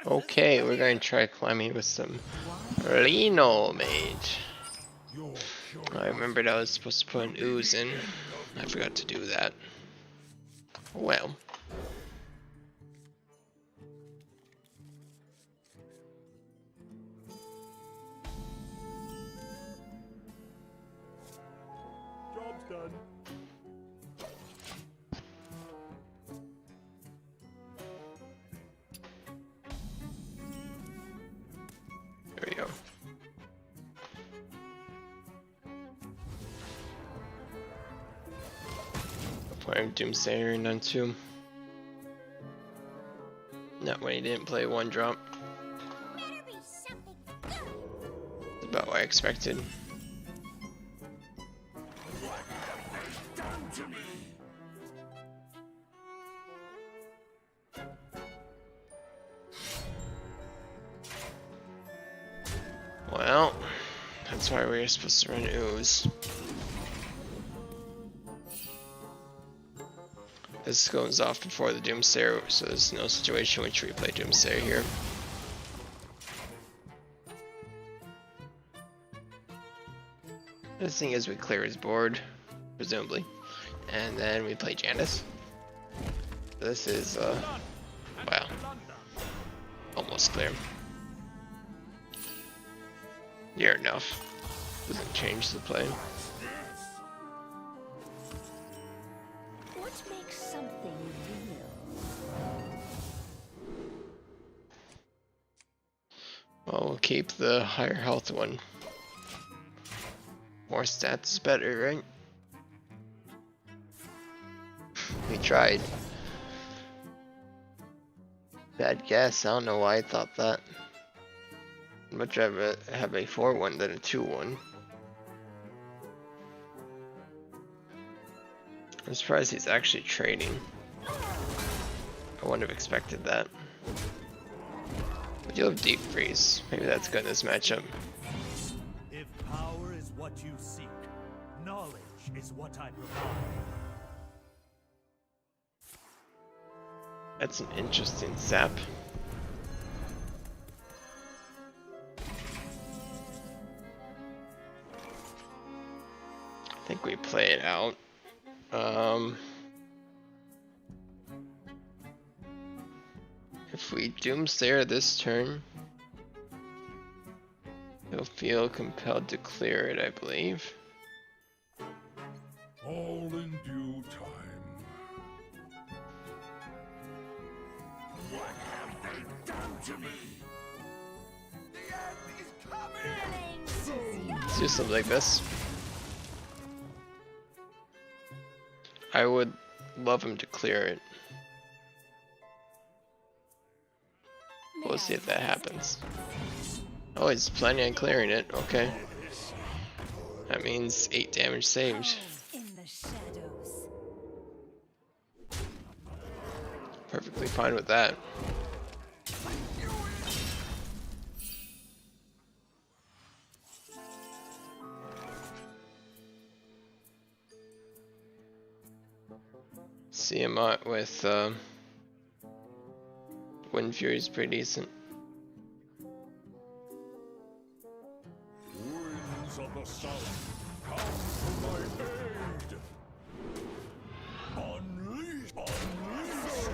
Okay, we're going to try climbing with some Reno Mage. I remembered I was supposed to put an ooze in. I forgot to do that. Well. Job's done. There we go. Playing Doomsayer none too. Not when he didn't play one drop. That's about what I expected. Well, that's why we were supposed to run ooze. This goes off before the Doomsayer, so there's no situation in which we play Doomsayer here. The thing is, we clear his board, presumably, and then we play Janice. This is, well, almost clear. Near enough. Doesn't change the play. What makes something real? Well, we'll keep the higher health one. More stats is better, right? We tried. Bad guess, I don't know why I thought that. I'd much rather have a 4-1 than a 2-1. I'm surprised he's actually trading. I wouldn't have expected that. But you'll have Deep Freeze. Maybe that's good in this matchup. If power is what you seek, knowledge is what I provide. That's an interesting sap. I think we play it out. If we Doomsayer this turn, he'll feel compelled to clear it, I believe. All in due time. What have they done to me? The end is coming! Let's do something like this. I would love him to clear it. We'll see if that happens. Oh, he's planning on clearing it. Okay. That means 8 damage saved. In the shadows. Perfectly fine with that. See him out with Wind Fury's pretty decent. Winds of the south, come to my aid. Unleash, unleash.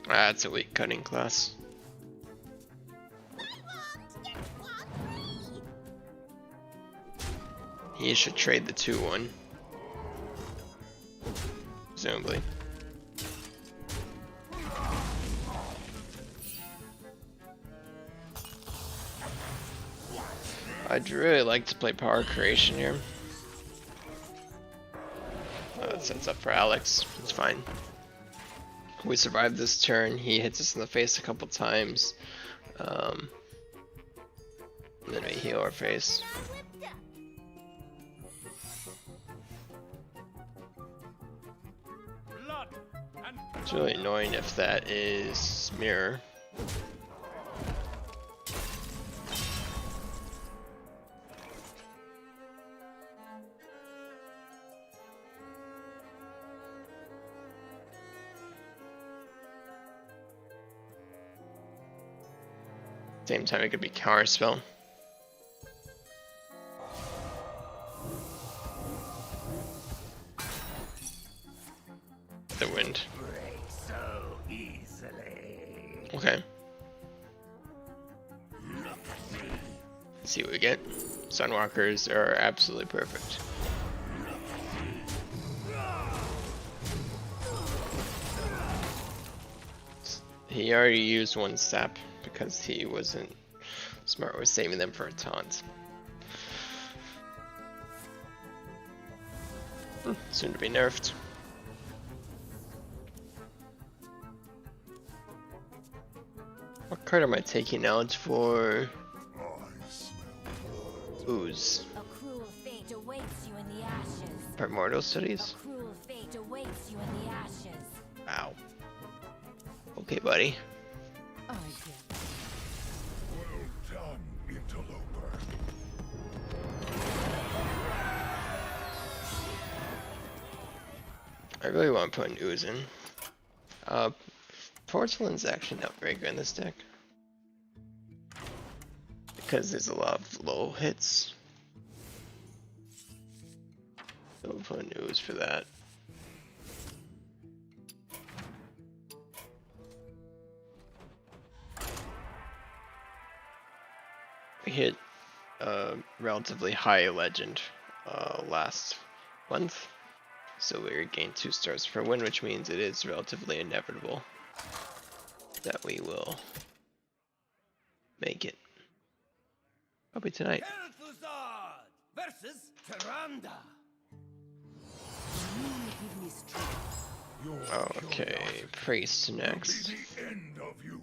Ah, it's a weak cutting class. He should trade the 2-1. Presumably. I'd really like to play Power Creation here. That sets up for Alex. It's fine. We survive this turn. He hits us in the face a couple times. And then we heal our face. Blood and It's really annoying if that is mirror. Same time, it could be counter spell. The wind. Break so easily. Okay. Let's see what we get. Sunwalkers are absolutely perfect. He already used one sap because he wasn't smart with saving them for a taunt. Soon to be nerfed. What card am I taking out for I smell ooze? A cruel fate awaits you in the ashes. Primordial A studies? cruel fate awaits you in the ashes. Ow. Okay, buddy. I get well done, interloper. I really want to put an ooze in. Porcelain's actually not very good in this deck. Because there's a lot of low hits. So we'll put an ooze for that. We hit relatively high legend last month. So we regained 2 stars per win, which means it is relatively inevitable that we will make it. Probably tonight. Kel'Thuzad versus Tyrande. you give me strength. Your Okay, Priest will next. be the end of you.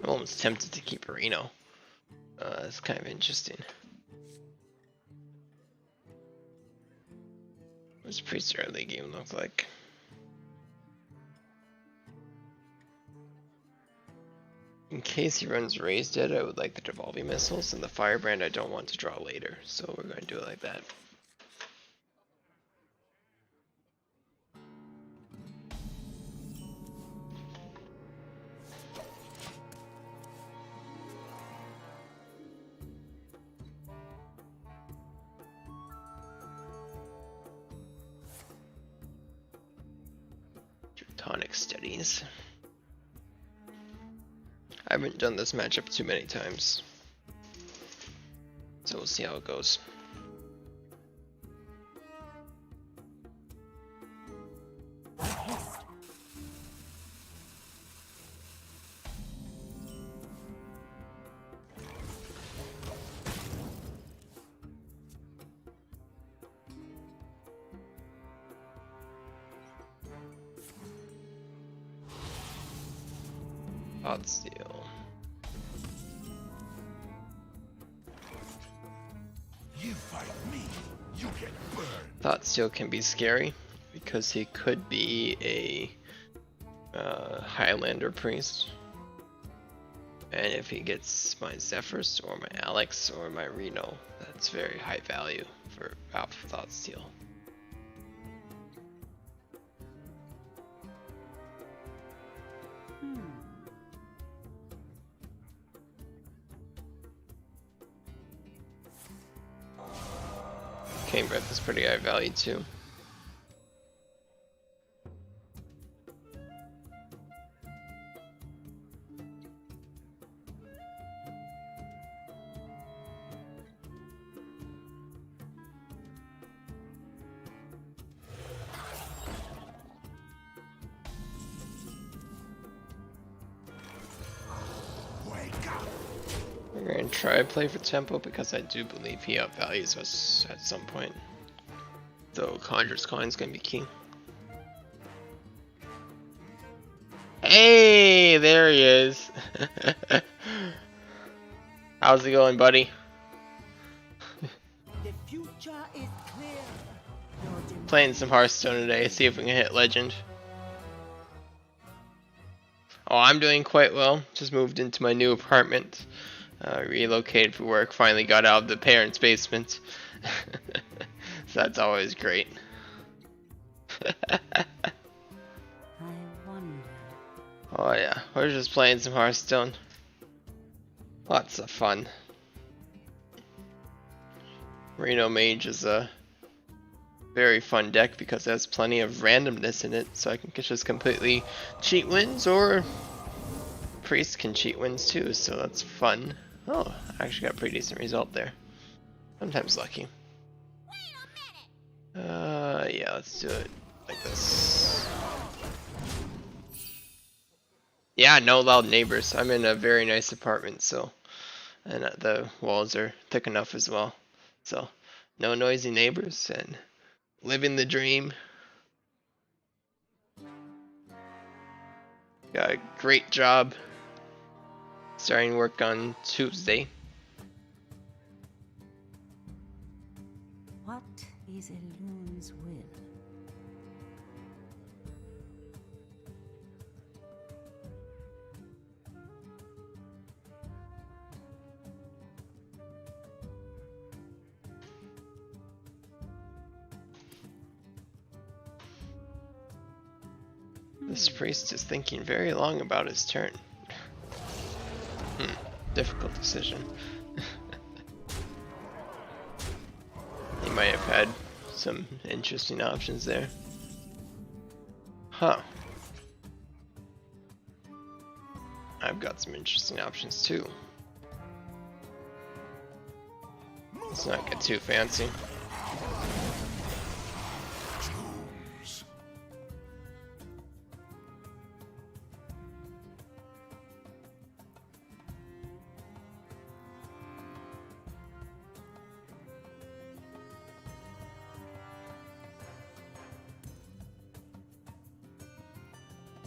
I'm almost tempted to keep Reno. It's kind of interesting. What's Priest's early game look like? In case he runs Raised Dead, I would like the Devolving Missiles, and the Firebrand I don't want to draw later, so we're going to do it like that. Teutonic Studies. I haven't done this matchup too many times, so we'll see how it goes. Odd Steel. You fight me, you get burned. Thought Steel can be scary because he could be a Highlander priest, and if he gets my Zephyrs or my Alex or my Reno, that's very high value for Alpha Thought Steel. Cane Breath is pretty high value too. Wake up. We're going to try play for Tempo because I do believe he outvalues us at some point. Though Conjurer's Coin is going to be key. Hey, there he is. How's it going, buddy? The future is clear. Playing some Hearthstone today, see if we can hit Legend. Oh, I'm doing quite well. Just moved into my new apartment. Relocated for work, finally got out of the parents' basement. So that's always great. I wonder. Oh yeah, we're just playing some Hearthstone. Lots of fun. Reno Mage is a very fun deck because it has plenty of randomness in it, so I can just completely cheat wins, or Priest can cheat wins too, so that's fun. Oh, I actually got a pretty decent result there. Sometimes lucky. Yeah, let's do it like this. Yeah, no loud neighbors. I'm in a very nice apartment, so, and the walls are thick enough as well. So, no noisy neighbors and living the dream. Got a great job. Starting work on Tuesday. What is Elun's will? This priest is thinking very long about his turn. Difficult decision. He might have had some interesting options there. Huh. I've got some interesting options too. Let's not get too fancy.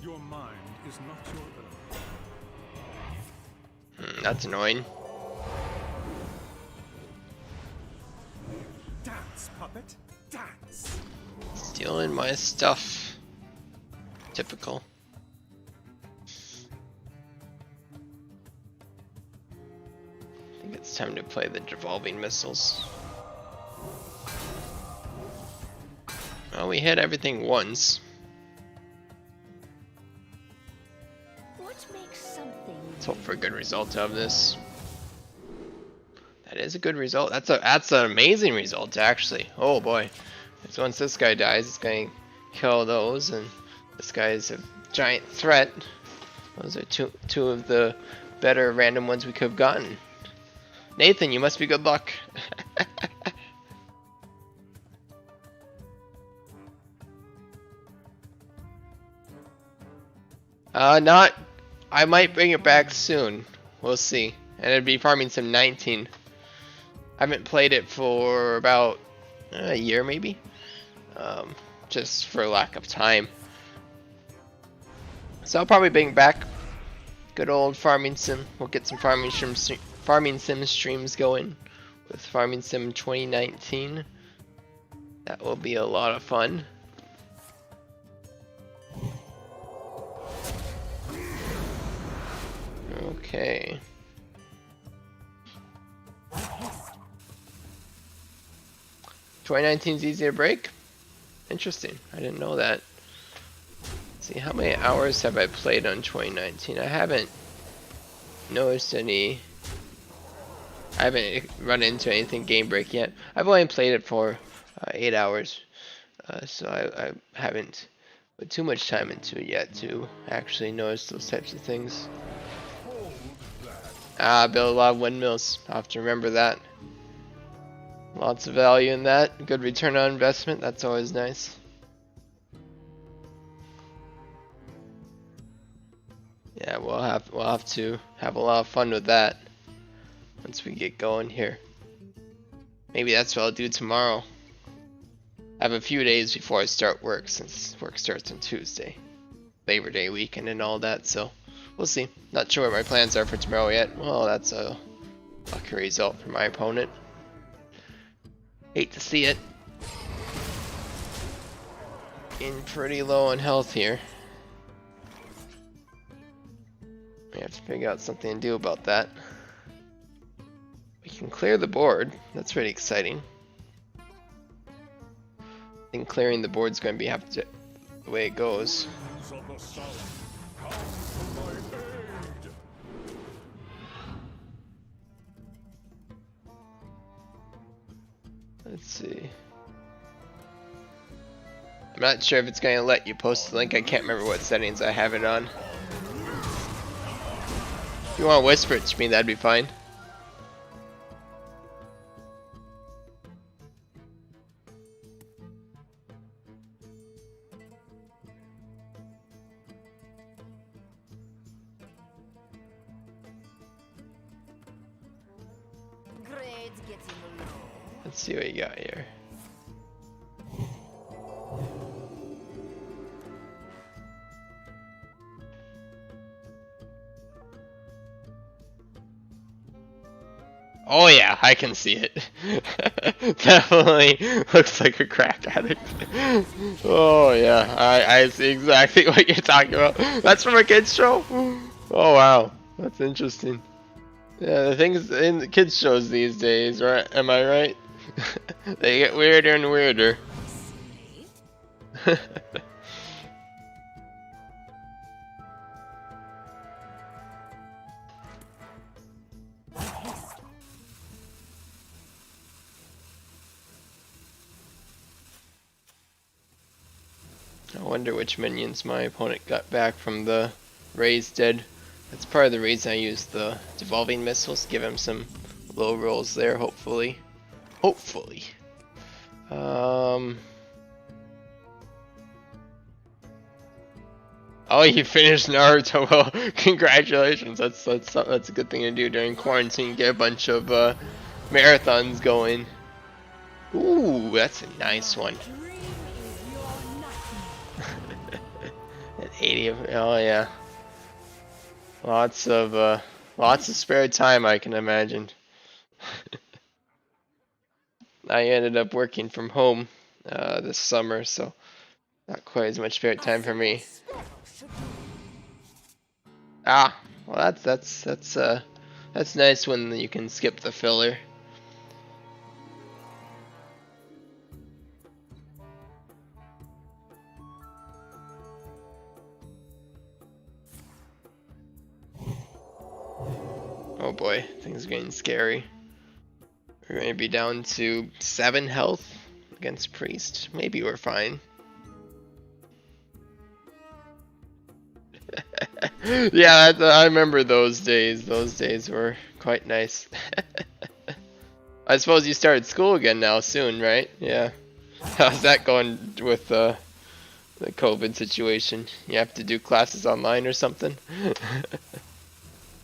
Your mind is not your own. That's annoying. Dance, puppet, dance. Stealing my stuff. Typical. I think it's time to play the devolving missiles. Well, we hit everything once. Let's hope for a good result out of this. That is a good result. That's an amazing result actually. Oh boy. Because once this guy dies, it's going to kill those, and this guy is a giant threat. Those are two of the better random ones we could have gotten. Nathan, you must be good luck. Not. I might bring it back soon. We'll see. And it'd be Farming Sim 19. I haven't played it for about a year maybe. Just for lack of time. So I'll probably bring back good old Farming Sim. We'll get some Farming Sim streams going with Farming Sim 2019. That will be a lot of fun. Okay. 2019's easy to break? Interesting. I didn't know that. Let's see, how many hours have I played on 2019? I haven't noticed any. I haven't run into anything game break yet. I've only played it for 8 hours. So I haven't put too much time into it yet to actually notice those types of things. Build a lot of windmills. I'll have to remember that. Lots of value in that. Good return on investment. That's always nice. Yeah, we'll have to have a lot of fun with that once we get going here. Maybe that's what I'll do tomorrow. I have a few days before I start work, since work starts on Tuesday. Labor Day weekend and all that, so we'll see. Not sure what my plans are for tomorrow yet. Well, that's a lucky result for my opponent. Hate to see it. Getting pretty low on health here. We have to figure out something to do about that. We can clear the board. That's pretty exciting. I think clearing the board is going to be the way it goes. Of the sun, come to my aid. Let's see. I'm not sure if it's going to let you post the link. I can't remember what settings I have it on. If you want to whisper it to me, that'd be fine. Grades getting low. Let's see what you got here. Oh yeah, I can see it. Definitely looks like a crack addict. Oh yeah, I see exactly what you're talking about. That's from a kids show? Oh wow, that's interesting. Yeah, the things in the kids shows these days, right? Am I right? They get weirder and weirder. I wonder which minions my opponent got back from the raised dead. That's part of the reason I used the devolving missiles, give him some low rolls there, hopefully. Hopefully. Oh, you finished Naruto. Well, congratulations. That's a good thing to do during quarantine. Get a bunch of marathons going. Ooh, that's a nice one. An 80 of, oh yeah. Lots of spare time, I can imagine. I ended up working from home this summer, so not quite as much spare time for me. Ah, well that's nice when you can skip the filler. Oh boy, things are getting scary. We're going to be down to 7 health against Priest. Maybe we're fine. Yeah, I remember those days. Those days were quite nice. I suppose you started school again now soon, right? Yeah. How's that going with the COVID situation? You have to do classes online or something?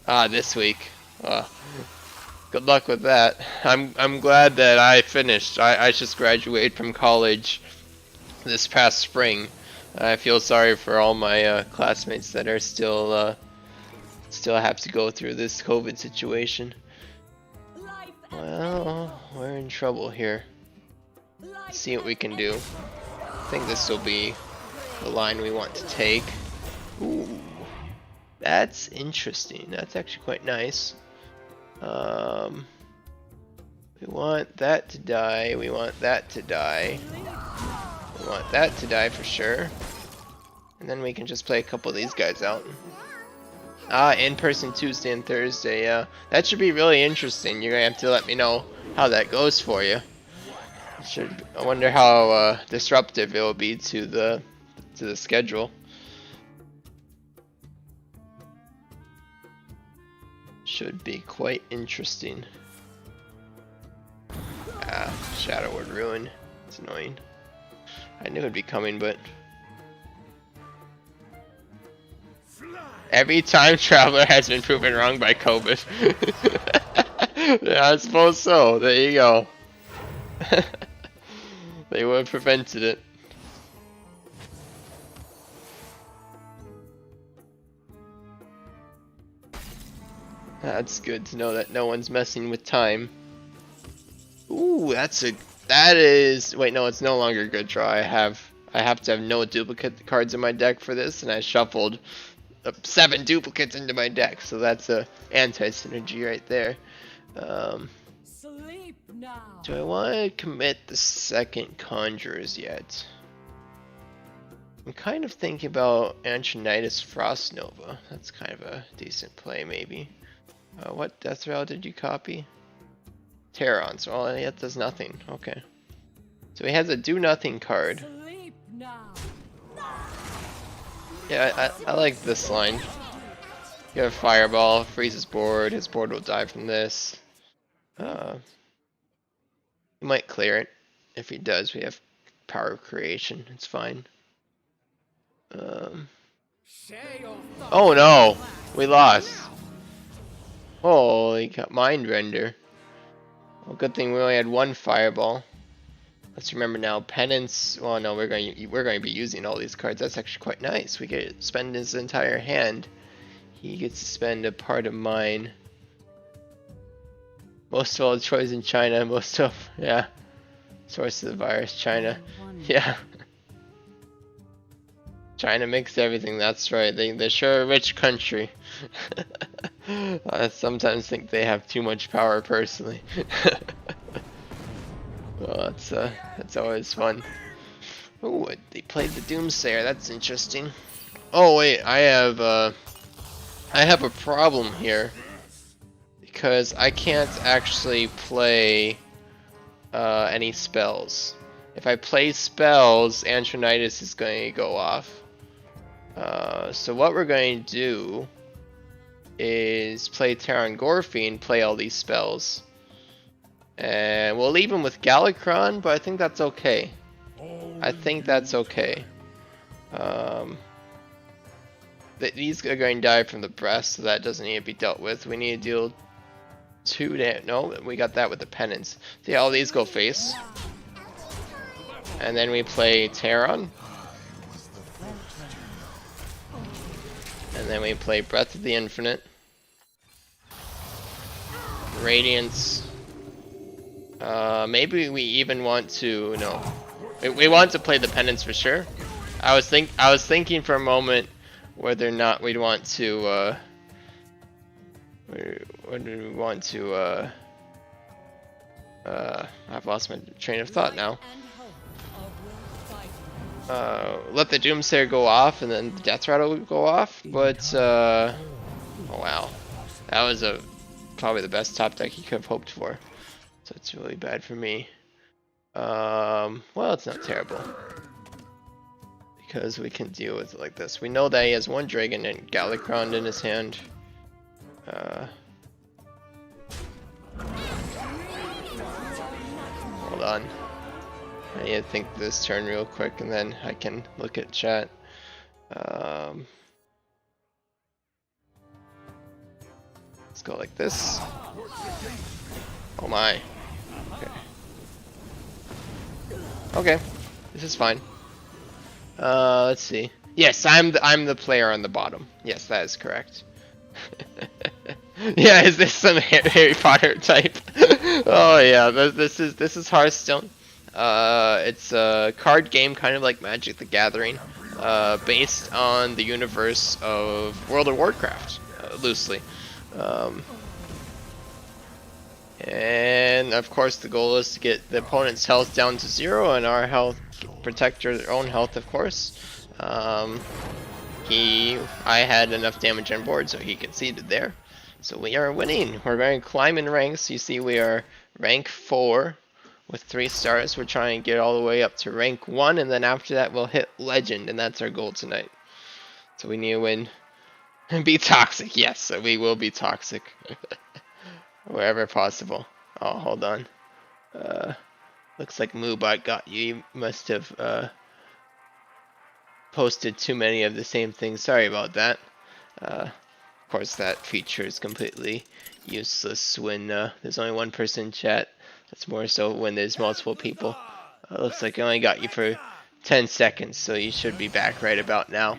Ah, this week. Good luck with that. I'm glad that I finished. I just graduated from college this past spring. I feel sorry for all my classmates that are still have to go through this COVID situation. Well, we're in trouble here. Let's see what we can do. I think this will be the line we want to take. Ooh, that's interesting. That's actually quite nice. We want that to die. We want that to die. We want that to die for sure. And then we can just play a couple of these guys out. Ah, in-person Tuesday and Thursday, yeah. That should be really interesting. You're gonna have to let me know how that goes for you. I wonder how disruptive it will be to the schedule. Should be quite interesting. Ah, Shadowward Ruin. It's annoying. I knew it'd be coming, but every time traveler has been proven wrong by COVID. Yeah, I suppose so. There you go. They would have prevented it. That's good to know that no one's messing with time. Ooh, that is, wait, no, it's no longer a good draw. I have to have no duplicate cards in my deck for this, and I shuffled 7 duplicates into my deck, so that's a anti-synergy right there. Sleep now. Do I want to commit the second Conjurers yet? I'm kind of thinking about Antronitis Frost Nova. That's kind of a decent play, maybe. What Death Rattle did you copy? Terron, so all that does nothing. Okay. So he has a do nothing card. Sleep now. Yeah, I like this line. You have Fireball, freezes board, his board will die from this. He might clear it. If he does, we have Power Creation, it's fine. Oh no! We lost! Holy cow, Mind Render. Well, good thing we only had one Fireball. Let's remember now, Penance. Well, no, we're going to be using all these cards. That's actually quite nice. We get to spend his entire hand. He gets to spend a part of mine. Most of all the toys in China. Most of, yeah. Source of the virus, China. Yeah. China makes everything. That's right. They're sure a rich country. I sometimes think they have too much power, personally. Well, that's always fun. Oh, they played the Doomsayer. That's interesting. Oh wait, I have a problem here because I can't actually play any spells. If I play spells, Antronitis is going to go off. So what we're going to do is play Terran Gorfine, play all these spells. And we'll leave him with Galakron, but I think that's okay. I think that's okay. These are going to die from the breast, so that doesn't need to be dealt with. We need to deal 2 damage. No, we got that with the Penance. See how all these go face. And then we play Terran. And then we play Breath of the Infinite. Radiance. Maybe we even want to, no. We want to play the Penance for sure. I was thinking for a moment whether or not we'd want to, whether we want to, I've lost my train of thought now. Let the Doomsayer go off and then the Death Rattle will go off, but, oh wow. That was probably the best top deck you could have hoped for. So it's really bad for me. Well, it's not terrible. Because we can deal with it like this. We know that he has one Dragon and Galakron in his hand. Hold on. I need to think this turn real quick and then I can look at chat. Let's go like this. Oh my. Okay. Okay, this is fine. Let's see. Yes, I'm the player on the bottom. Yes, that is correct. Yeah, is this some Harry Potter type? Oh yeah, this is Hearthstone. It's a card game kind of like Magic the Gathering, based on the universe of World of Warcraft, loosely. And of course the goal is to get the opponent's health down to 0 and our health, protect your own health of course. I had enough damage on board so he conceded there. So we are winning. We're going to climb in ranks. You see we are rank 4 with 3 stars. We're trying to get all the way up to rank 1 and then after that we'll hit legend and that's our goal tonight. So we need to win and be toxic. Yes, so we will be toxic. Wherever possible. Oh, hold on. Looks like Moobot got you. You must have posted too many of the same things. Sorry about that. Of course, that feature is completely useless when there's only one person in chat. That's more so when there's multiple people. Looks like I only got you for 10 seconds, so you should be back right about now.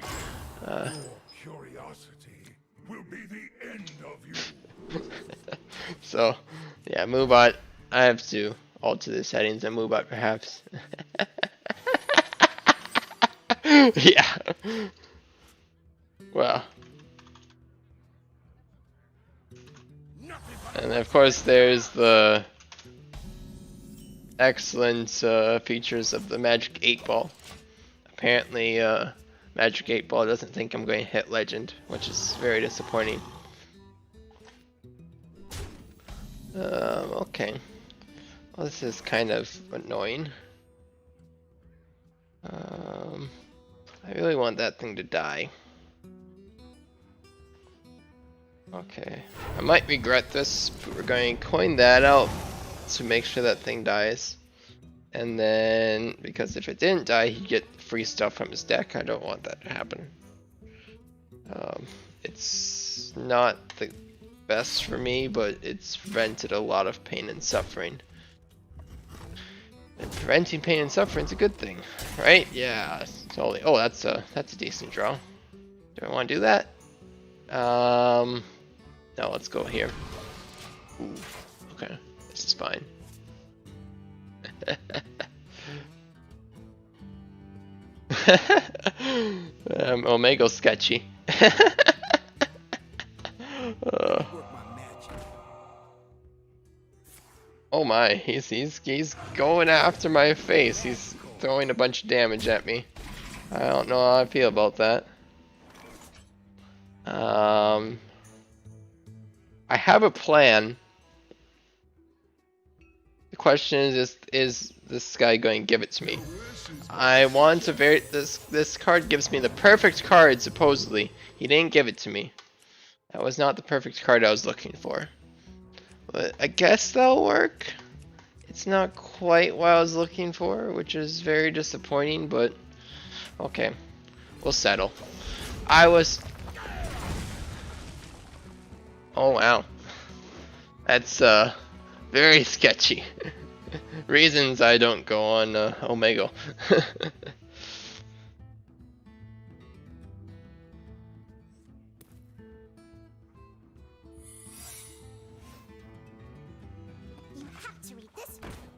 Your curiosity will be the end of you. So, yeah, Moobot. I have to alter the settings on Moobot, perhaps. Yeah. Well. And of course, there's the excellent features of the Magic 8 Ball. Apparently, Magic 8 Ball doesn't think I'm going to hit Legend, which is very disappointing. Okay. Well, this is kind of annoying. I really want that thing to die. Okay. I might regret this, but we're going to coin that out to make sure that thing dies. And then, because if it didn't die, he'd get free stuff from his deck. I don't want that to happen. It's not the best for me, but it's prevented a lot of pain and suffering. And preventing pain and suffering is a good thing, right? Yeah, totally. Oh, that's a decent draw. Do I want to do that? No, let's go here. Ooh, okay, this is fine. Omega's sketchy. Oh my, he's going after my face. He's throwing a bunch of damage at me. I don't know how I feel about that. I have a plan. The question is this guy going to give it to me? I want a this card gives me the perfect card, supposedly. He didn't give it to me. That was not the perfect card I was looking for. But I guess that'll work. It's not quite what I was looking for, which is very disappointing, but okay. We'll settle. Oh wow. That's very sketchy. Reasons I don't go on Omega.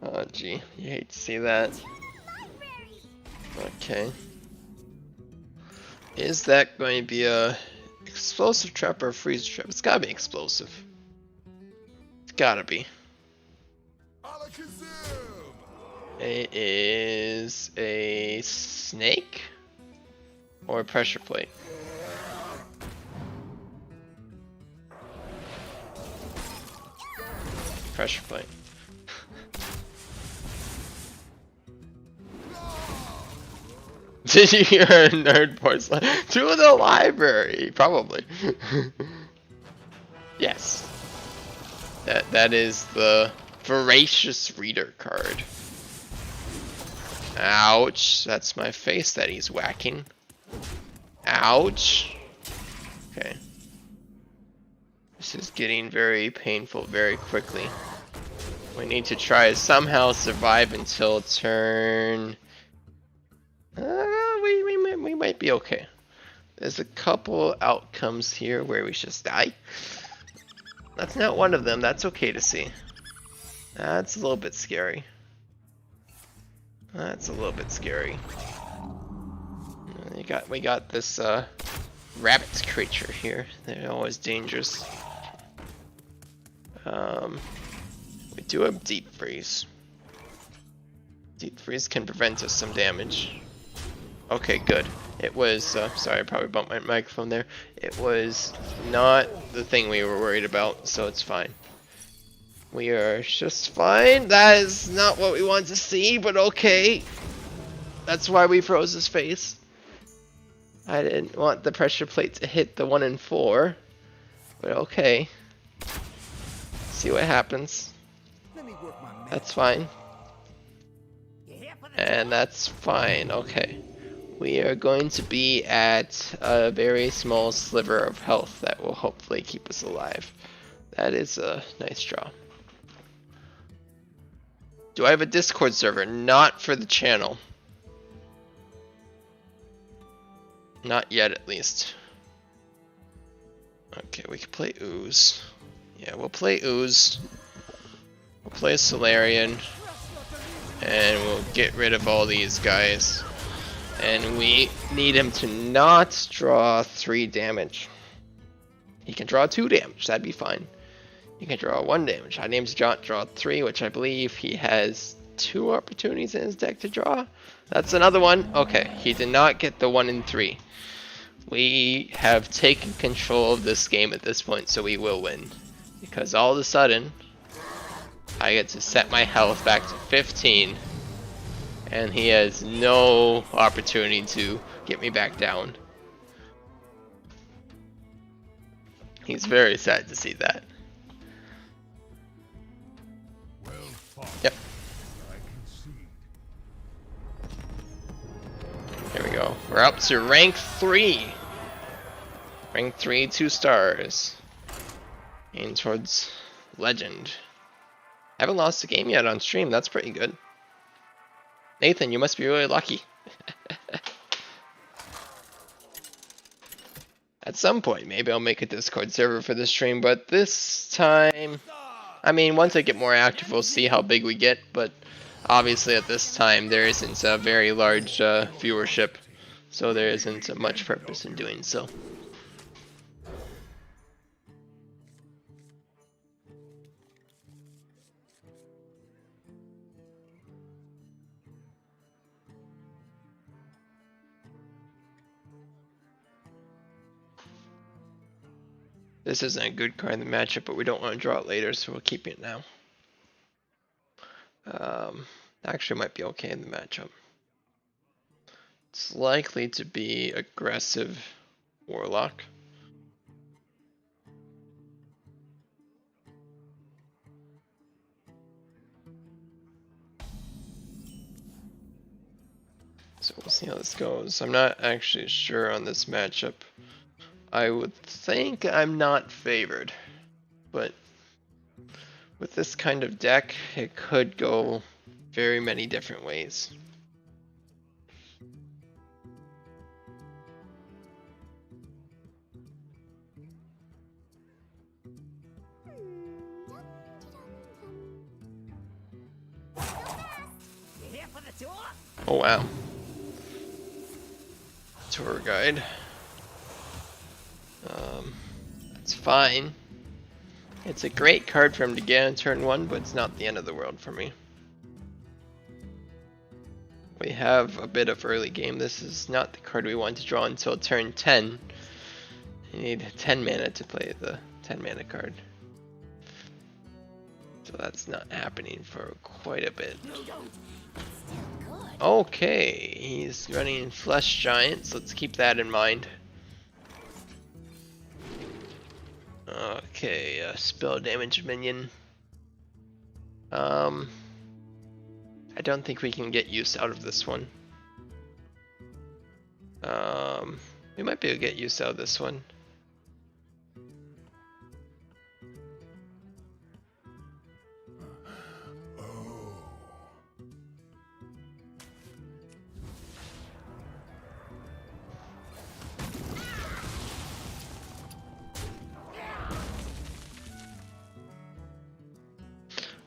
Oh gee, you hate to see that. Okay. Is that going to be a explosive trap or a freeze trap? It's gotta be explosive. It's gotta be. It is a snake or a pressure plate. Pressure plate. Did you hear a nerd porcelain? To the library, probably. Yes. That is the voracious reader card. Ouch! That's my face that he's whacking. Ouch. Okay. This is getting very painful very quickly. We need to try to somehow survive until turn. We might be okay. There's a couple outcomes here where we just die. That's not one of them. That's okay to see. That's a little bit scary. That's a little bit scary. We got this rabbit creature here. They're always dangerous. We do have deep freeze. Deep freeze can prevent us some damage. Okay, good. It was, sorry, I probably bumped my microphone there. It was not the thing we were worried about, so it's fine. We are just fine. That is not what we want to see, but okay. That's why we froze his face. I didn't want the pressure plate to hit the 1 and 4, but okay. See what happens. That's fine. And that's fine, okay. We are going to be at a very small sliver of health that will hopefully keep us alive. That is a nice draw. Do I have a Discord server? Not for the channel. Not yet, at least. Okay, we can play Ooze. Yeah, we'll play Ooze. We'll play Solarian. And we'll get rid of all these guys. And we need him to not draw 3 damage. He can draw 2 damage, that'd be fine. He can draw 1 damage. I need him to draw 3, which I believe he has 2 opportunities in his deck to draw. That's another one. Okay, he did not get the 1 and 3. We have taken control of this game at this point, so we will win. Because all of a sudden, I get to set my health back to 15. and he has no opportunity to get me back down. He's very sad to see that. Well fought. Yep. I concede. There we go. We're up to rank 3. Rank 3, 2 stars. Aiming towards legend. Haven't lost a game yet on stream. That's pretty good. Nathan, you must be really lucky. At some point, maybe I'll make a Discord server for this stream, but this time, I mean, once I get more active, we'll see how big we get, but obviously at this time, there isn't a very large viewership, so there isn't much purpose in doing so. This isn't a good card in the matchup, but we don't want to draw it later, so we'll keep it now. Actually might be okay in the matchup. It's likely to be aggressive Warlock. So we'll see how this goes. I'm not actually sure on this matchup. I would think I'm not favored, but with this kind of deck, it could go very many different ways. Oh wow. Tour guide. That's fine. It's a great card for him to get on turn 1, but it's not the end of the world for me. We have a bit of early game. This is not the card we want to draw until turn 10. You need 10 mana to play the 10 mana card. So that's not happening for quite a bit. Okay, he's running Flesh Giants. Let's keep that in mind. Okay, spell damage minion. I don't think we can get use out of this one. We might be able to get use out of this one.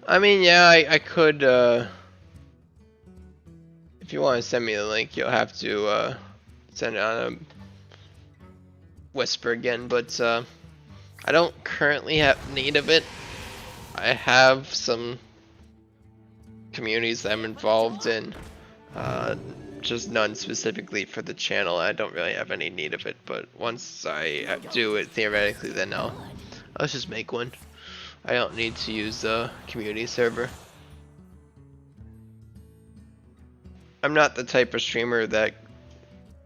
I mean, yeah, I could, if you want to send me the link, you'll have to, send it on a whisper again, but, I don't currently have need of it. I have some communities that I'm involved in, just none specifically for the channel. I don't really have any need of it, but once I do it, theoretically, then I'll just make one. I don't need to use the community server. I'm not the type of streamer that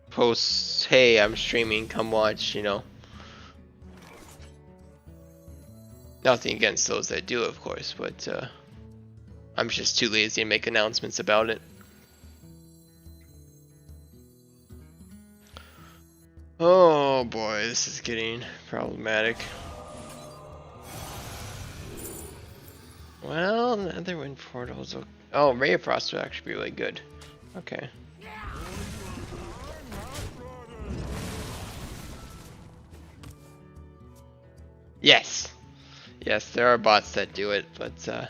posts, hey, I'm streaming, come watch, you know. Nothing against those that do, of course, but I'm just too lazy to make announcements about it. Oh boy, this is getting problematic. Well, Netherwind portals. Oh, Ray of Frost would actually be really good. Okay. Yes. Yes, there are bots that do it, but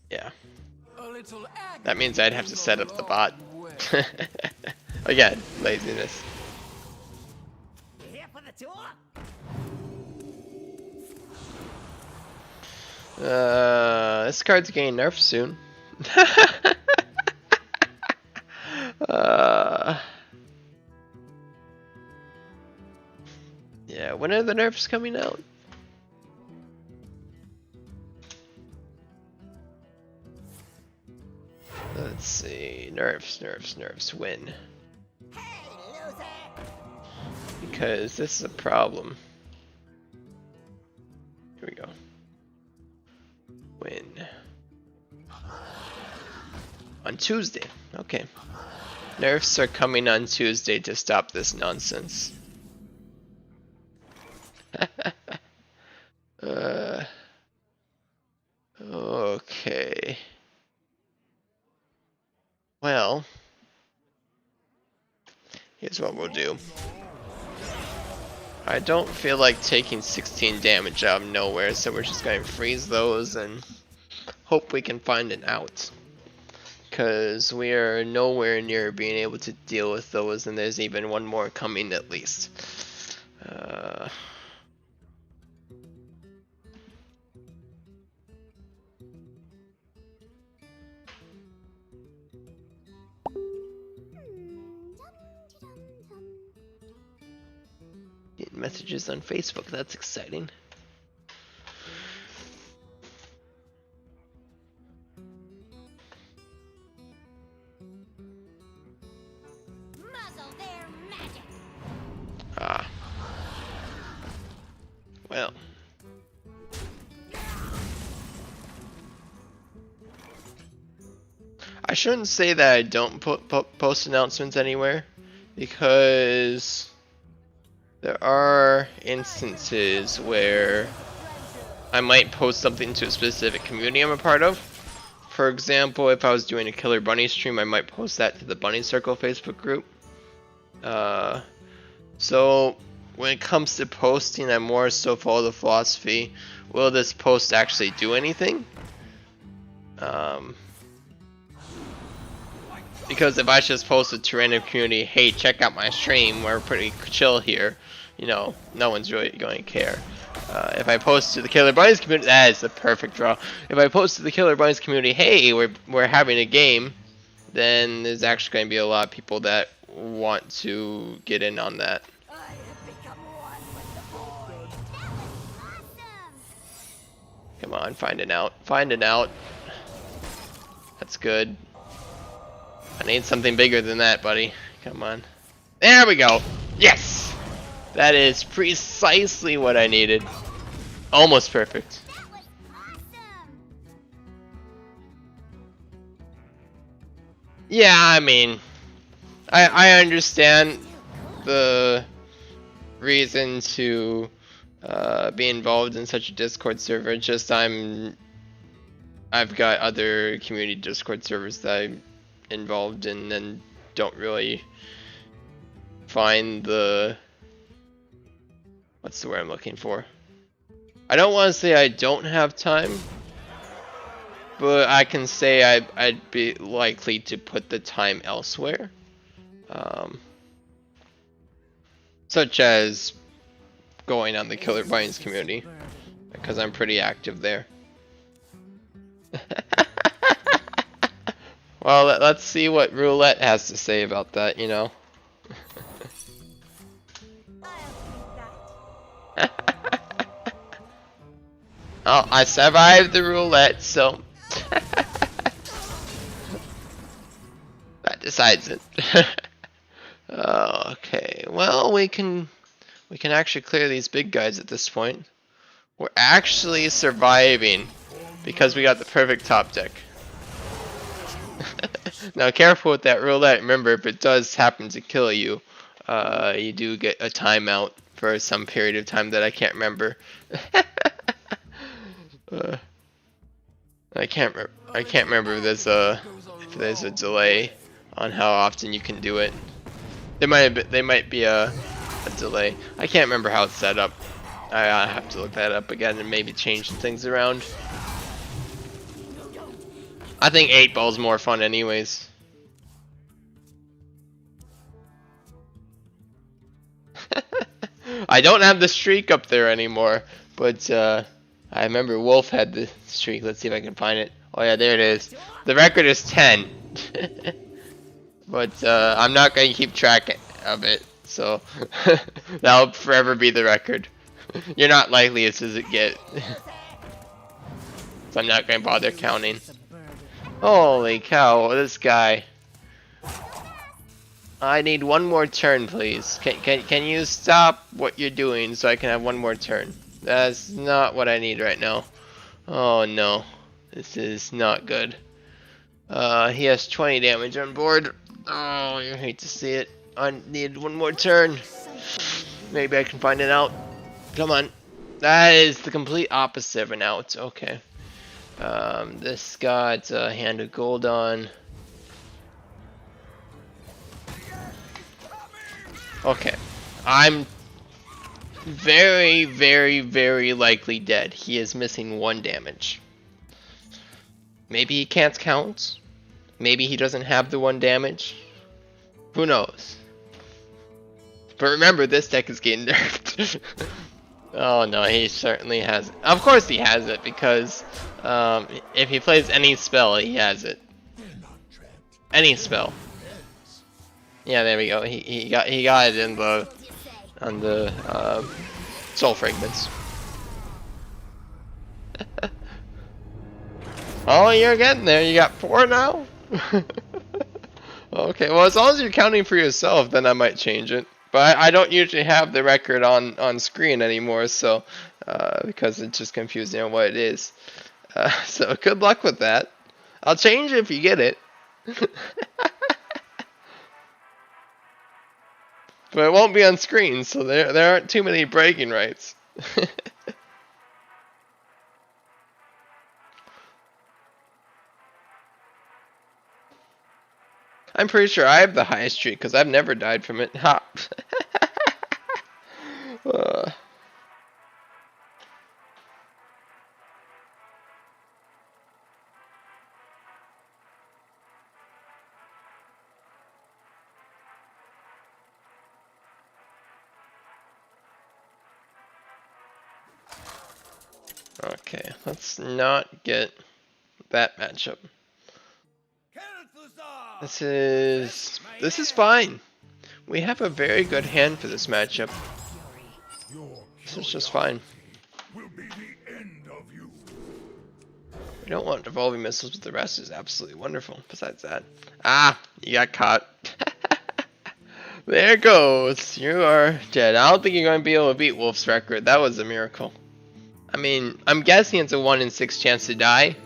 yeah. That means I'd have to set up the bot. Again, laziness. This card's getting nerfed soon. Yeah, when are the nerfs coming out? Let's see. Nerfs. Win. Because this is a problem. Here we go. Win. On Tuesday. Okay. Nerfs are coming on Tuesday to stop this nonsense. Okay. Well, here's what we'll do. I don't feel like taking 16 damage out of nowhere, so we're just going to freeze those and hope we can find an out. Because we are nowhere near being able to deal with those, and there's even one more coming at least. Getting messages on Facebook, that's exciting. Ah. Well. I shouldn't say that I don't post announcements anywhere, because there are instances where I might post something to a specific community I'm a part of. For example, if I was doing a Killer Bunny stream, I might post that to the Bunny Circle Facebook group. So when it comes to posting, I more so follow the philosophy, will this post actually do anything? Because if I just posted to random community, hey, check out my stream, we're pretty chill here, you know, no one's really going to care. If I post to the Killer Bunnies community, that is the perfect draw. If I post to the Killer Bunnies community, hey, we're having a game, then there's actually going to be a lot of people that want to get in on that. Come on, find an out. Find an out. That's good. I need something bigger than that, buddy. Come on. There we go. Yes! That is precisely what I needed. Almost perfect. Yeah, I mean, I understand the reason to be involved in such a Discord server. It's just I've got other community Discord servers that I'm involved in and don't really find the, what's the word I'm looking for? I don't want to say I don't have time, but I can say I'd be likely to put the time elsewhere. Such as going on the Killer Bunnies community, because I'm pretty active there. Well, let's see what Roulette has to say about that, you know. Oh, I survived the roulette, so that decides it. Okay, well, we can actually clear these big guys at this point. We're actually surviving because we got the perfect top deck. Now, careful with that roulette. Remember, if it does happen to kill you, you do get a timeout for some period of time that I can't remember. I can't remember if there's a delay on how often you can do it. There might be a delay. I can't remember how it's set up. I have to look that up again and maybe change some things around. I think 8 ball's more fun anyways. I don't have the streak up there anymore, but I remember Wolf had the streak. Let's see if I can find it. Oh yeah, there it is. The record is 10. But I'm not going to keep track of it, so that'll forever be the record. You're not likeliest as it get. So I'm not going to bother counting. Holy cow, this guy. I need one more turn, please. Can you stop what you're doing so I can have one more turn? That's not what I need right now. Oh no, this is not good. He has 20 damage on board. Oh, I hate to see it. I need one more turn. Maybe I can find it out. Come on. That is the complete opposite of an out. Okay. This got a hand of gold on. Okay. I'm very, very, very likely dead. He is missing 1 damage. Maybe he can't count. Maybe he doesn't have the 1 damage. Who knows? But remember, this deck is getting nerfed. Oh no, he certainly has it. Of course he has it, because if he plays any spell, he has it. Any spell. Yeah, there we go. He got it in the on the soul fragments. Oh, you're getting there. You got 4 now. Okay, well, as long as you're counting for yourself, then I might change it. But I don't usually have the record on screen anymore, so because it's just confusing on what it is. So good luck with that. I'll change it if you get it. But it won't be on screen, so there aren't too many bragging rights. I'm pretty sure I have the highest streak because I've never died from it. Ha! Okay, let's not get that matchup. This is fine. We have a very good hand for this matchup. This is just fine. We don't want devolving missiles, but the rest is absolutely wonderful. Besides that, you got caught. There it goes. You are dead. I don't think you're going to be able to beat Wolf's record. That was a miracle. I mean, I'm guessing it's a 1 in 6 chance to die.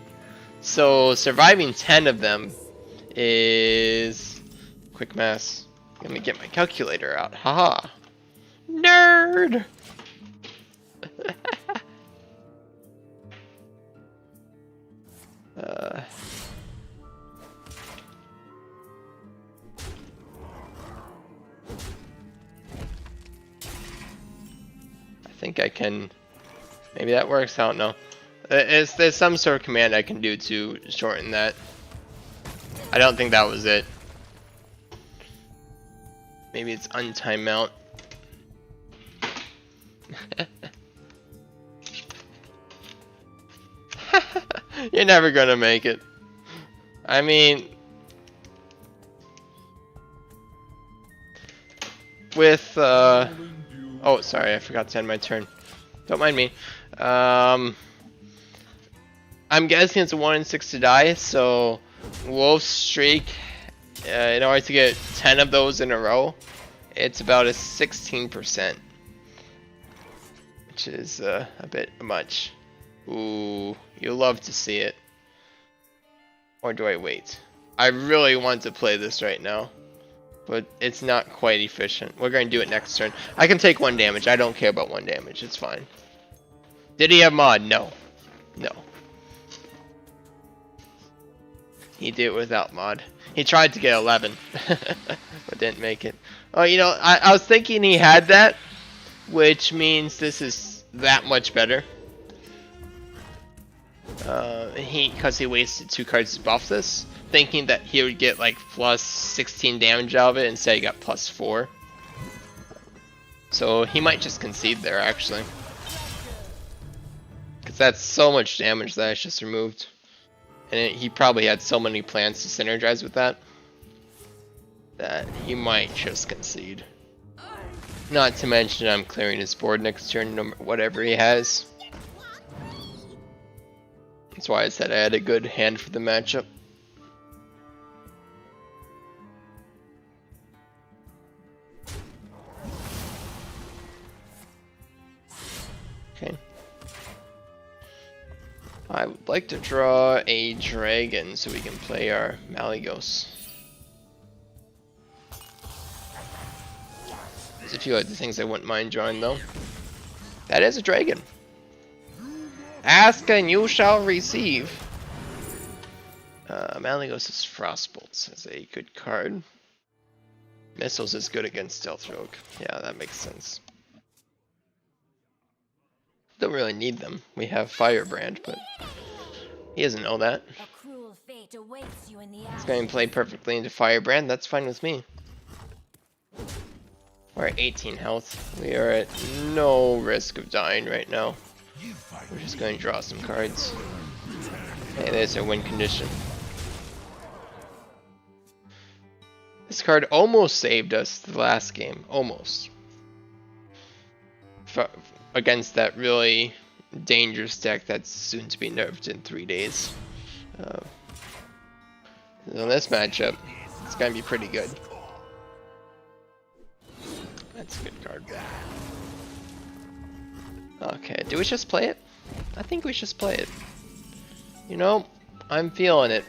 So surviving 10 of them is quick math. Let me get my calculator out. Haha. Nerd. I think I can. Maybe that works. I don't know. There's some sort of command I can do to shorten that. I don't think that was it. Maybe it's untime mount. You're never gonna make it. I mean, with oh, sorry, I forgot to end my turn. Don't mind me. I'm guessing it's a 1 in 6 to die, so Wolf's streak, in order to get 10 of those in a row, it's about a 16%, which is a bit much. Ooh, you'll love to see it. Or do I wait? I really want to play this right now, but it's not quite efficient. We're going to do it next turn. I can take 1 damage. I don't care about 1 damage. It's fine. Did he have mod? No. No. He did it without mod. He tried to get 11, but didn't make it. Oh, you know, I was thinking he had that, which means this is that much better. Because he wasted 2 cards to buff this, thinking that he would get like plus 16 damage out of it, instead he got plus 4. So he might just concede there, actually. Because that's so much damage that I just removed. And he probably had so many plans to synergize with that he might just concede. Not to mention I'm clearing his board next turn, whatever he has. That's why I said I had a good hand for the matchup. Okay. I would like to draw a dragon so we can play our Malygos. There's a few other things I wouldn't mind drawing though. That is a dragon. Ask and you shall receive. Malygos is Frostbolts is a good card. Missiles is good against Stealth Rogue. Yeah, that makes sense. Don't really need them. We have Firebrand, but he doesn't know that. A cruel fate awaits you in the It's going to play perfectly into Firebrand. That's fine with me. We're at 18 health. We are at no risk of dying right now. We're just going to draw some cards. Hey, there's a win condition. This card almost saved us the last game. Almost. Against that really dangerous deck that's soon to be nerfed in 3 days. So this matchup, it's going to be pretty good. That's a good card. Okay, do we just play it? I think we just play it. You know, I'm feeling it.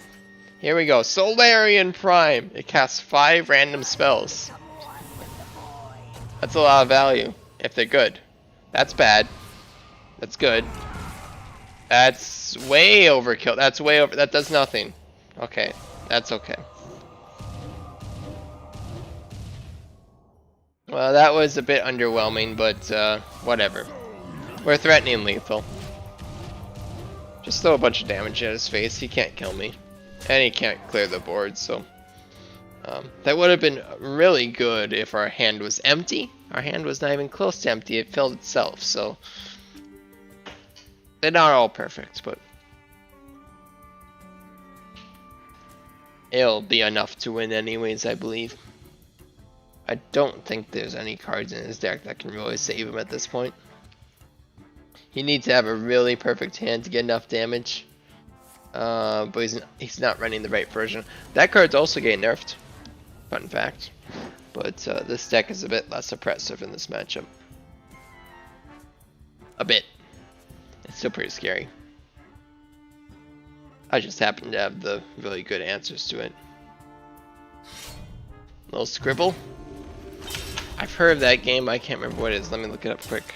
Here we go. Solarian Prime. It casts 5 random spells. That's a lot of value, if they're good. That's bad. That's good. That's way overkill. That's way over. That does nothing. Okay, that's okay. Well, that was a bit underwhelming, but whatever. We're threatening lethal. Just throw a bunch of damage at his face. He can't kill me. And he can't clear the board, so... that would have been really good if our hand was empty. Our hand was not even close to empty. It filled itself, so... They're not all perfect, but... it'll be enough to win anyways, I believe. I don't think there's any cards in his deck that can really save him at this point. He needs to have a really perfect hand to get enough damage. But he's not running the right version. That card's also getting nerfed. Fun fact. But this deck is a bit less oppressive in this matchup. A bit. It's still pretty scary. I just happen to have the really good answers to it. Little Scribble. I've heard of that game, I can't remember what it is. Let me look it up quick.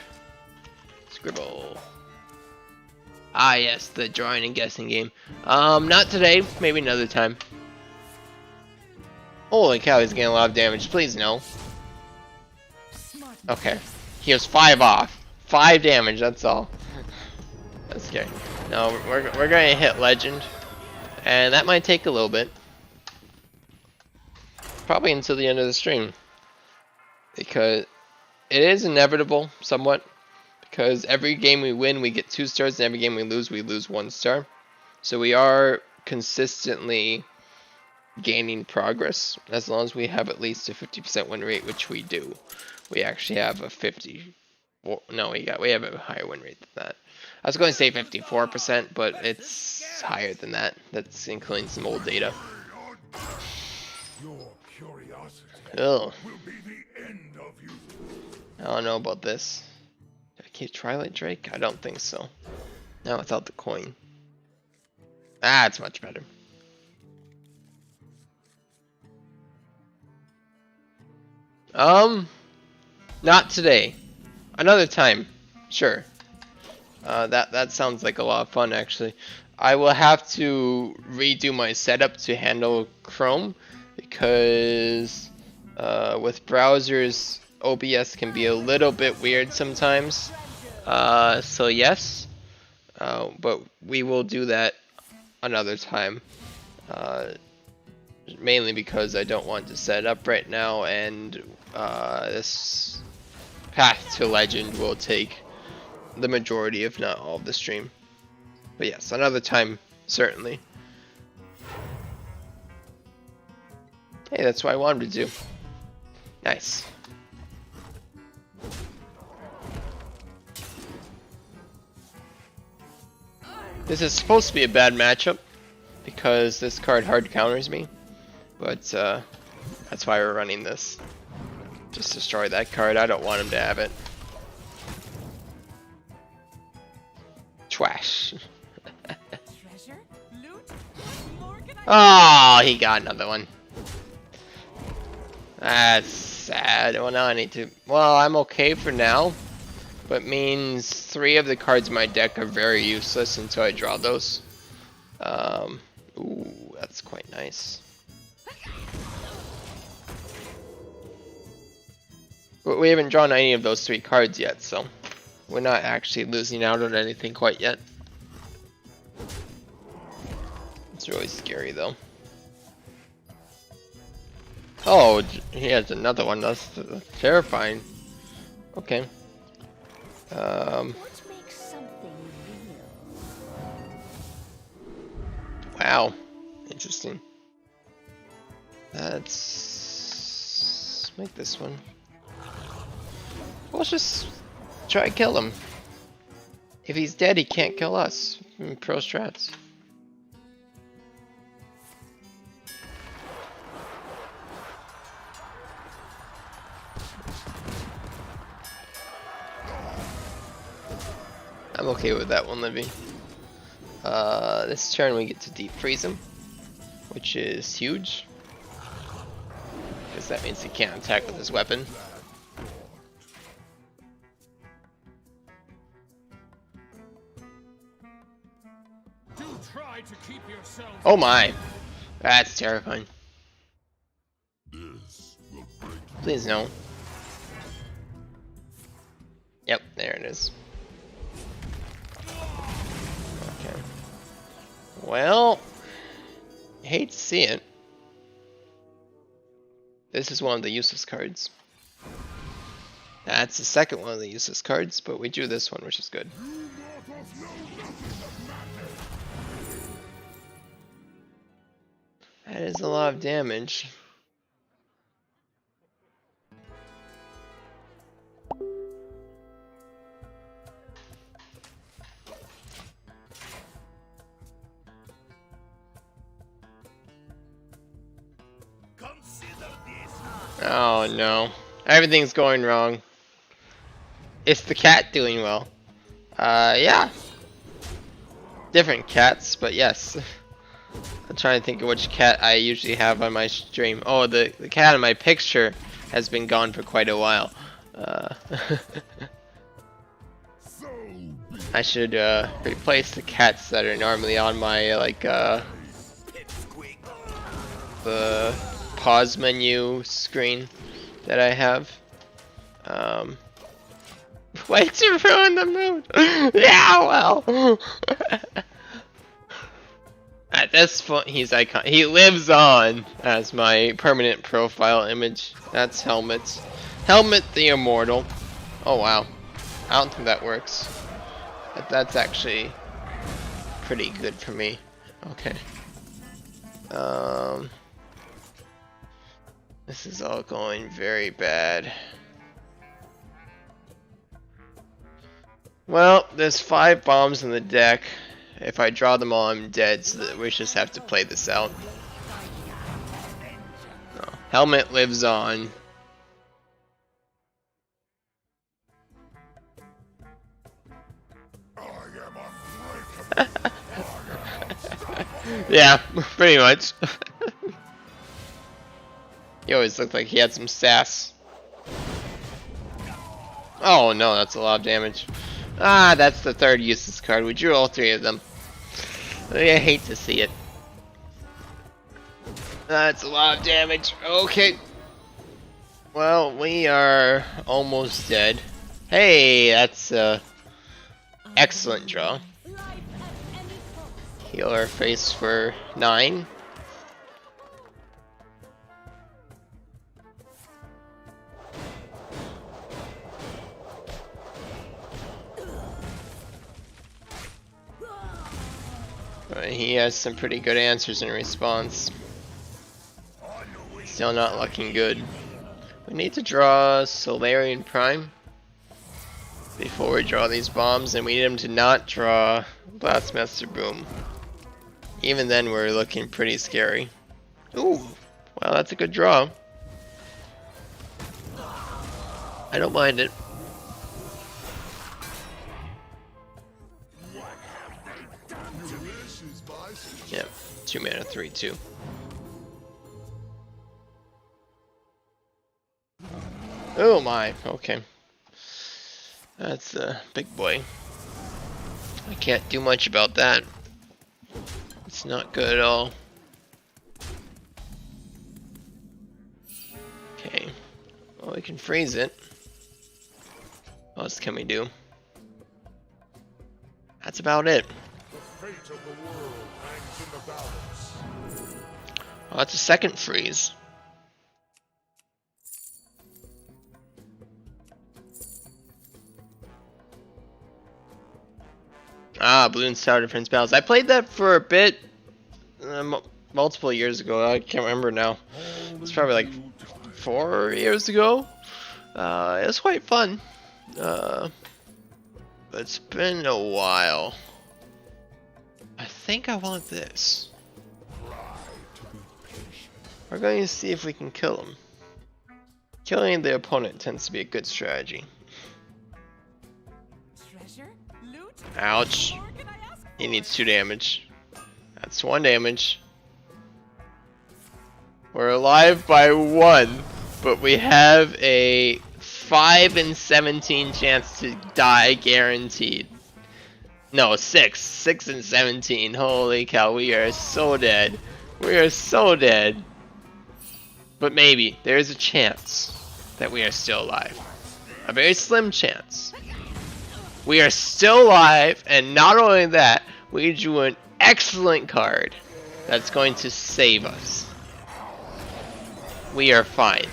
Scribble. Ah yes, the drawing and guessing game. Not today, maybe another time. Holy cow, he's getting a lot of damage. Please no. Okay. He has 5 off. 5 damage, that's all. That's scary. No, we're gonna hit Legend. And that might take a little bit. Probably until the end of the stream. Because it is inevitable, somewhat. Because every game we win, we get 2 stars, and every game we lose 1 star. So we are consistently gaining progress, as long as we have at least a 50% win rate, which we do. We actually have a 50. Well, no, we have a higher win rate than that. I was going to say 54%, but it's higher than that. That's including some old data. Your curiosity Ugh. will be the end of you. I don't know about this. Did I keep Twilight Drake? I don't think so. Not without the coin. Ah, it's much better. Not today. Another time. Sure. That sounds like a lot of fun, actually. I will have to redo my setup to handle Chrome, because with browsers, OBS can be a little bit weird sometimes. So yes, but we will do that another time. Mainly because I don't want to set it up right now, and this path to Legend will take the majority, if not all, of the stream. But yes, another time, certainly. Hey, that's what I wanted to do. Nice. This is supposed to be a bad matchup, because this card hard counters me. But that's why we're running this. Just destroy that card. I don't want him to have it. Trash. Treasure? Loot? What more can Oh, he got another one. That's sad. Well, now I need to. Well, I'm okay for now, but means 3 of the cards in my deck are very useless until I draw those. Ooh, that's quite nice. But we haven't drawn any of those 3 cards yet, so we're not actually losing out on anything quite yet. It's really scary though. Oh, he has another one. That's terrifying. Okay. What makes something real? Wow. Interesting. Let's make this one. Let's just try to kill him. If he's dead, he can't kill us. Pro strats. I'm okay with that one, Libby. This turn we get to deep freeze him, which is huge. Because that means he can't attack with his weapon. Oh my! That's terrifying. Please no. Yep, there it is. Okay. Well, hate to see it. This is one of the useless cards. That's the second one of the useless cards, but we drew this one, which is good. That is a lot of damage. Oh no. Everything's going wrong. It's the cat doing well. Yeah. Different cats, but yes. I'm trying to think of which cat I usually have on my stream. Oh, the cat in my picture has been gone for quite a while. I should replace the cats that are normally on my like the pause menu screen that I have. Way to ruin the mood. Yeah, well. At this point, he's icon. He lives on as my permanent profile image. That's Helmet. Helmet the Immortal. Oh wow. I don't think that works. But that's actually pretty good for me. Okay. This is all going very bad. Well, there's 5 bombs in the deck. If I draw them all, I'm dead, so we just have to play this out. Oh, Helmet lives on. Yeah, pretty much. He always looked like he had some sass. Oh no, that's a lot of damage. Ah, that's the 3rd useless card. We drew all 3 of them. I hate to see it. That's a lot of damage. Okay. Well, we are almost dead. Hey, that's a excellent draw. Heal our face for 9. He has some pretty good answers in response. Still not looking good. We need to draw Solarian Prime before we draw these bombs, and we need him to not draw Blastmaster Boom. Even then, we're looking pretty scary. Ooh, wow, that's a good draw. I don't mind it. Yep, 2 mana, 3/2. Oh my, okay. That's a big boy. I can't do much about that. It's not good at all. Okay. Well, we can freeze it. What else can we do? That's about it. The fate of the world hangs in the balance. Oh, that's a second freeze. Ah, Balloon Tower Defense Battles. I played that for a bit, multiple years ago. I can't remember now. It's probably like 4 years ago. It was quite fun. It's been a while. I think I want this. We're going to see if we can kill him. Killing the opponent tends to be a good strategy. Treasure? Loot? Ouch. What more can I ask He for? needs 2 damage. That's 1 damage. We're alive by 1, but we have a 5 in 17 chance to die guaranteed. No, 6. 6 in 17. Holy cow, we are so dead. We are so dead. But maybe, there's a chance that we are still alive. A very slim chance. We are still alive, and not only that, we drew an excellent card that's going to save us. We are fine.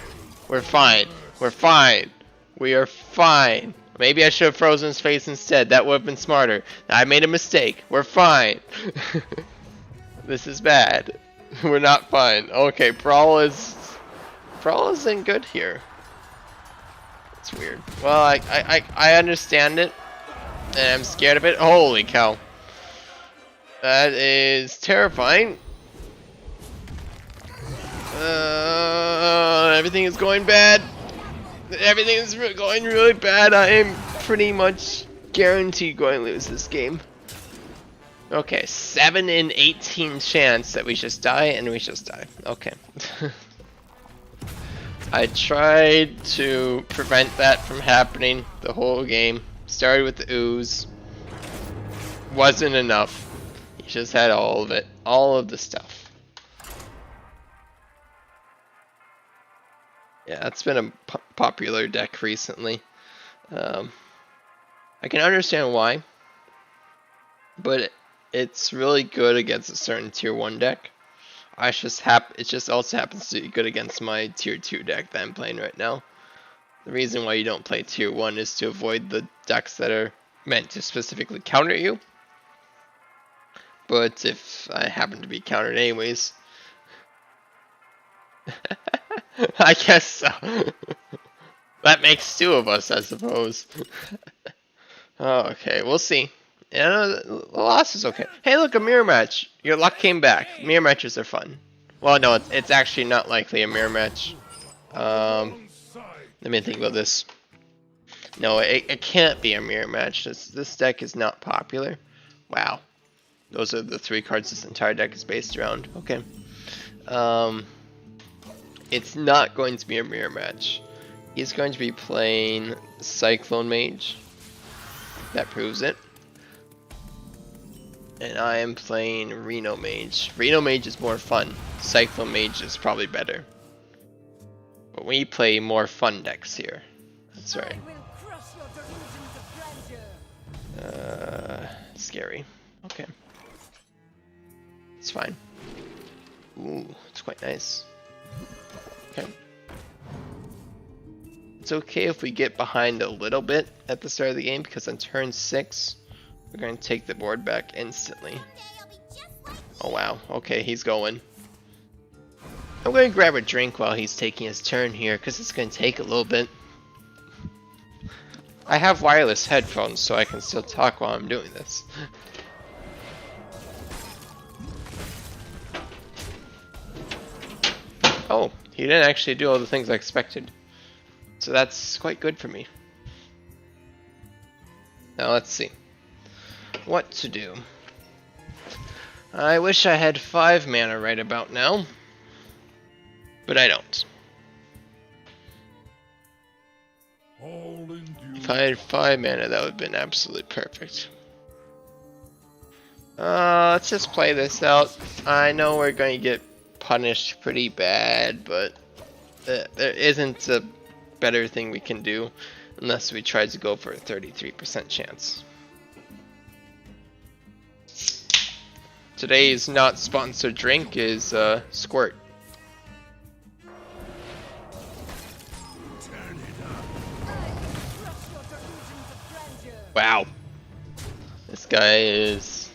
We're fine. We're fine. We are fine. Maybe I should have frozen his face instead. That would have been smarter. I made a mistake. We're fine. This is bad. We're not fine. Okay, Brawl isn't good here. It's weird. Well, I understand it, and I'm scared of it. Holy cow. That is terrifying. Everything is going bad. Everything is going really bad. I am pretty much guaranteed going to lose this game. Okay, 7 in 18 chance that we just die, and we just die. Okay. I tried to prevent that from happening the whole game. Started with the ooze. Wasn't enough. He just had all of it. All of the stuff. Yeah, that's been a popular deck recently. I can understand why. But it's really good against a certain tier 1 deck. It just also happens to be good against my tier 2 deck that I'm playing right now. The reason why you don't play tier 1 is to avoid the decks that are meant to specifically counter you. But if I happen to be countered anyways, I guess so. That makes 2 of us, I suppose. Okay, we'll see. Yeah, the loss is okay. Hey, look, a mirror match. Your luck came back. Mirror matches are fun. Well, no, it's actually not likely a mirror match. Let me think about this. No, it can't be a mirror match. This deck is not popular. Wow. Those are the 3 cards this entire deck is based around. Okay. It's not going to be a mirror match. He's going to be playing Cyclone Mage. That proves it. And I am playing Reno Mage. Reno Mage is more fun. Cyclone Mage is probably better. But we play more fun decks here. That's right. I will crush your delusions of grandeur. Scary. Okay. It's fine. Ooh, it's quite nice. Okay. It's okay if we get behind a little bit at the start of the game, because on turn 6, we're going to take the board back instantly. Oh wow, okay, he's going. I'm going to grab a drink while he's taking his turn here, because it's going to take a little bit. I have wireless headphones, so I can still talk while I'm doing this. Oh, he didn't actually do all the things I expected. So that's quite good for me. Now let's see what to do. I wish I had 5 mana right about now, but I don't. All in due If I had 5 mana, that would have been absolutely perfect. Let's just play this out. I know we're going to get punished pretty bad, but there isn't a better thing we can do unless we try to go for a 33% chance. Today's not sponsored drink is Squirt. Turn it up. Crush your delusions of grandeur. Wow. This guy is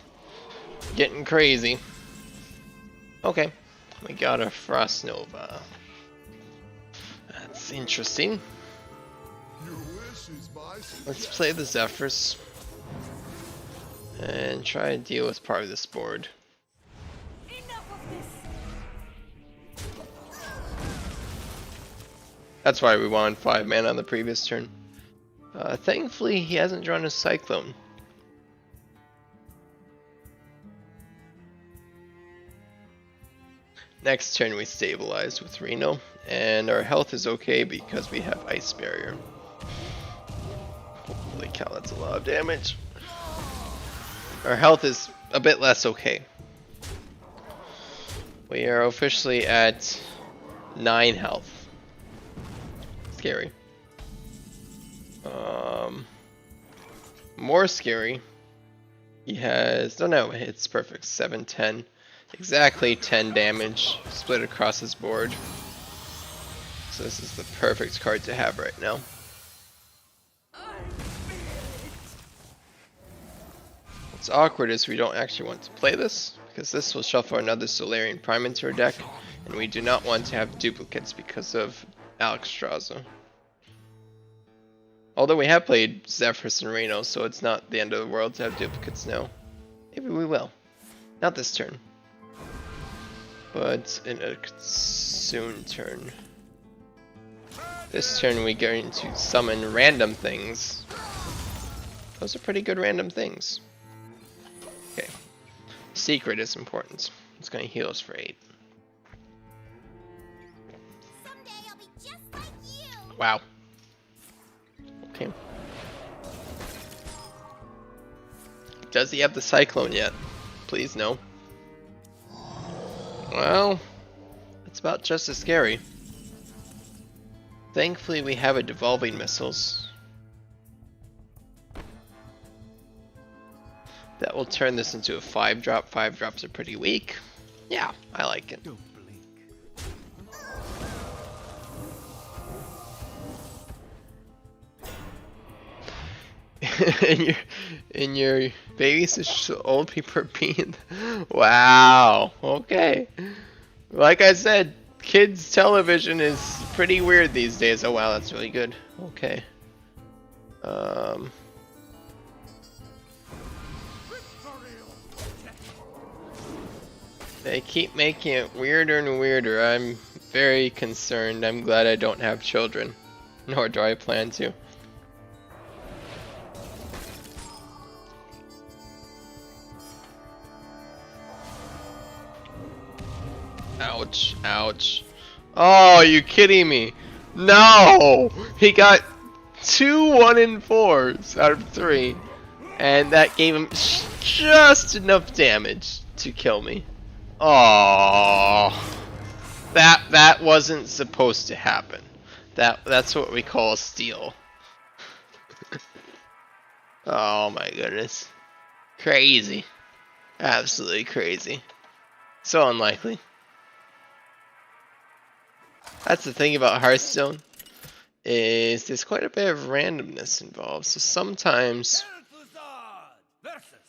getting crazy. Okay. We got a Frost Nova. That's interesting. your wish is my Let's play the Zephyrs and try to deal with part of this board. Enough of this. That's why we wanted 5 mana on the previous turn. Thankfully, he hasn't drawn a Cyclone. Next turn we stabilize with Reno, and our health is okay because we have Ice Barrier. Holy cow, that's a lot of damage. Our health is a bit less okay. We are officially at 9 health. Scary. More scary. He has, no, it's perfect. 7, 10. Exactly 10 damage split across his board. So this is the perfect card to have right now. What's awkward is we don't actually want to play this, because this will shuffle another Solarian Prime into our deck, and we do not want to have duplicates because of Alexstrasza. Although we have played Zephyrs and Reno, so it's not the end of the world to have duplicates now. Maybe we will. Not this turn. But in a soon turn. This turn we're going to summon random things. Those are pretty good random things. Okay. Secret is important. It's going to heal us for 8. Someday I'll be just like you. Wow. Okay. Does he have the Cyclone yet? Please no. Well, it's about just as scary. Thankfully we have a Devolving Missiles. That will turn this into a 5-drop. 5 drops are pretty weak. Yeah, I like it. Don't blink. in your babies is old people are being. Wow. Okay. Like I said, kids television is pretty weird these days. Oh wow, that's really good. Okay. They keep making it weirder and weirder. I'm very concerned. I'm glad I don't have children. Nor do I plan to. Ouch, ouch. Oh, are you kidding me? No! He got 2 1-4s out of 3. And that gave him just enough damage to kill me. Oh, that wasn't supposed to happen. That's what we call a steal. Oh my goodness. Crazy. Absolutely crazy. So unlikely. That's the thing about Hearthstone, is there's quite a bit of randomness involved. So sometimes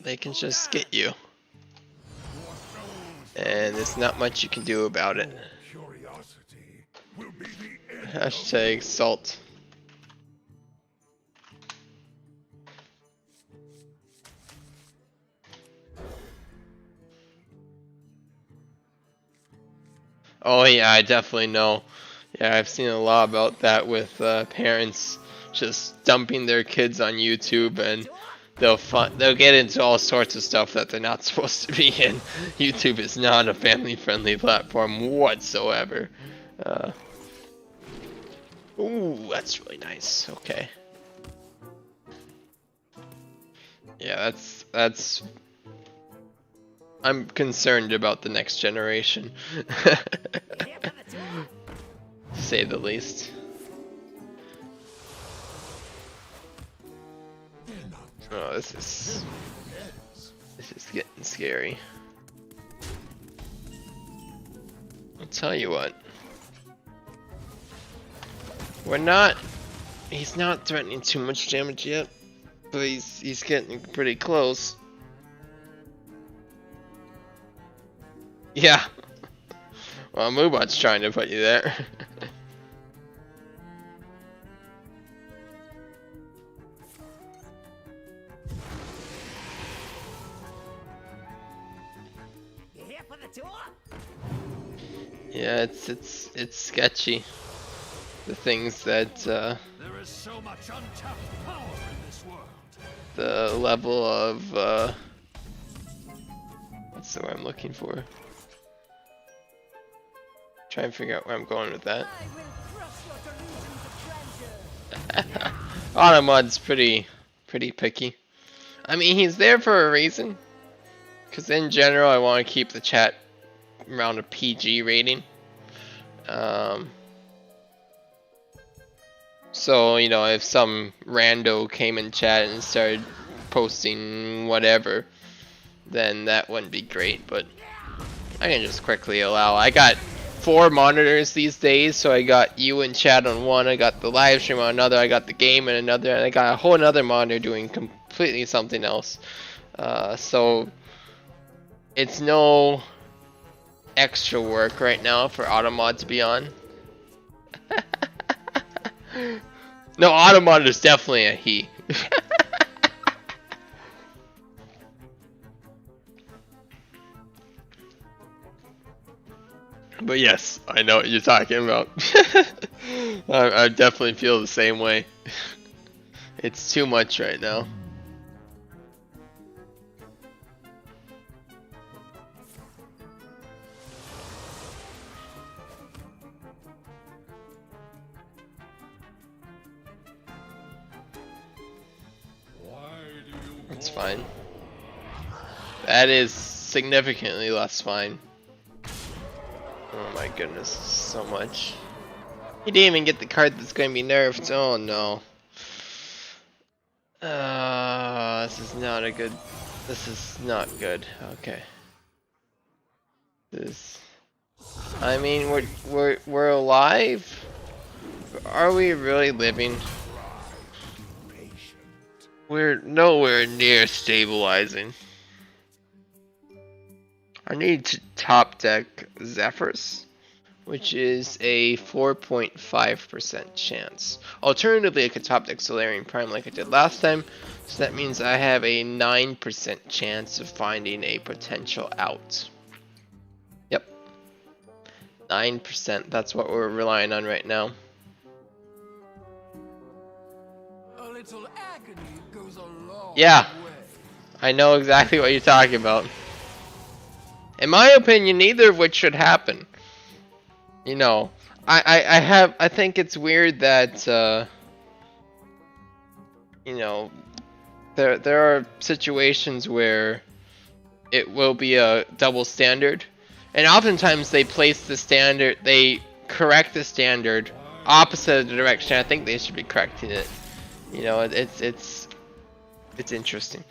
they can just get you. And there's not much you can do about it. curiosity will be the end. Hashtag salt. Oh yeah, I definitely know. Yeah, I've seen a lot about that with parents just dumping their kids on YouTube and they'll get into all sorts of stuff that they're not supposed to be in. YouTube is not a family-friendly platform whatsoever. Ooh, that's really nice. Okay. Yeah, that's. I'm concerned about the next generation, to say the least. Oh, this is getting scary. I'll tell you what. He's not threatening too much damage yet, but he's getting pretty close. Yeah. Well, Moobot's trying to put you there. Yeah, it's sketchy. The things that There is so much untapped power in this world. the level of what's the word I'm looking for? Try and figure out where I'm going with that. I will crush your delusions of grandeur. Automod's pretty picky. I mean, he's there for a reason. Because in general, I want to keep the chat around a PG rating. So, you know, if some rando came in chat and started posting whatever, then that wouldn't be great. But I can just quickly allow. I got 4 monitors these days, so I got you in chat on one, I got the live stream on another, I got the game in another, and I got a whole another monitor doing completely something else. So it's no extra work right now for Automod to be on. No, Automod is definitely a he. But yes, I know what you're talking about. I definitely feel the same way. It's too much right now. It's fine. That is significantly less fine. Oh my goodness, so much. He didn't even get the card that's going to be nerfed. Oh no. This is not a good. This is not good. Okay. This. I mean, we're alive. Are we really living? We're nowhere near stabilizing. I need to top deck Zephyrs, which is a 4.5% chance. Alternatively, I could top deck Solarian Prime like I did last time, so that means I have a 9% chance of finding a potential out. Yep. 9%, that's what we're relying on right now. A little agony goes a long Yeah. way. I know exactly what you're talking about. In my opinion, neither of which should happen. You know, I think it's weird that, you know, there are situations where it will be a double standard, and oftentimes they place the standard, they correct the standard opposite of the direction I think they should be correcting it. You know, it's interesting.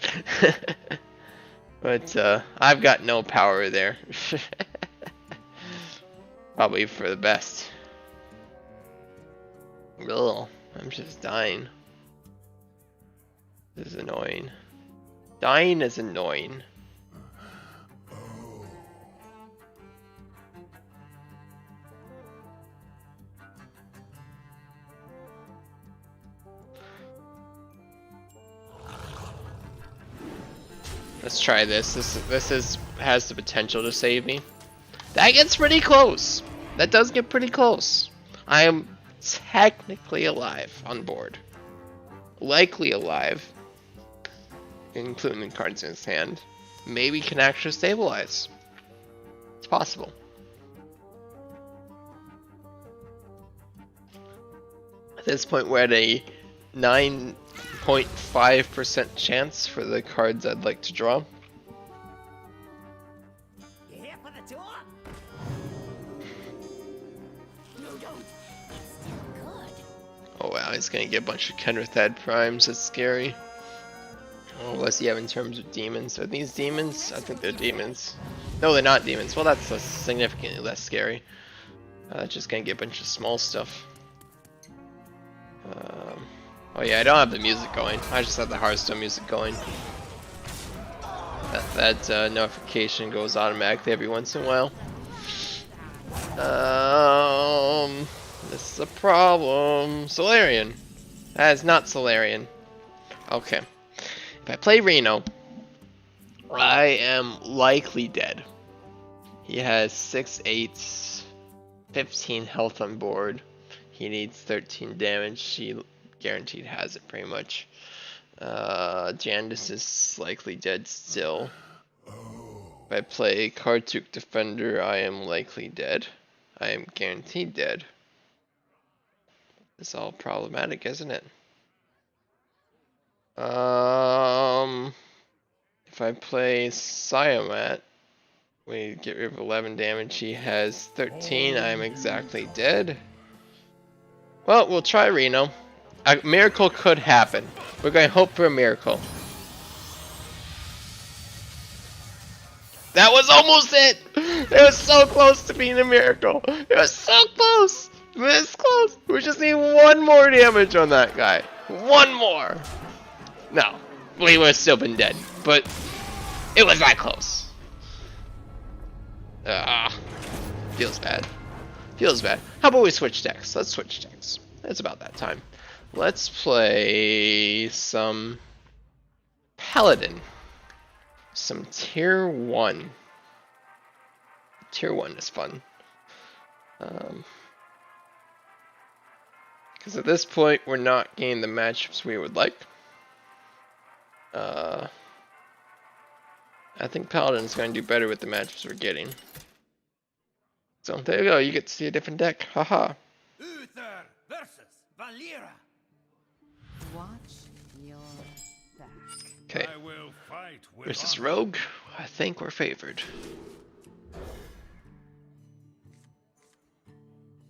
But I've got no power there. Probably for the best. Ugh, I'm just dying. This is annoying. Dying is annoying. Let's try this. This has the potential to save me. That gets pretty close. That does get pretty close. I am technically alive on board. Likely alive. including the cards in his hand, maybe can actually stabilize. It's possible. At this point, we're at a 9.5% chance for the cards I'd like to draw. You here for the tour? No, don't. It's still good. Oh wow, he's gonna get a bunch of Kenrithad primes. That's scary. Oh, what's he have in terms of demons? Are these demons? I think they're demons. No, they're not demons. Well, that's significantly less scary. Just gonna get a bunch of small stuff. Oh yeah, I don't have the music going. I just have the Hearthstone music going. That notification goes automatically every once in a while. This is a problem. Solarian. That is not Solarian. Okay. If I play Reno, I am likely dead. He has 6 8s, 15 health on board. He needs 13 damage. He guaranteed has it pretty much. Jandis is likely dead still. If I play Kartuk Defender, I am likely dead. I am guaranteed dead. It's all problematic, isn't it? If I play Siamat, we get rid of 11 damage. He has 13. I am exactly dead. Well, we'll try Reno. A miracle could happen. We're going to hope for a miracle. That was almost it! It was so close to being a miracle. It was so close! This close! We just need one more damage on that guy. One more! No. We would have still been dead. But it was that close. Feels bad. Feels bad. How about we switch decks? Let's switch decks. It's about that time. Let's play some Paladin. Some tier 1. Tier 1 is fun. Because at this point, we're not getting the matchups we would like. I think Paladin's going to do better with the matchups we're getting. So there you go, you get to see a different deck. Haha. Uther versus Valera. Watch your back. Okay. I will fight with Versus honor. Rogue. I think we're favored.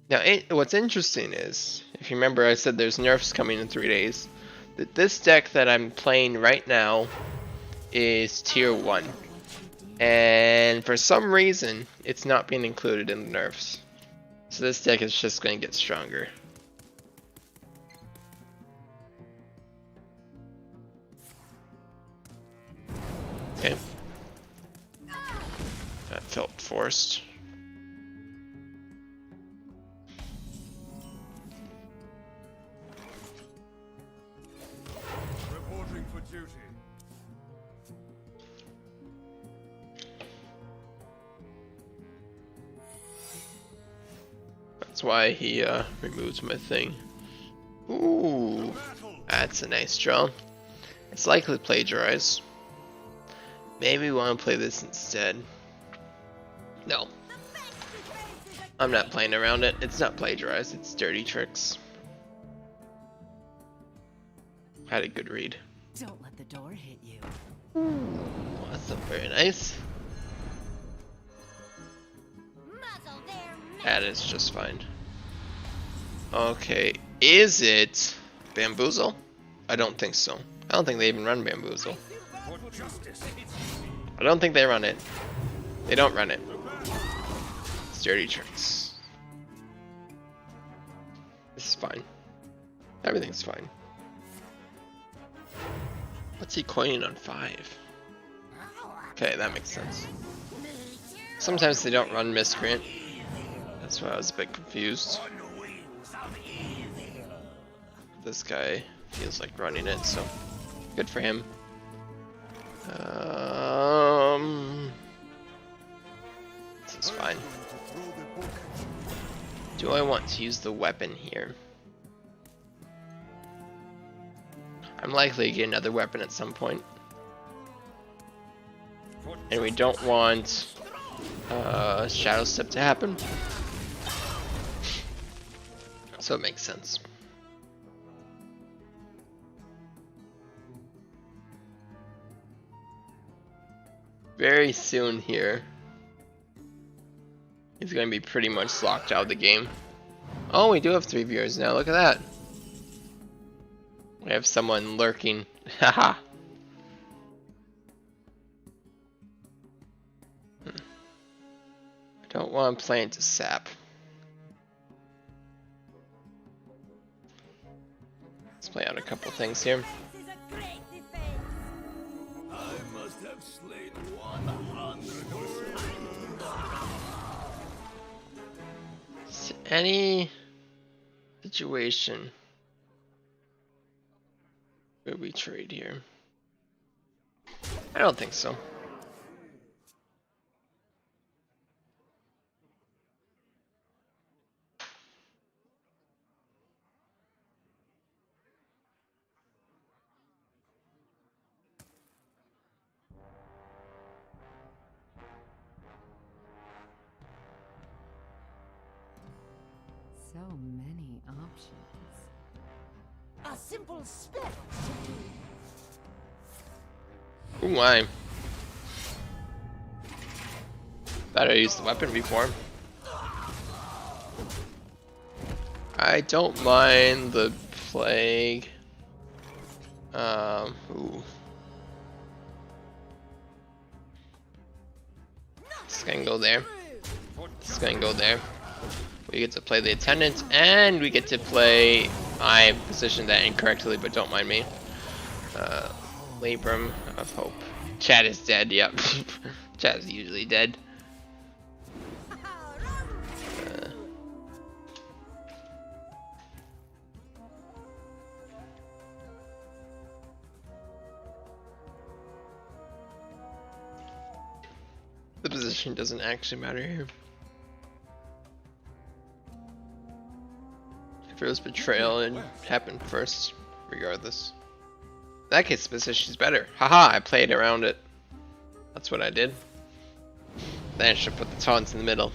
Now, what's interesting is, if you remember, I said there's nerfs coming in 3 days. That this deck that I'm playing right now is tier 1. And for some reason, it's not being included in the nerfs. So this deck is just going to get stronger. Okay. That felt forced. Reporting for duty. That's why he removes my thing. Ooh, that's a nice draw. It's likely plagiarize. Maybe we want to play this instead. No. I'm not playing around it. It's not plagiarized, it's dirty tricks. Had a good read. Don't let the door hit you. That's not very nice. Muzzle there, That is just fine. Okay, is it Bamboozle? I don't think so. I don't think they even run Bamboozle. For justice. I don't think they run it. They don't run it. It's dirty tricks. This is fine. Everything's fine. What's he coining on 5? Okay, that makes sense. Sometimes they don't run Miscreant. That's why I was a bit confused. This guy feels like running it, so good for him. This is fine. Do I want to use the weapon here? I'm likely to get another weapon at some point. and we don't want Shadow Step to happen. So it makes sense. Very soon here, he's going to be pretty much locked out of the game. Oh, we do have 3 viewers now. Look at that. We have someone lurking. Haha. I don't want to play into sap. Let's play out a couple things here. This is a great defense. I must have slain 100. Any situation where we trade here? I don't think so. So many options. A simple spell. Ooh, my. Thought I used the weapon before. I don't mind the plague. Ooh. This can go there. This can go there. We get to play the attendant, and we get to play. I positioned that incorrectly, but don't mind me. Labrum of Hope. Chad is dead. Yep. Chad is usually dead. The position doesn't actually matter here. If it was betrayal, it happened first, regardless. In that case, the position's better. Haha, I played around it. That's what I did. Then I should put the taunts in the middle.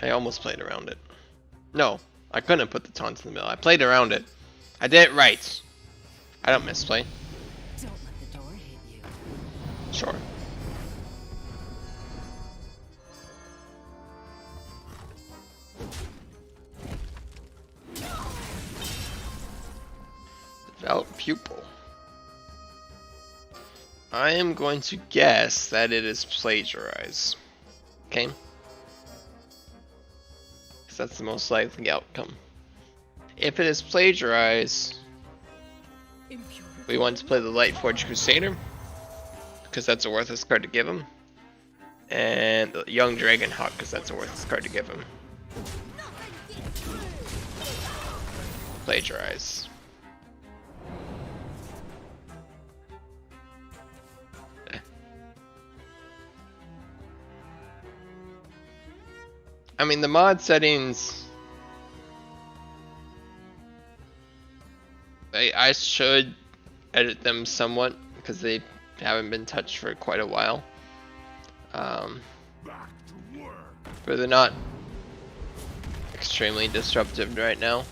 I almost played around it. No, I couldn't put the taunts in the middle. I played around it. I did it right. I don't misplay. Don't let the door hit you. Sure. Devout pupil. I am going to guess that it is plagiarize. Okay? Because that's the most likely outcome. If it is plagiarize, we want to play the Lightforged Crusader, because that's a worthless card to give him. And the Young Dragonhawk, because that's a worthless card to give him. Plagiarize. I mean, the mod settings, I should edit them somewhat because they haven't been touched for quite a while. But they're not extremely disruptive right now.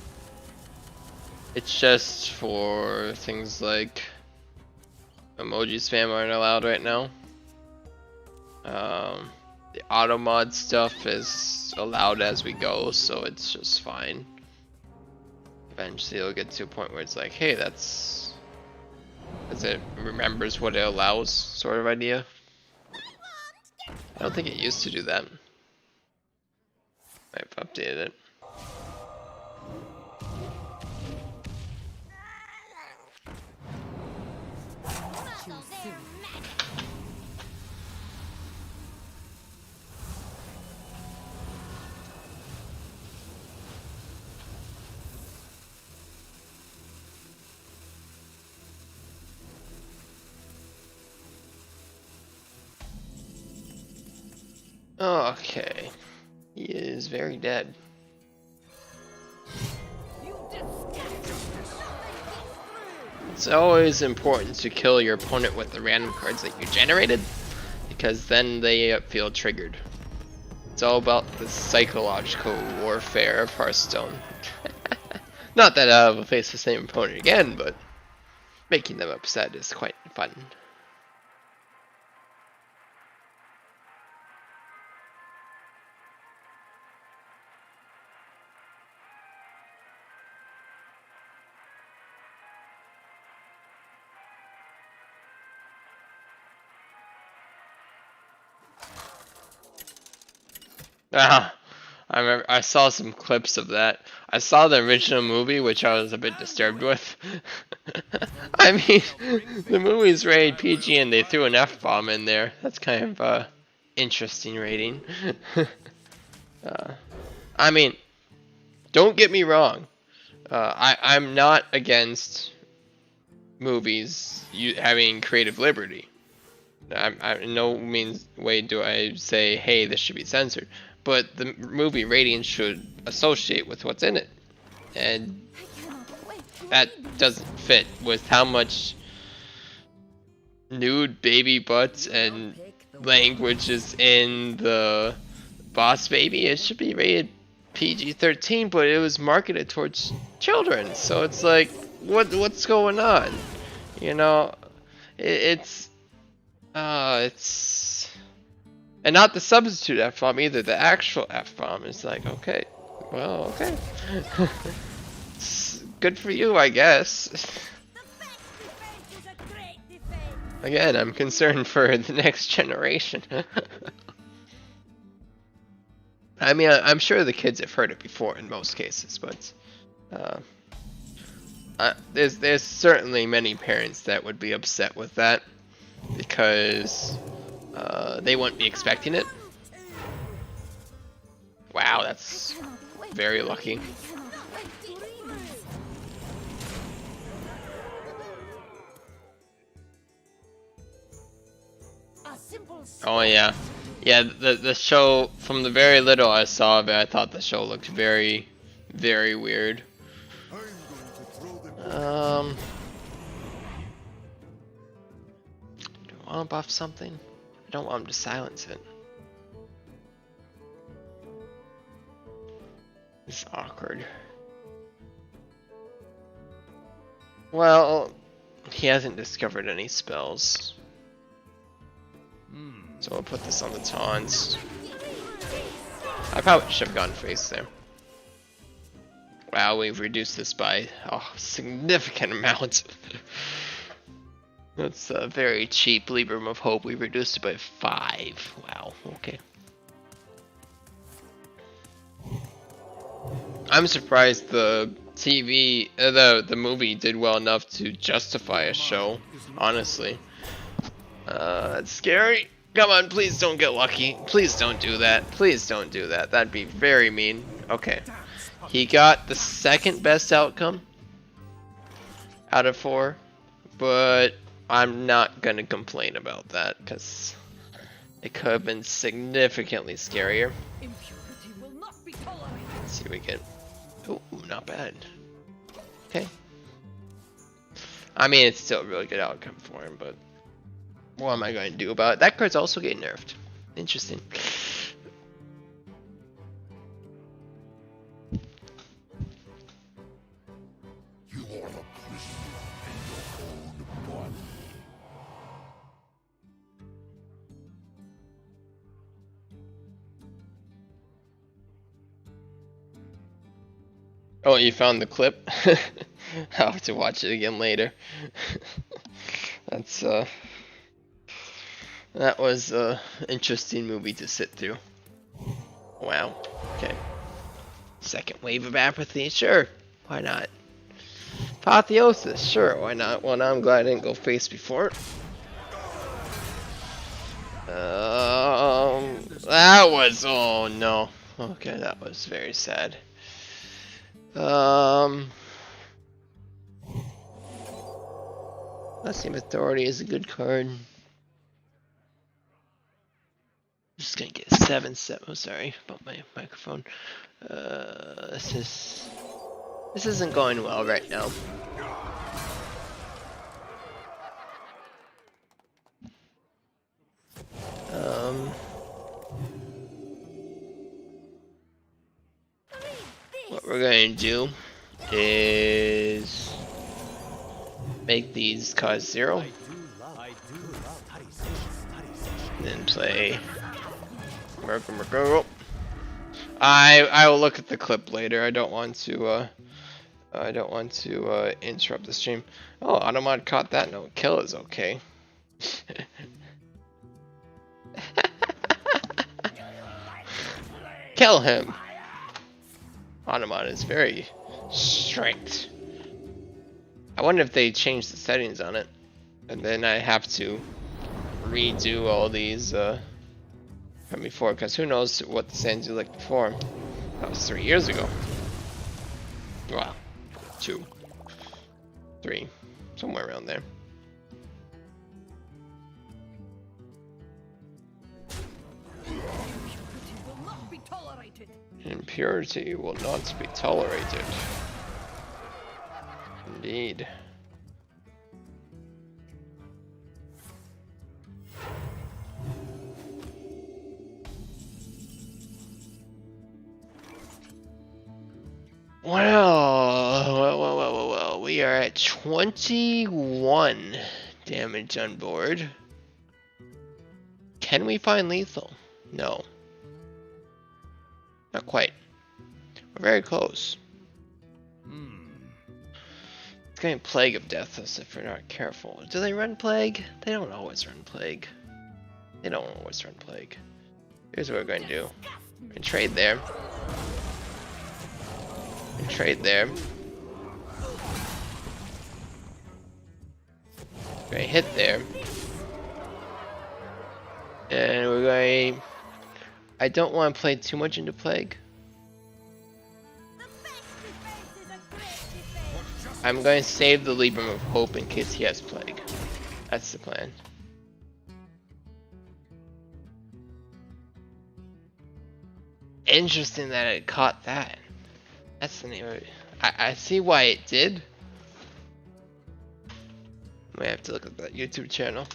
It's just for things like emoji spam aren't allowed right now. The auto mod stuff is allowed as we go, so it's just fine. Eventually it'll get to a point where it's like, hey, that's as it remembers what it allows sort of idea. I don't think it used to do that. I've updated it. Okay. He is very dead. It's always important to kill your opponent with the random cards that you generated, because then they feel triggered. It's all about the psychological warfare of Hearthstone. Not that I'll face the same opponent again, but making them upset is quite fun. Ah, I saw some clips of that. I saw the original movie, which I was a bit disturbed with. I mean, the movie's rated PG and they threw an F-bomb in there. That's kind of interesting rating. I mean, don't get me wrong. I'm not against movies having creative liberty. I in no means way do I say, hey, this should be censored. But the movie ratings should associate with what's in it. And that doesn't fit with how much nude baby butts and language is in the Boss Baby. It should be rated PG-13, but it was marketed towards children. So it's like, what's going on? You know, it's and not the substitute F-bomb either, the actual F-bomb is like, okay, well, okay. Good for you, I guess. Again, I'm concerned for the next generation. I mean, I'm sure the kids have heard it before in most cases, but there's certainly many parents that would be upset with that because they wouldn't be expecting it. Wow, that's very lucky. Oh yeah, yeah. The show, from the very little I saw of it, I thought the show looked very, very weird. Do I want to buff something? I don't want him to silence it. It's awkward. Well, he hasn't discovered any spells. So I'll put this on the taunts. I probably should have gone face there. Wow, we've reduced this by a significant amount. That's a very cheap Libram of Hope. We reduced it by 5. Wow, okay. I'm surprised the the movie did well enough to justify a show, honestly. That's scary. Come on, please don't get lucky. Please don't do that. Please don't do that. That'd be very mean. Okay. He got the second best outcome out of 4, but I'm not gonna complain about that because it could have been significantly scarier. Let's see what we get. Oh, not bad. Okay. I mean, it's still a really good outcome for him, but what am I going to do about it? That card's also getting nerfed. Interesting. You are a prisoner in your own body. Oh, you found the clip? I'll have to watch it again later. That's that was an interesting movie to sit through. Wow. Okay. Second wave of apathy, sure. Why not? Apotheosis, sure. Why not? Well, now I'm glad I didn't go face before. That was, oh no. Okay, that was very sad. Blessing of Authority is a good card. Just gonna get 7/7. Oh, sorry about my microphone. This isn't going well right now. we're going to do is make these cost 0. Then play Merc. I will look at the clip later. I don't want to interrupt the stream. Oh, Automod caught that note. Kill is okay. Kill him. Automod is very strict. I wonder if they changed the settings on it, and then I have to redo all these from before, because who knows what the settings you like before. That was 3 years ago. Wow. 2, 3, somewhere around there. Will not be tolerated. Impurity will not be tolerated. Indeed. Well, we are at 21 damage on board. Can we find lethal? No. Not quite. We're very close. It's getting Plague of Death us if we're not careful. Do they run Plague? They don't always run Plague. Here's what we're going to do. We're going to trade there. We're going to hit there. And we're going... I don't want to play too much into Plague. I'm going to save the Libram of Hope in case he has Plague. That's the plan. Interesting that it caught that. That's the name of it. I see why it did. I have to look at that YouTube channel.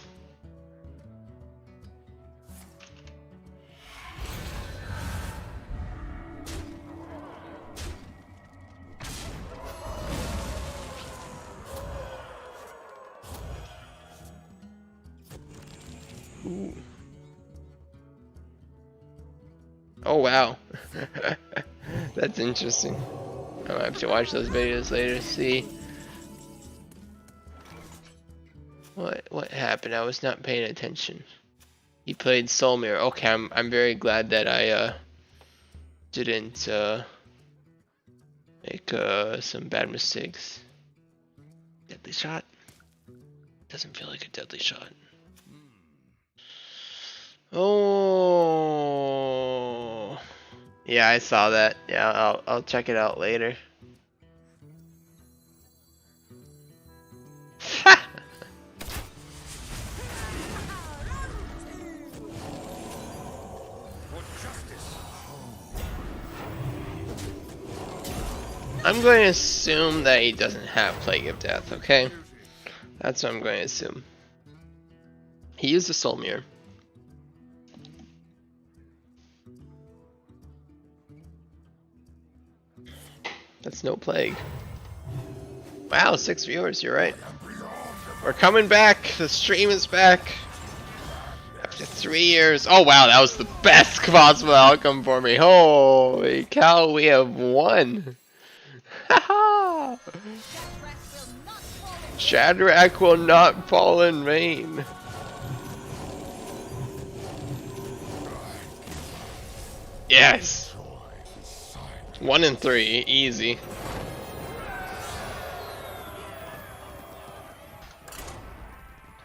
Ooh. Oh wow. That's interesting. I'll have to watch those videos later to see what happened. I was not paying attention. He played Soul Mirror. Okay, I'm very glad that I didn't make some bad mistakes. Deadly shot? Doesn't feel like a deadly shot. Oh, yeah, I saw that. Yeah, I'll check it out later. I'm going to assume that he doesn't have Plague of Death, okay? That's what I'm going to assume. He used a Soul Mirror. That's no Plague. Wow, 6 viewers, you're right. We're coming back. The stream is back. After 3 years. Oh wow, that was the best possible outcome for me. Holy cow, we have won. Haha! Shadrach will not fall in vain. Yes! 1 and 3, easy.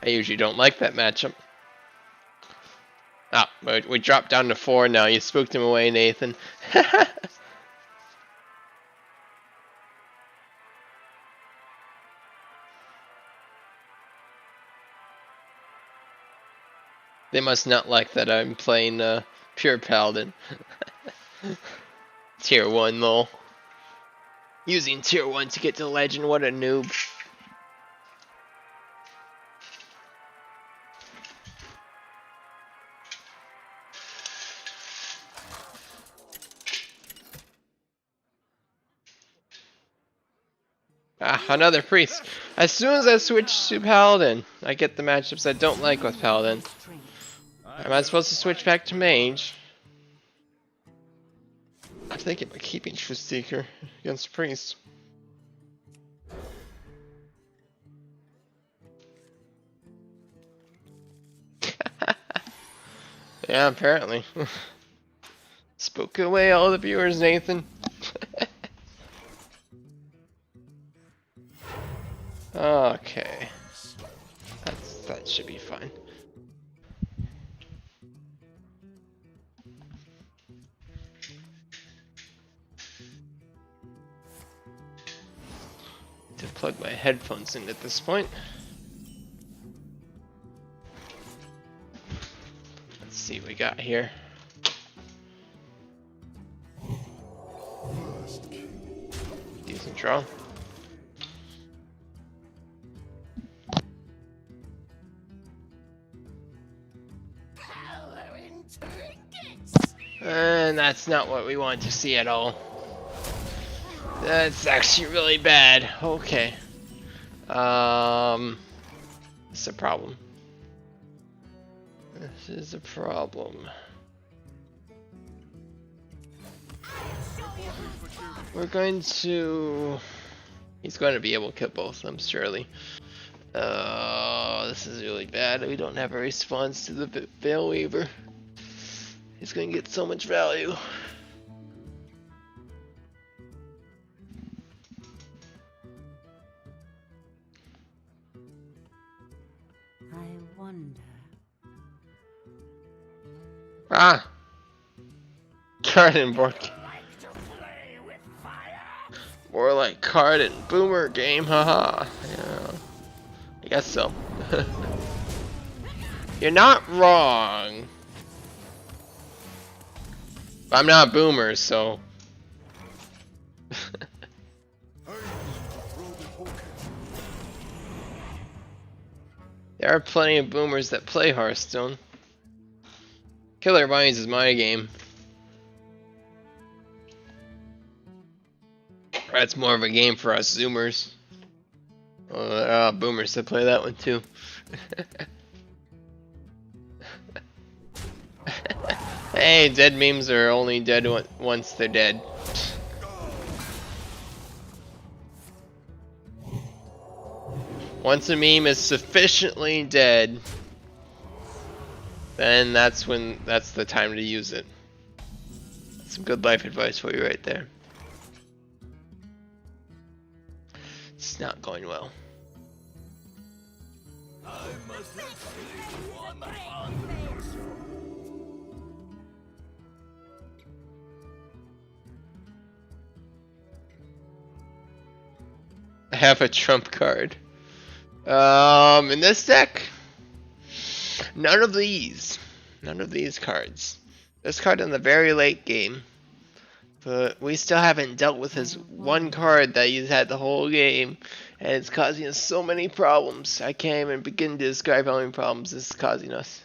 I usually don't like that matchup. Ah, we dropped down to 4 now. You spooked him away, Nathan. They must not like that I'm playing Pure Paladin. Tier 1 lol. Using Tier 1 to get to Legend, what a noob. Ah, another priest. As soon as I switch to paladin, I get the matchups I don't like with paladin. Am I supposed to switch back to mage? I'm thinking about keeping Truth Seeker against priest. Yeah, apparently. Spoke away all the viewers, Nathan. Okay. That should be fine. To plug my headphones in at this point. Let's see what we got here. Decent draw. And that's not what we want to see at all. That's actually really bad. Okay. It's a problem. This is a problem. We're going to... He's going to be able to kill both of them, surely. This is really bad. We don't have a response to the Veil Weaver. He's going to get so much value. I wonder. Ah! Card and board game. More like card and boomer game, haha. Yeah. I guess so. You're not wrong. I'm not a boomer, so. There are plenty of boomers that play Hearthstone. Killer Vines is my game. That's more of a game for us Zoomers. Boomers that play that one too. Hey, dead memes are only dead once they're dead. Once a meme is sufficiently dead, then that's the time to use it. That's some good life advice for you right there. It's not going well. I have a trump card. In this deck, none of these cards. This card in the very late game, but we still haven't dealt with his one card that he's had the whole game, and it's causing us so many problems. I can't even begin to describe how many problems this is causing us.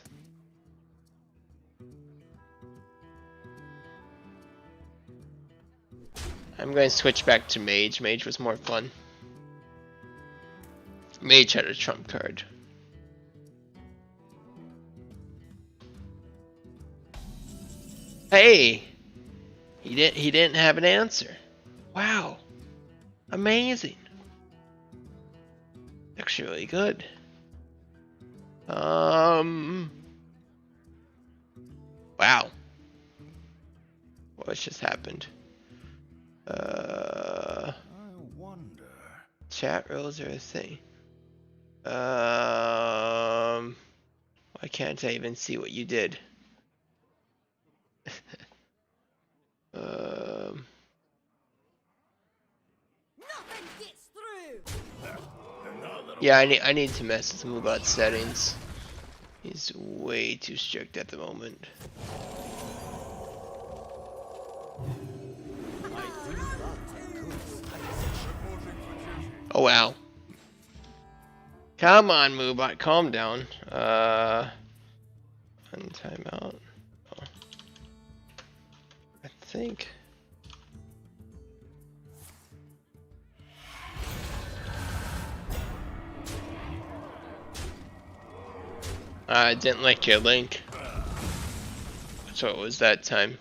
I'm going to switch back to Mage. Mage was more fun. Mage had a trump card. Hey! He didn't have an answer. Wow. Amazing. Actually really good. Wow. What just happened? I wonder. Chat rules are a thing. Why can't I even see what you did? Nothing gets through. Yeah, I need to mess with some about settings. He's way too strict at the moment. Oh wow. Come on, Moobot, calm down. One timeout. Oh. I think. I didn't like your link. So it was that time.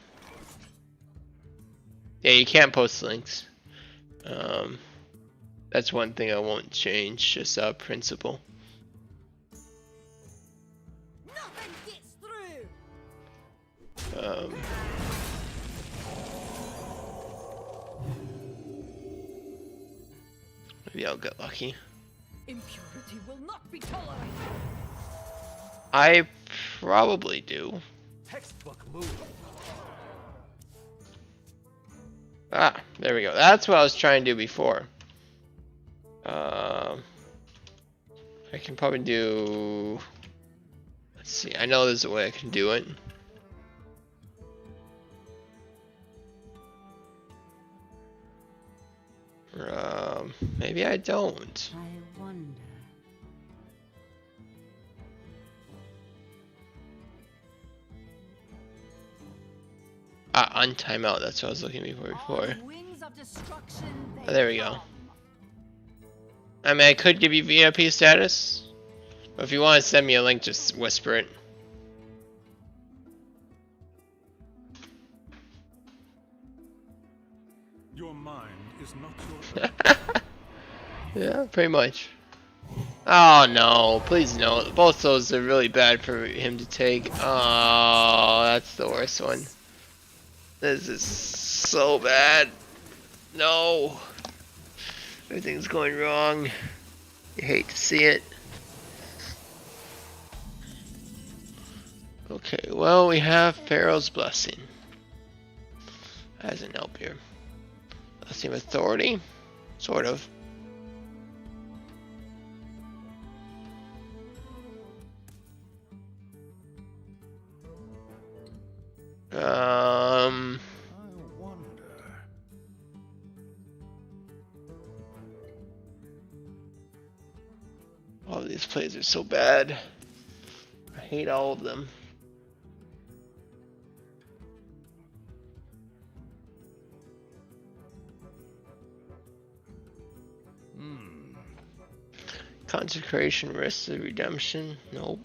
Yeah, you can't post links. That's one thing I won't change, just principle. Nothing gets through. Maybe I'll get lucky. Impurity will not be tolerated. I probably do. Textbook move. Ah, there we go. That's what I was trying to do before. I can probably do... Let's see, I know there's a way I can do it. Maybe I don't. I wonder. Ah, untime out, that's what I was looking for before. On wings of destruction, Oh, there we go. come. I mean, I could give you VIP status, but if you want to send me a link, just whisper it. Your mind is not your Yeah, pretty much. Oh no, please no. Both those are really bad for him to take. Oh, that's the worst one. This is so bad. No. Everything's going wrong. You hate to see it. Okay, well, we have Pharaoh's Blessing as an help here. Blessing of Authority, sort of. I wonder. All of these plays are so bad. I hate all of them. Consecration, Rest of Redemption. Nope.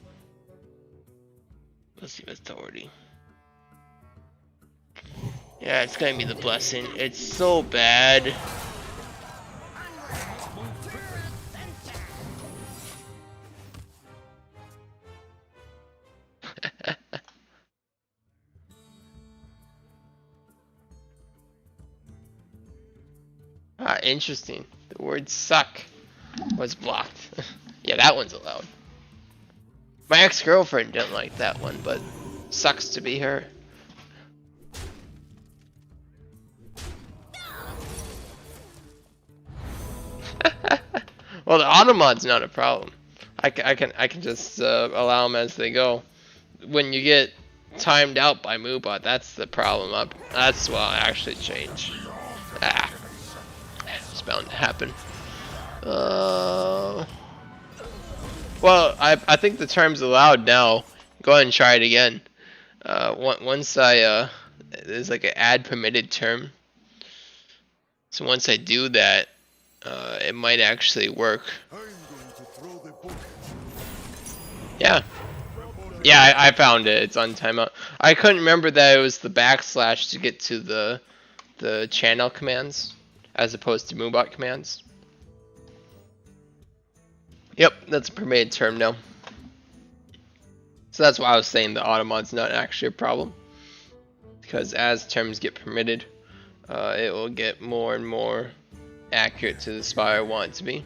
Let's see Authority. Yeah, it's gonna be the Blessing. It's so bad. Ah, interesting. The word suck was blocked. Yeah, that one's allowed. My ex-girlfriend didn't like that one, but sucks to be her. Well, the auto mod's not a problem. I can just allow them as they go. When you get timed out by Moobot, that's the problem. That's what I'll actually change. Ah, it's bound to happen. Well, I think the term's allowed now. Go ahead and try it again. Once there's like an add permitted term. So once I do that, it might actually work. I'm going to throw the book. Yeah. Yeah, I found it. It's on timeout. I couldn't remember that it was the backslash to get to the channel commands as opposed to Moobot commands. Yep, that's a permitted term now. So that's why I was saying the automod's not actually a problem. Because as terms get permitted, it will get more and more accurate to the spot I want it to be.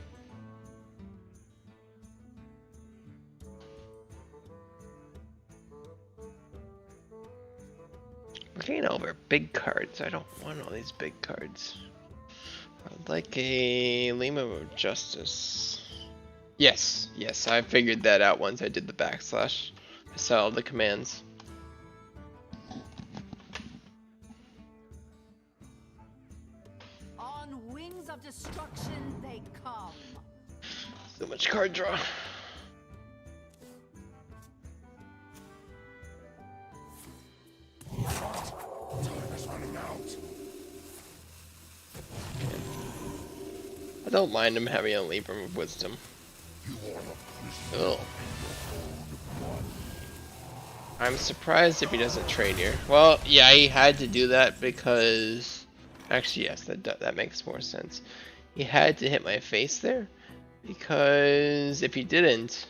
We're getting over big cards. I don't want all these big cards. I'd like a Lima of Justice. Yes, yes, I figured that out once I did the backslash. I saw all the commands. On wings of destruction, they come. So much card draw. Time is running out. I don't mind him having a Libra of Wisdom. You are a prisoner Ugh. of your own blood. I'm surprised if he doesn't trade here. Well, yeah, he had to do that because... Actually, yes, that makes more sense. He had to hit my face there because if he didn't,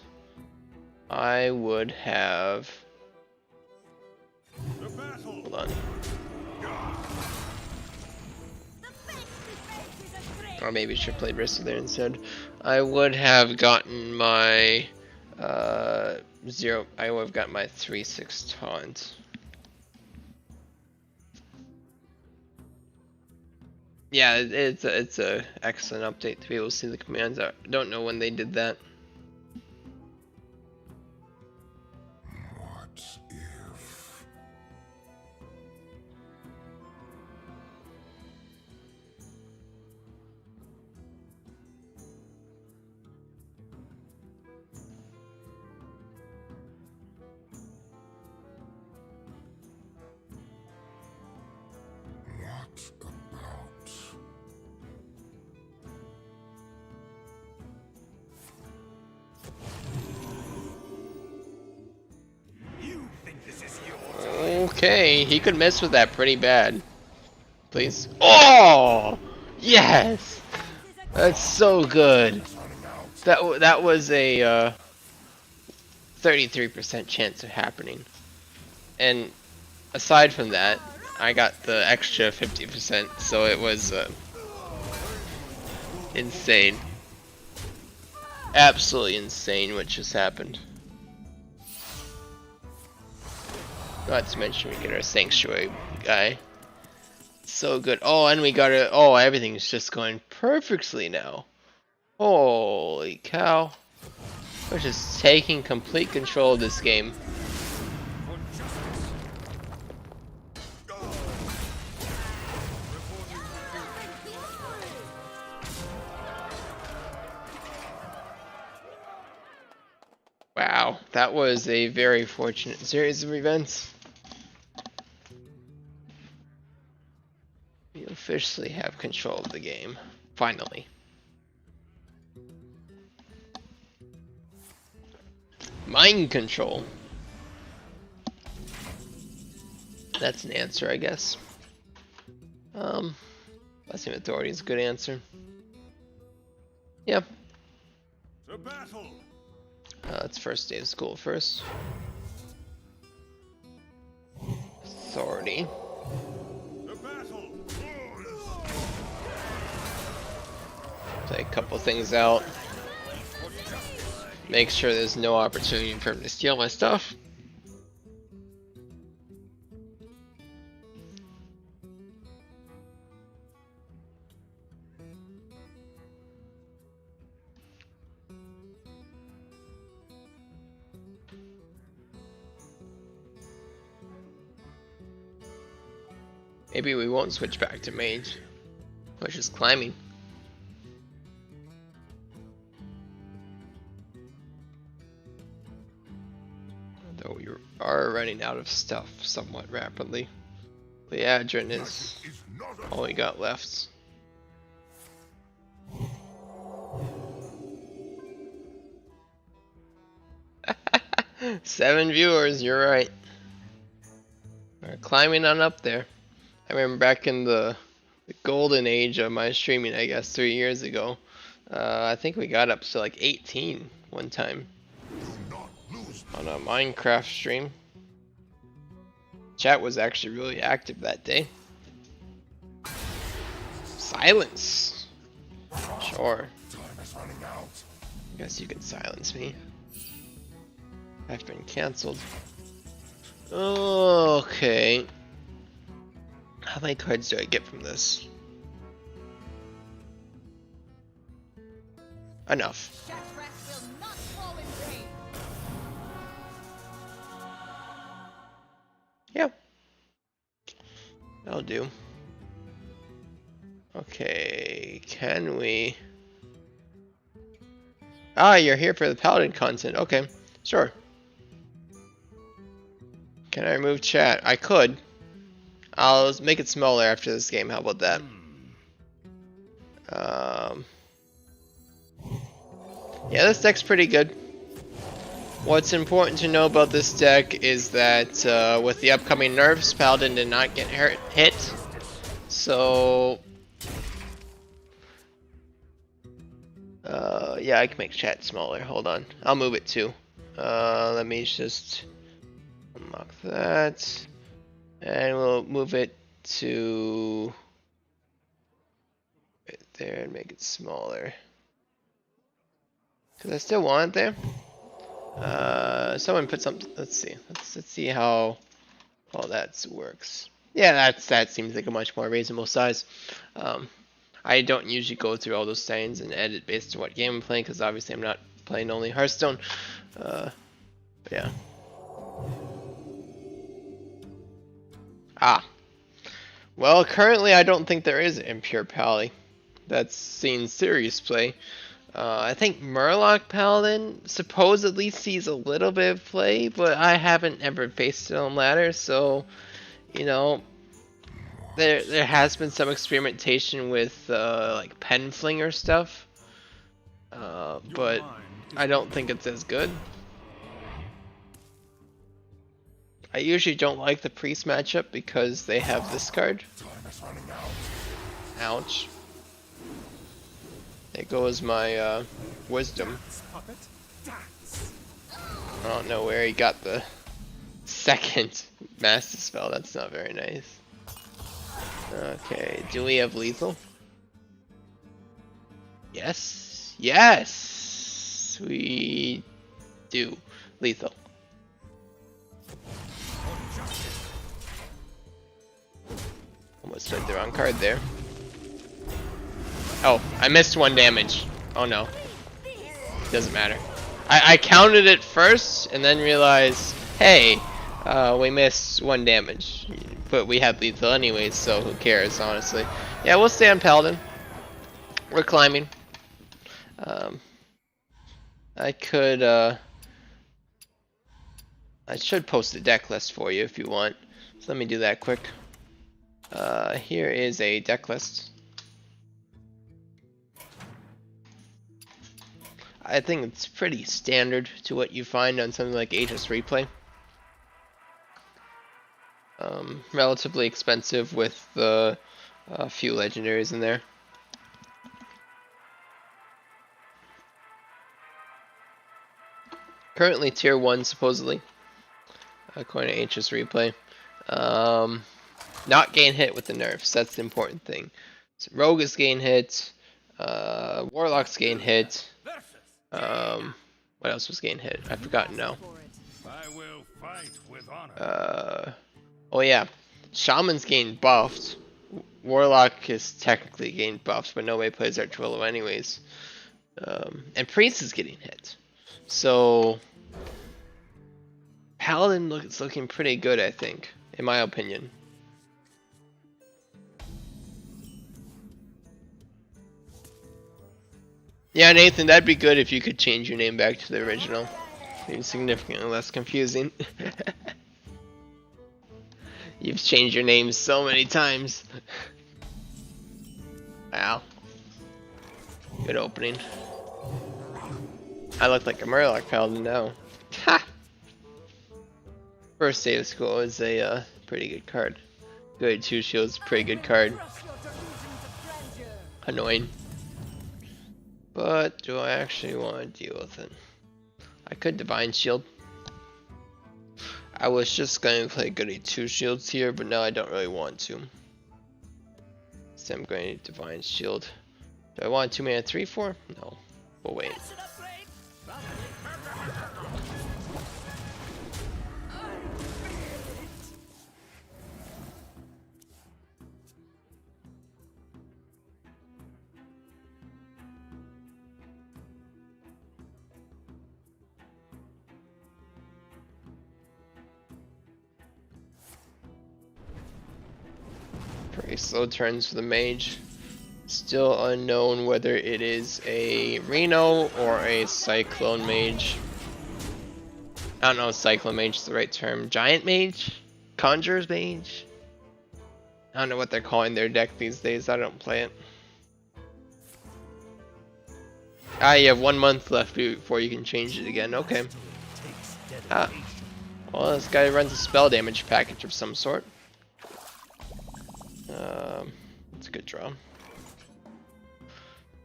I would have... Hold on. Or maybe I should have played Rissa there instead. I would have gotten my... I would have got my 3/6 taunt. Yeah, it's a excellent update to be able to see the commands. I don't know when they did that. What if? What about? You think this is your Okay, he could miss with that pretty bad. Please. Oh! Yes! That's so good. That was a 33% chance of happening. And aside from that, I got the extra 50%, so it was insane. Absolutely insane what just happened. Not to mention we get our sanctuary guy. So good. Oh, and we got it. Oh, everything's just going perfectly now. Holy cow. We're just taking complete control of this game. Wow, that was a very fortunate series of events. We officially have control of the game. Finally. Mind control. That's an answer, I guess. Blessing Authority is a good answer. Yep. to battle? Let's first day of school first. Authority. To battle. Play a couple things out. Make sure there's no opportunity for him to steal my stuff. Maybe we won't switch back to mage, which is climbing. Though we are running out of stuff somewhat rapidly. Leadrin is all we got left. Seven viewers, you're right. We're climbing on up there. I remember back in the golden age of my streaming, I guess 3 years ago. I think we got up to like 18 one time on a Minecraft stream. Chat was actually really active that day. Silence. Sure. I guess you can silence me. I've been cancelled. Okay. How many cards do I get from this? Enough. Shadrach will not fall in vain. Yeah. That'll do. Okay, can we... Ah, you're here for the Paladin content. Okay, sure. Can I remove chat? I could. I'll make it smaller after this game. How about that? Yeah, this deck's pretty good. What's important to know about this deck is that with the upcoming nerfs, Paladin did not get hit. So, yeah, I can make chat smaller. Hold on. I'll move it too. Let me just unlock that. And we'll move it to right there and make it smaller. Because I still want it there. Someone put something. Let's see. Let's see how all that works. Yeah, that seems like a much more reasonable size. I don't usually go through all those settings and edit based on what game I'm playing, because obviously I'm not playing only Hearthstone. Yeah. Well, currently I don't think there is Impure Pally that's seen serious play. I think Murloc Paladin supposedly sees a little bit of play, but I haven't ever faced it on ladder, so you know, there has been some experimentation with like pen flinger stuff, but I don't think it's as good. I usually don't like the priest matchup because they have this card. Ouch. There goes my wisdom. I don't know where he got the second master spell. That's not very nice. Okay, do we have lethal? Yes. Yes! We do. Lethal. Almost played the wrong card there. Oh, I missed 1 damage. Oh no. Doesn't matter. I counted it first and then realized, hey, we missed 1 damage. But we had lethal anyways, so who cares, honestly. Yeah, we'll stay on Paladin. We're climbing. I could, I should post a deck list for you if you want. So let me do that quick. Here is a deck list. I think it's pretty standard to what you find on something like Aegis Replay. Relatively expensive with a few legendaries in there. Currently tier 1 supposedly, according to Aegis Replay. Not gain hit with the nerfs, that's the important thing. So Rogue is gain hit, Warlock's gain hit. What else was gain hit? I've forgotten now. I will fight with honor. Oh yeah, Shaman's gain buffed. Warlock is technically gain buffed, but nobody plays Archwillow anyways. And Priest is getting hit. So Paladin is looking pretty good, I think, in my opinion. Yeah, Nathan, that'd be good if you could change your name back to the original. It's significantly less confusing. You've changed your name so many times. Wow. Good opening. I look like a Murloc Paladin now. Ha! First day of school is a pretty good card. Good 2 shields, pretty good card. Annoying. But do I actually want to deal with it? I could Divine Shield. I was just going to play Goody 2 shields here, but now I don't really want to. So I'm going to Divine Shield. Do I want 2 mana 3/4? No. We'll wait. Pretty slow turns for the mage. Still unknown whether it is a Reno or a Cyclone mage. I don't know if Cyclone mage is the right term. Giant mage? Conjurer's mage? I don't know what they're calling their deck these days. I don't play it. Ah, you have 1 month left before you can change it again. Okay. Ah. Well, this guy runs a spell damage package of some sort. It's a good draw.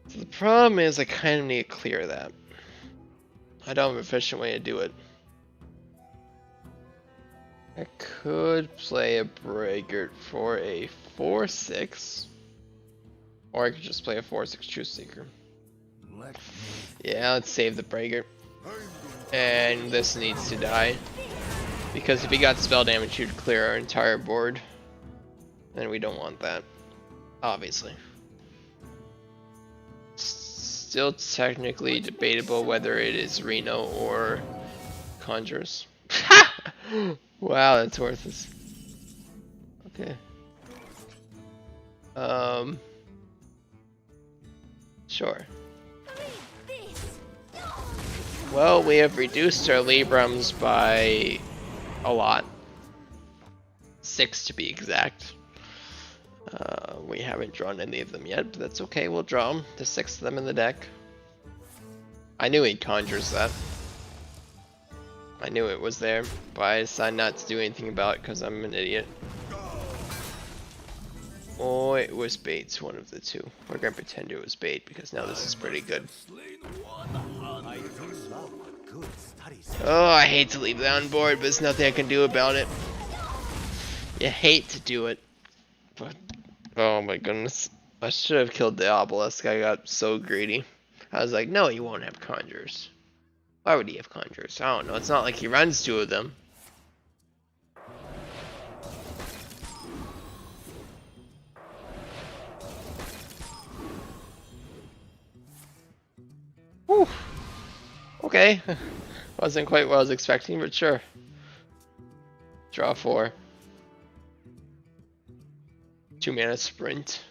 So the problem is I kind of need to clear that. I don't have an efficient way to do it. I could play a Braggart for a 4/6. Or I could just play a 4/6 Truth Seeker. Yeah, let's save the Braggart. And this needs to die. Because if he got spell damage, he would clear our entire board. And we don't want that. Obviously. Still technically debatable whether it is Reno or Conjures. Wow, that's worthless. Okay. Sure. Well, we have reduced our Librams by a lot. 6 to be exact. We haven't drawn any of them yet, but that's okay, we'll draw them. There's 6 of them in the deck. I knew he conjures that. I knew it was there, but I decided not to do anything about it because I'm an idiot. Or it was bait's one of the two. We're gonna pretend it was bait because now this is pretty good. Oh, I hate to leave that on board, but there's nothing I can do about it. You hate to do it, but oh my goodness. I should have killed the obelisk. I got so greedy. I was like, no, he won't have conjures. Why would he have conjures? I don't know. It's not like he runs 2 of them. Whew. Okay. Wasn't quite what I was expecting, but sure. Draw 4. 2 mana sprint.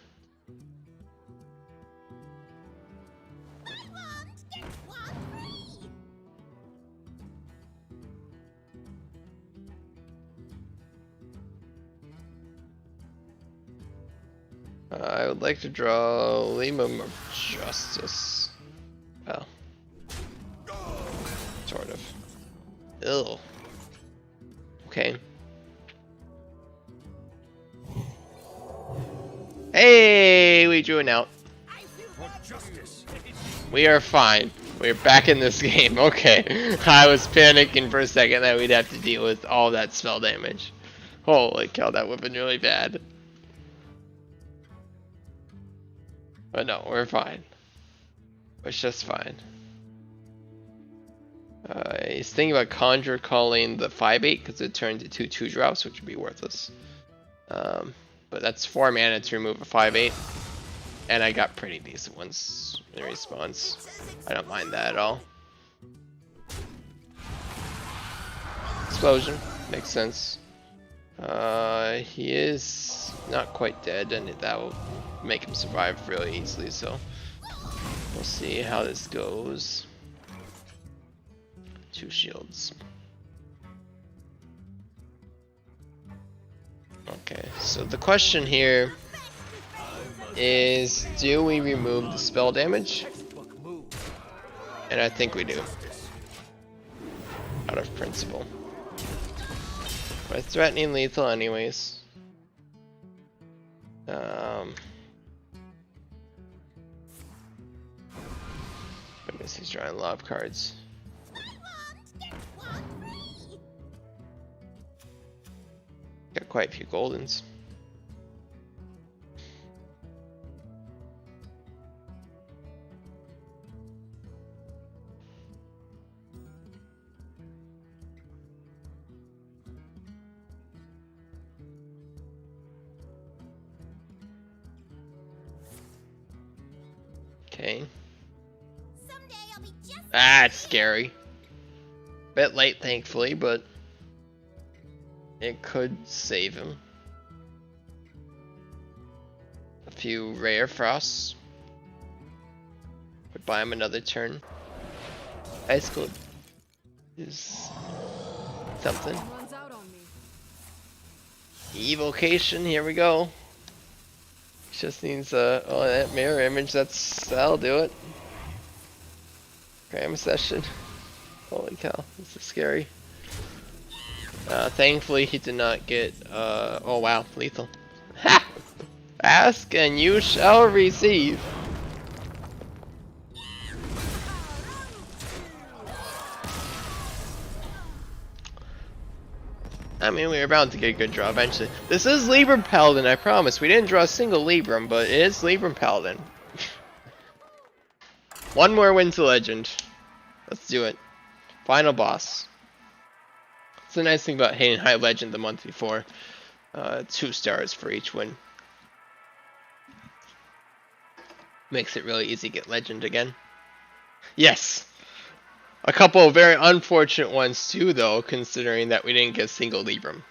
I would like to draw Limum of Justice. Well, sort of. Ew. Okay. Hey, we drew an out. We are fine. We're back in this game. Okay. I was panicking for a second that we'd have to deal with all that spell damage. Holy cow, that would have been really bad. But no, we're fine. It's just fine. He's thinking about Conjure calling the 5/8 because it turns into 2/2 drops, which would be worthless. But that's 4 mana to remove a 5/8. And I got pretty decent ones in response. I don't mind that at all. Explosion. Makes sense. He is not quite dead, and that will make him survive really easily, so we'll see how this goes. 2 shields. Okay, so the question here is, do we remove the spell damage? And I think we do. Out of principle. We're threatening lethal anyways. Goodness, he's drawing a lot of cards. Got quite a few goldens. Okay. Ah, it's scary. Bit late, thankfully, but it could save him. A few rare frosts would buy him another turn. Ice Cold is something. Evocation, here we go. Just needs oh, that mirror image. That'll do it. Cram session. Holy cow, this is scary. Thankfully he did not get, oh wow, lethal. Ha! Ask and you shall receive. I mean, we were bound to get a good draw eventually. This is Libram Paladin, I promise. We didn't draw a single Libram, but it is Libram Paladin. One more win to Legend. Let's do it. Final boss. It's the nice thing about hitting High Legend the month before. 2 stars for each win. Makes it really easy to get Legend again. Yes! A couple of very unfortunate ones too, though, considering that we didn't get a single Libram.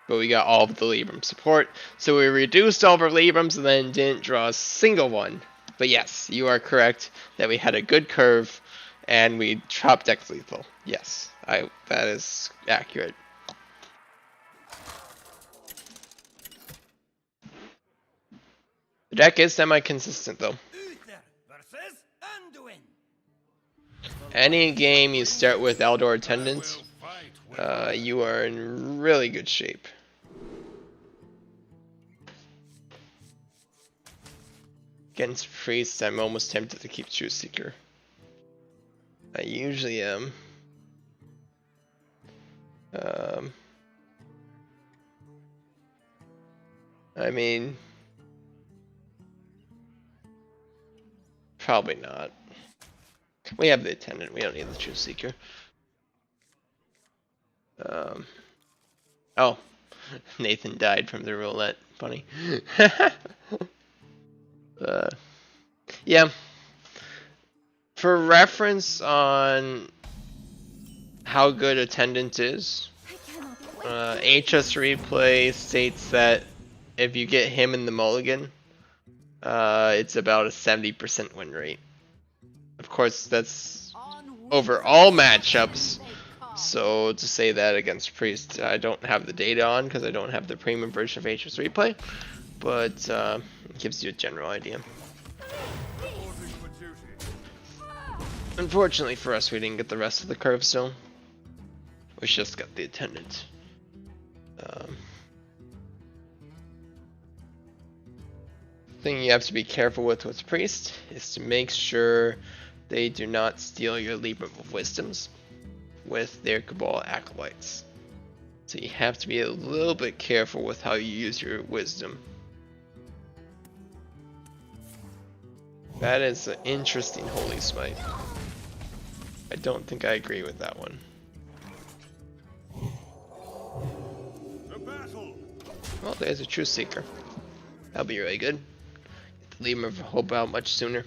But we got all of the Libram support, so we reduced all of our Librams and then didn't draw a single one. But yes, you are correct that we had a good curve and we chopped X lethal. Yes, that is accurate. The deck is semi-consistent though. Uther versus Anduin. Any game you start with Eldor Attendant, you are in really good shape. Against Priest, I'm almost tempted to keep Truth Seeker. I usually am. I mean, probably not. We have the Attendant, we don't need the Truth Seeker. Oh, Nathan died from the roulette. Funny. Yeah. For reference on how good Attendant is, HS Replay states that if you get him in the mulligan, it's about a 70% win rate. Of course, that's over all matchups. So to say that against Priest, I don't have the data on because I don't have the premium version of HS Replay, but it gives you a general idea. Unfortunately for us, we didn't get the rest of the curve still. We just got the Attendant. Thing you have to be careful with Priest is to make sure they do not steal your Libram of Wisdoms with their Cabal Acolytes. So you have to be a little bit careful with how you use your Wisdom. That is an interesting Holy Smite. I don't think I agree with that one. Well, there's a Truth Seeker. That'll be really good. Get the Libram of Hope out much sooner.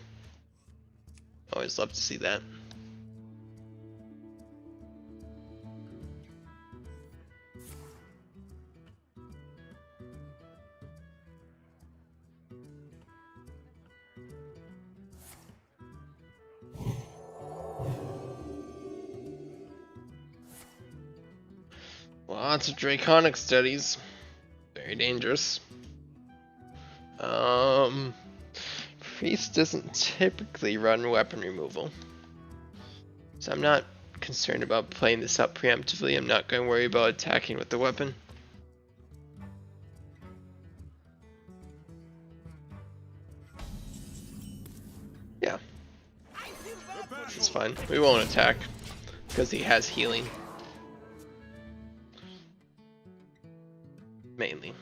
Always love to see that. Lots of Draconic studies. Very dangerous. Priest doesn't typically run weapon removal. So I'm not concerned about playing this up preemptively. I'm not going to worry about attacking with the weapon. Yeah. It's fine. We won't attack because he has healing. Mainly.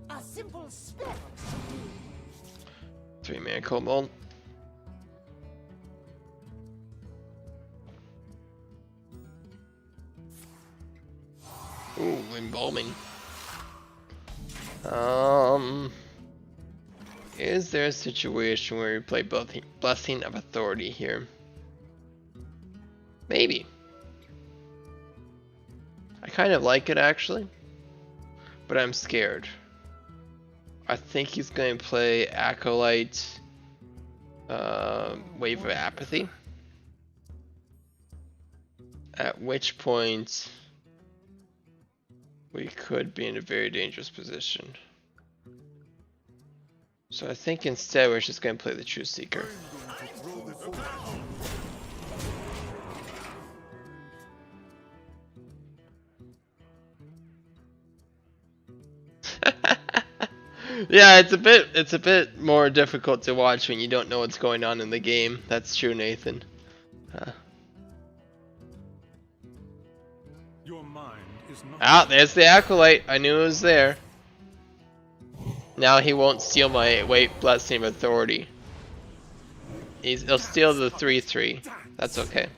A simple spell. 3-man Cobalt. Ooh, embalming. Is there a situation where we play Blessing of Authority here? Maybe. I kind of like it actually, but I'm scared. I think he's going to play Acolyte, Wave of Apathy. At which point, we could be in a very dangerous position. So I think instead we're just going to play the Truth Seeker. Yeah, it's a bit more difficult to watch when you don't know what's going on in the game. That's true, Nathan. Your mind is not. Ah, there's the Acolyte. I knew it was there. Now he won't steal my Blessing of Authority. He'll steal the 3/3. That's okay.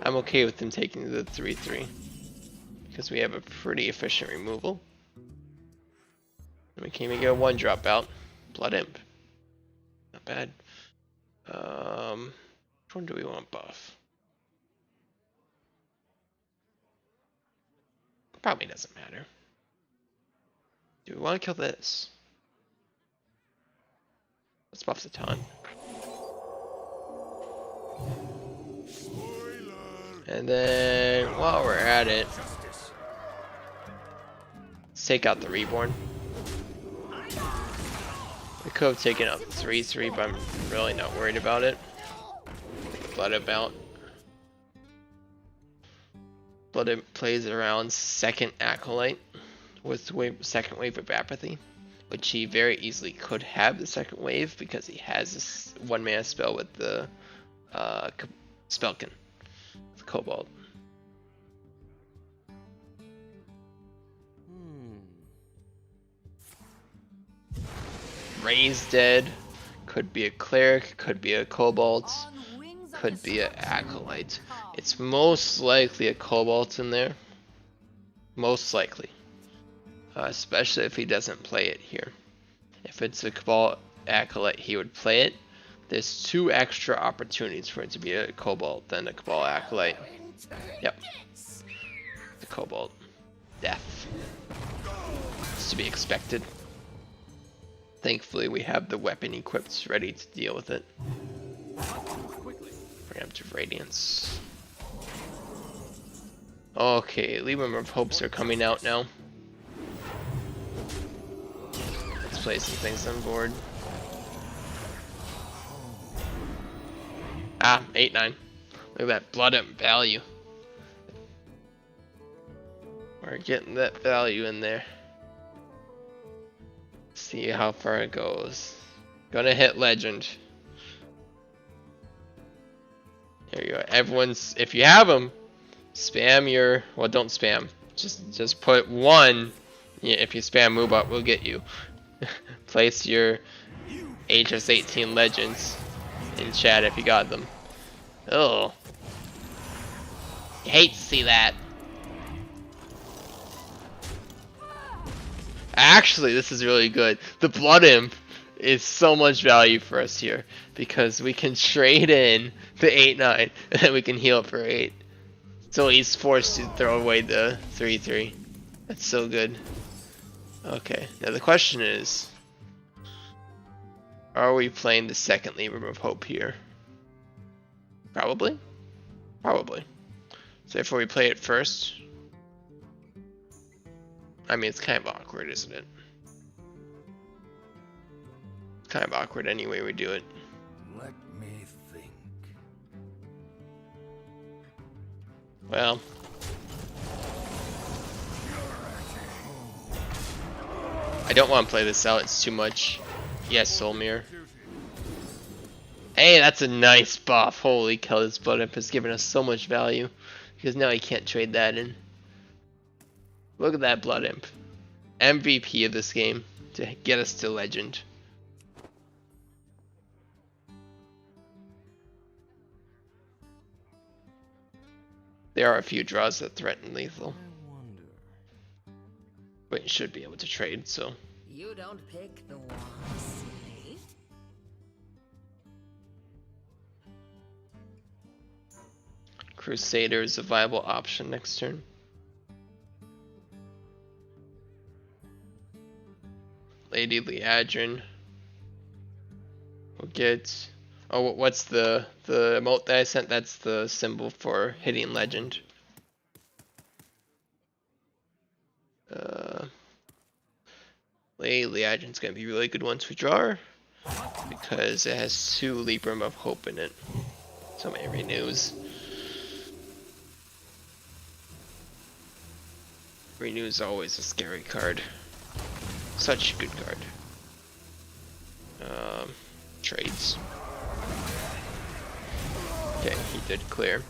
I'm okay with him taking the 3/3 because we have a pretty efficient removal. And we can even get a 1-drop out. Blood Imp. Not bad. Which one do we want buff? Probably doesn't matter. Do we want to kill this? Let's buff the taunt. And then, while we're at it, let's take out the Reborn. We could have taken out the 3/3, but I'm really not worried about it. Blood Imp out. Blood Imp plays around second Acolyte with second wave of Apathy, which he very easily could have the second wave because he has this 1-mana spell with the Spellkin, the Cobalt. Ray's dead. Could be a Cleric, could be a Cobalt, could be an Acolyte. It's most likely a Cobalt in there. Most likely. Especially if he doesn't play it here. If it's a Cobalt Acolyte, he would play it. There's 2 extra opportunities for it to be a Cobalt than a Cobalt Acolyte. Yep. The Cobalt. Death. It's to be expected. Thankfully, we have the weapon equipped ready to deal with it. Preemptive Radiance. Okay, Libram of Hopes are coming out now. Let's play some things on board. Ah, 8/9. Look at that Blood Imp value. We're getting that value in there. See how far it goes. Gonna hit Legend. There you go. Everyone's, if you have them, spam your, well, don't spam. Just put 1. Yeah, if you spam Moobot, we'll get you. Place your HS18 Legends in chat if you got them. Oh. You hate to see that. Actually, this is really good. The Blood Imp is so much value for us here because we can trade in the 8/9 and then we can heal for 8. So he's forced to throw away the 3/3. That's so good. Okay, now the question is, are we playing the second Libram of Hope here? Probably. Probably. So therefore we play it first. I mean, it's kind of awkward, isn't it? It's kind of awkward any way we do it. Let me think. Well. I don't want to play this out, it's too much. Yes, Solmir. Hey, that's a nice buff. Holy cow, this Blood Imp has given us so much value. Because now he can't trade that in. Look at that Blood Imp. MVP of this game to get us to Legend. There are a few draws that threaten lethal. But you should be able to trade, so. You don't pick the one, silly. Crusader is a viable option next turn. Lady Liadrin will get. Oh, what's the emote that I sent? That's the symbol for hitting Legend. Unfortunately, Legion's gonna be really good once we draw her, because it has 2 Libram of Hope in it. So many renews. Renew's always a scary card. Such a good card. Trades. Okay, he did clear.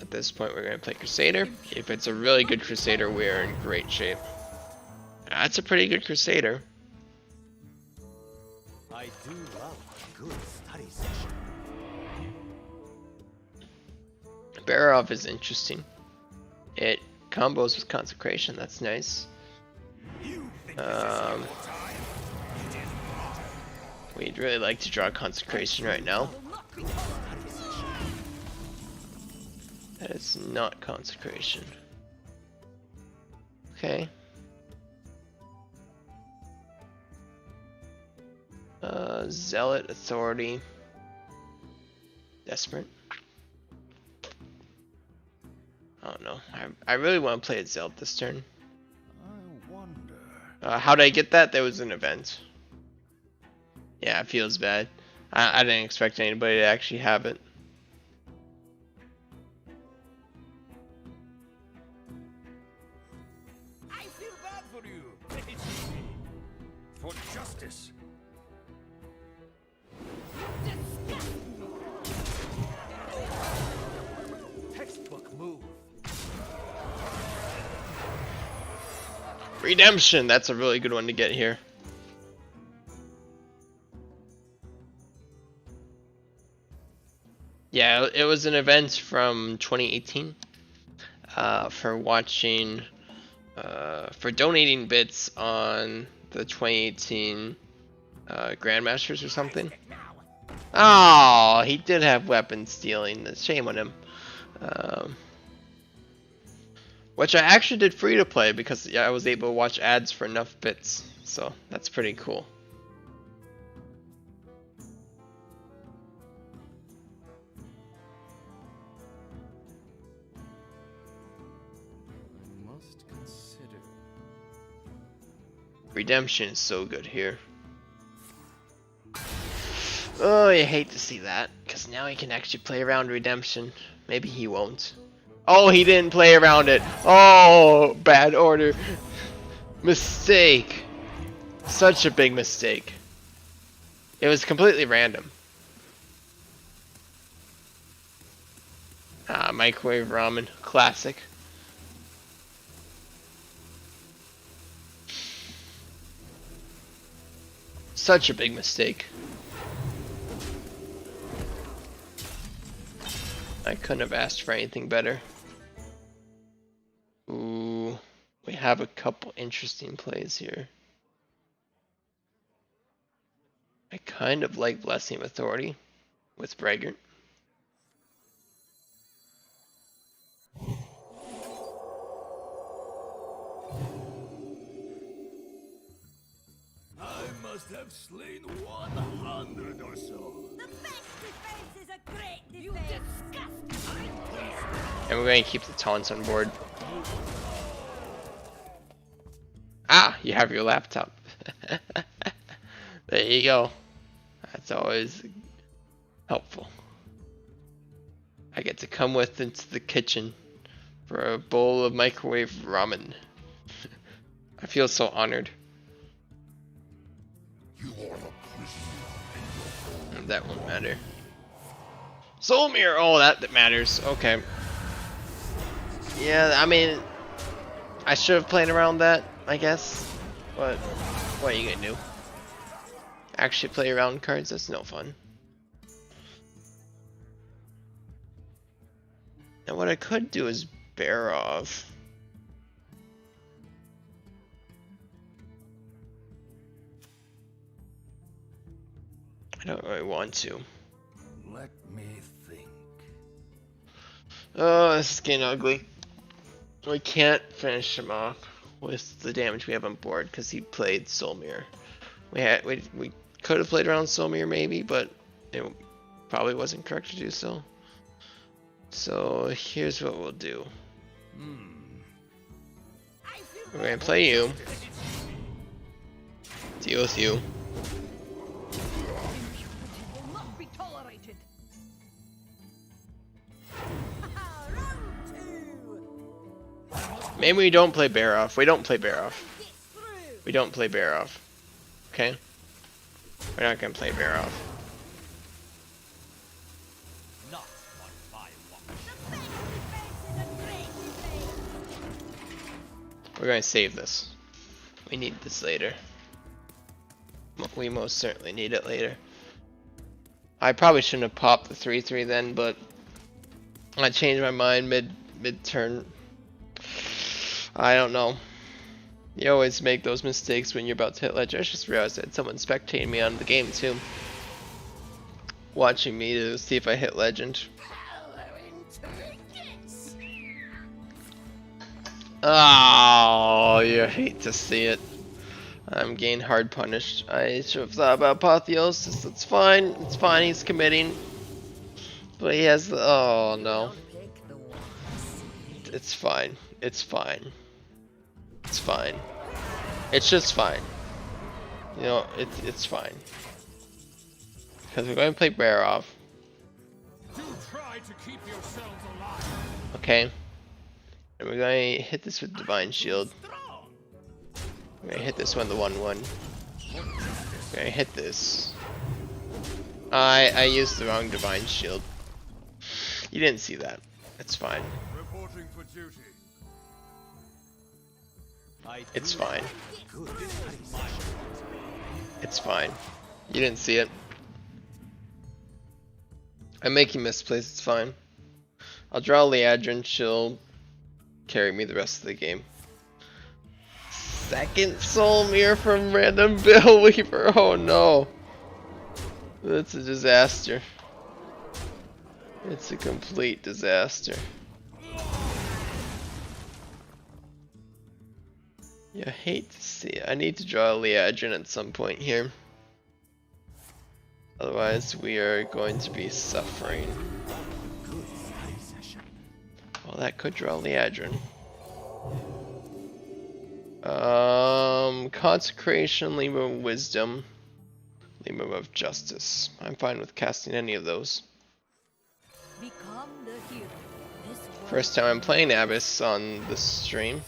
At this point, we're gonna play Crusader. If it's a really good Crusader, we're in great shape. That's a pretty good Crusader. I do love a good study session. Barov is interesting. It combos with Consecration, that's nice. We'd really like to draw Consecration right now. That is not Consecration. Okay. Zealot, Authority. Desperate. I don't know. I really want to play a Zealot this turn. I wonder. How did I get that? There was an event. Yeah, it feels bad. I didn't expect anybody to actually have it. I feel bad for you. For justice. Textbook move. Redemption! That's a really good one to get here. Yeah, it was an event from 2018 for watching, for donating bits on the 2018 Grandmasters or something. Oh, he did have weapon stealing. Shame on him. Which I actually did free to play because I was able to watch ads for enough bits. So that's pretty cool. Must consider. Redemption is so good here. Oh, you hate to see that, because now he can actually play around Redemption. Maybe he won't. Oh, he didn't play around it. Oh, bad order. Mistake. Such a big mistake. It was completely random. Microwave ramen. Classic. Such a big mistake. I couldn't have asked for anything better. Ooh, we have a couple interesting plays here. I kind of like Blessing of Authority with Braggart. I must have slain 100 or so. The best defense is a great defense. You disgust me. And we're going to keep the taunts on board. Ah, you have your laptop. There you go. That's always helpful. I get to come with into the kitchen for a bowl of microwave ramen. I feel so honored. That won't matter. Soulmere! Oh, that matters. Okay. Yeah, I mean, I should have played around that, I guess. But what are you gonna do? Actually play around cards? That's no fun. And what I could do is bear off. I don't really want to. Let me think. Oh, this is getting ugly. We can't finish him off with the damage we have on board because he played Soulmere. We could have played around Soulmere maybe, but it probably wasn't correct to do so. So here's what we'll do. I feel We're gonna play you. Deal with you. Will not be tolerated. Round two. Maybe we don't play bear off. We don't play bear off. Get through. We don't play bear off. Okay? We're not gonna play bear off. Not on my watch. The best defense is a great defense. We're gonna save this. We need this later. We most certainly need it later. I probably shouldn't have popped the 3/3 then, but I changed my mind mid-turn. I don't know. You always make those mistakes when you're about to hit ledge. I just realized I had someone spectating me on the game too. Watching me to see if I hit legend. Oh, you hate to see it. I'm getting hard punished. I should have thought about apotheosis. It's fine. It's fine. He's committing. But he has the. Oh no. It's fine. It's fine. It's fine. It's just fine. You know, it's fine. Because we're going to play bear off. Do try to keep yourselves alive. Okay. And we're going to hit this with Divine Shield. We're going to hit this one, the 1/1. We're going to hit this. I used the wrong Divine Shield. You didn't see that. It's fine. Reporting for duty. It's fine. It's fine. You didn't see it. I'm making misplays, it's fine. I'll draw Liadrin, she'll carry me the rest of the game. Second Soul Mirror from random Bill Weaver, oh no. That's a disaster. It's a complete disaster. You hate to see it. I need to draw a Liadrin at some point here. Otherwise we are going to be suffering. Well, that could draw Liadrin. Consecration, Limb of Wisdom, Limb of Justice. I'm fine with casting any of those. Become the hero. This world First time I'm playing Abyss on the stream.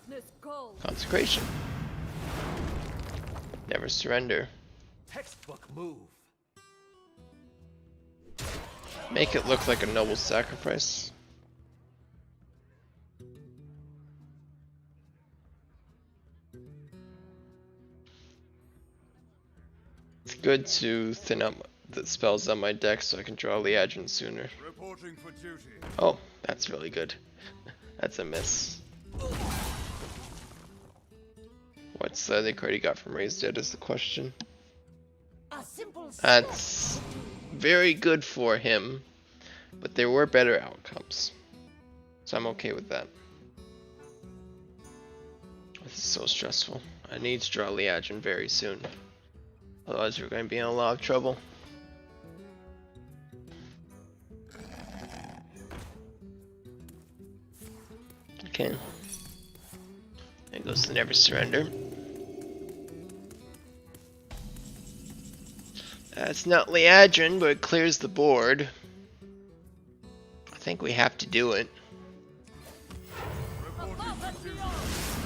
greatness calls. Consecration. Never surrender. Textbook move. Make it look like a noble sacrifice. It's good to thin out the spells on my deck so I can draw Liadrin sooner. Reporting for duty. Oh, that's really good. That's a miss. What's the other card he got from Raised Dead is the question. A simple That's very good for him, but there were better outcomes. So I'm okay with that. This is so stressful. I need to draw Liadrin very soon. Otherwise we're going to be in a lot of trouble. Okay. There goes the Never Surrender. That's not Liadrin, but it clears the board. I think we have to do it.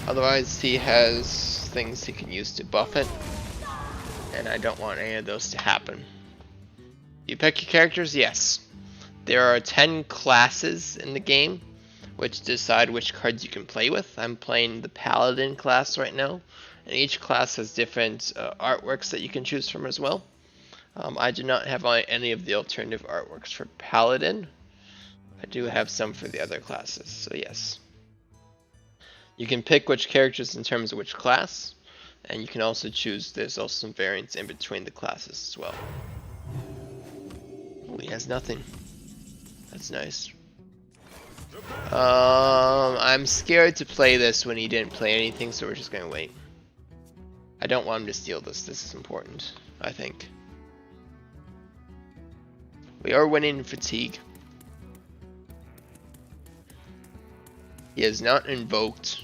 Otherwise he has things he can use to buff it. And I don't want any of those to happen. You pick your characters? Yes. There are 10 classes in the game, which decide which cards you can play with. I'm playing the Paladin class right now, and each class has different artworks that you can choose from as well. I do not have any of the alternative artworks for Paladin. I do have some for the other classes, so yes. You can pick which characters in terms of which class, and you can also choose, there's also some variants in between the classes as well. Oh, he has nothing. That's nice. I'm scared to play this when he didn't play anything, so we're just gonna wait. I don't want him to steal this. This is important, I think. We are winning in fatigue. He has not invoked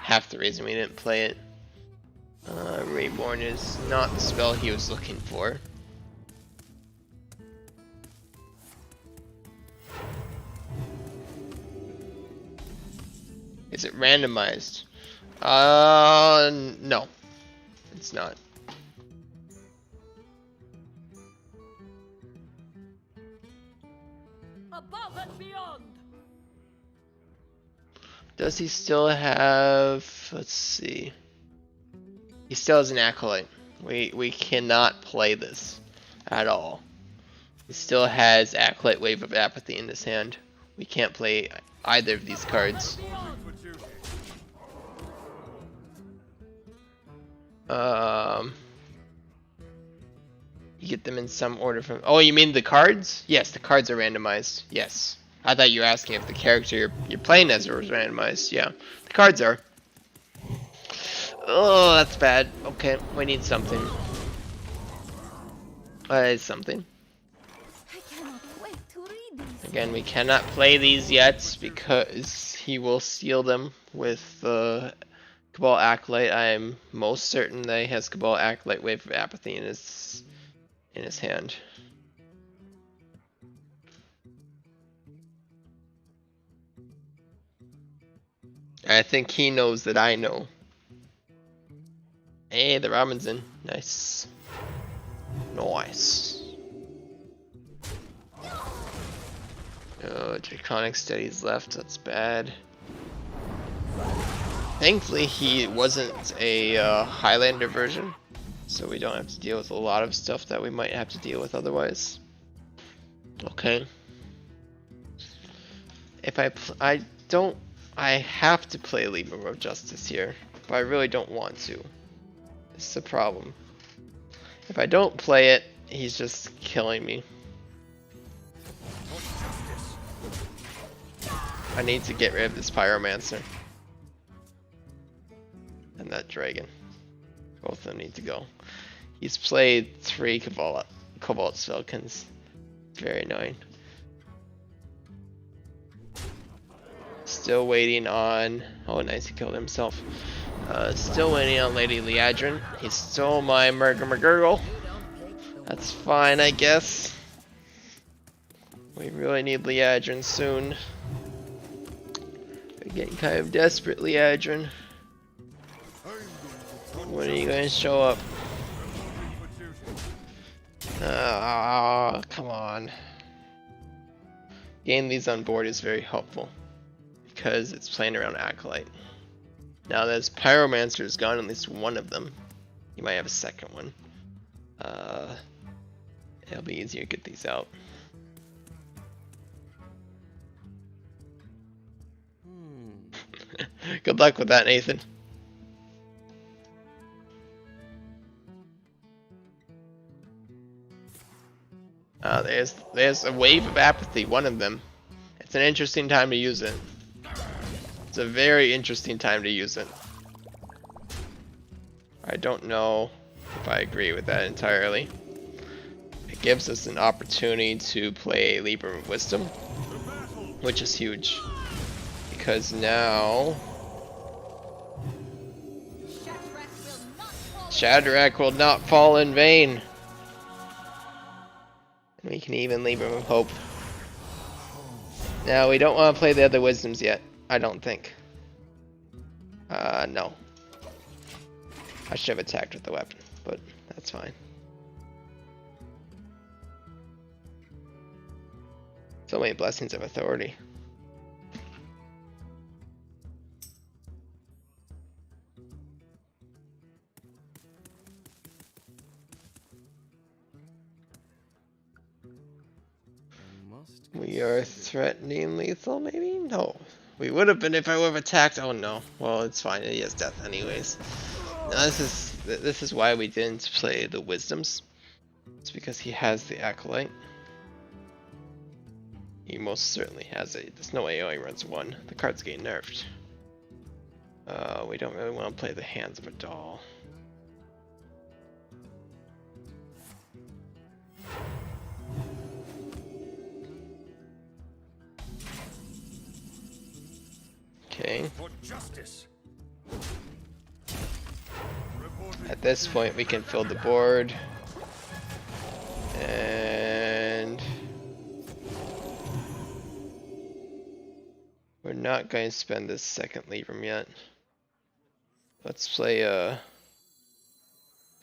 half the reason we didn't play it. Reborn is not the spell he was looking for. Is it randomized? No. It's not. Above and beyond. Does he still have... Let's see. He still has an Acolyte. We cannot play this at all. He still has Acolyte Wave of Apathy in his hand. We can't play either of these cards. You get them in some order from... Oh, you mean the cards? Yes, the cards are randomized. Yes. I thought you were asking if the character you're playing as was randomized. Yeah, the cards are. Oh, that's bad. Okay, we need something. Something. I cannot wait to read these. Again, we cannot play these yet because he will steal them with the Cabal Acolyte. I am most certain that he has Cabal Acolyte Wave of Apathy in his hand. I think he knows that I know. Hey, the Robinson. Nice. Nice. Oh, Draconic Steadies left. That's bad. Thankfully, he wasn't a Highlander version, so we don't have to deal with a lot of stuff that we might have to deal with otherwise. Okay. If I have to play Libra of Justice here, but I really don't want to. It's the problem. If I don't play it, he's just killing me. I need to get rid of this Pyromancer. And that Dragon. Both of them need to go. He's played 3 Cobalt Falcons. Very annoying. Still waiting on... Oh, nice, he killed himself. Still waiting on Lady Liadrin. He stole my McGurgle. That's fine, I guess. We really need Liadrin soon. We're getting kind of desperate, Liadrin. When are you going to show up? Come on. Getting these on board is very helpful because it's playing around Acolyte. Now that his Pyromancer is gone, at least one of them. He might have a second one. It'll be easier to get these out. Good luck with that, Nathan. There's a Wave of Apathy, one of them. It's an interesting time to use it. It's a very interesting time to use it. I don't know if I agree with that entirely. It gives us an opportunity to play a Libra of Wisdom, which is huge. Because now... Shadrach will not fall in vain. And we can even leave him with hope. Now, we don't want to play the other wisdoms yet. I don't think. No. I should have attacked with the weapon, but that's fine. So many blessings of authority. We are threatening lethal, maybe? No. We would have been if I would have attacked. Oh no. Well, it's fine. He has death anyways. Now, this is why we didn't play the wisdoms. It's because he has the Acolyte. He most certainly has it. There's no way he only runs one. The card's getting nerfed. We don't really want to play the Hands of a Doll. Okay. For justice. At this point, we can fill the board. And we're not going to spend this second Libram yet. Let's play a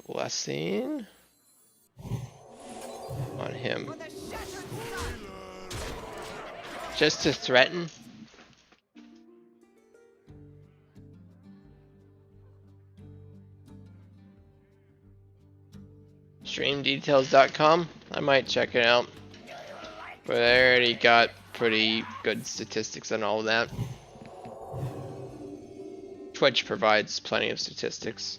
Blessing on him. Just to threaten. Streamdetails.com. I might check it out. But I already got pretty good statistics on all of that. Twitch provides plenty of statistics.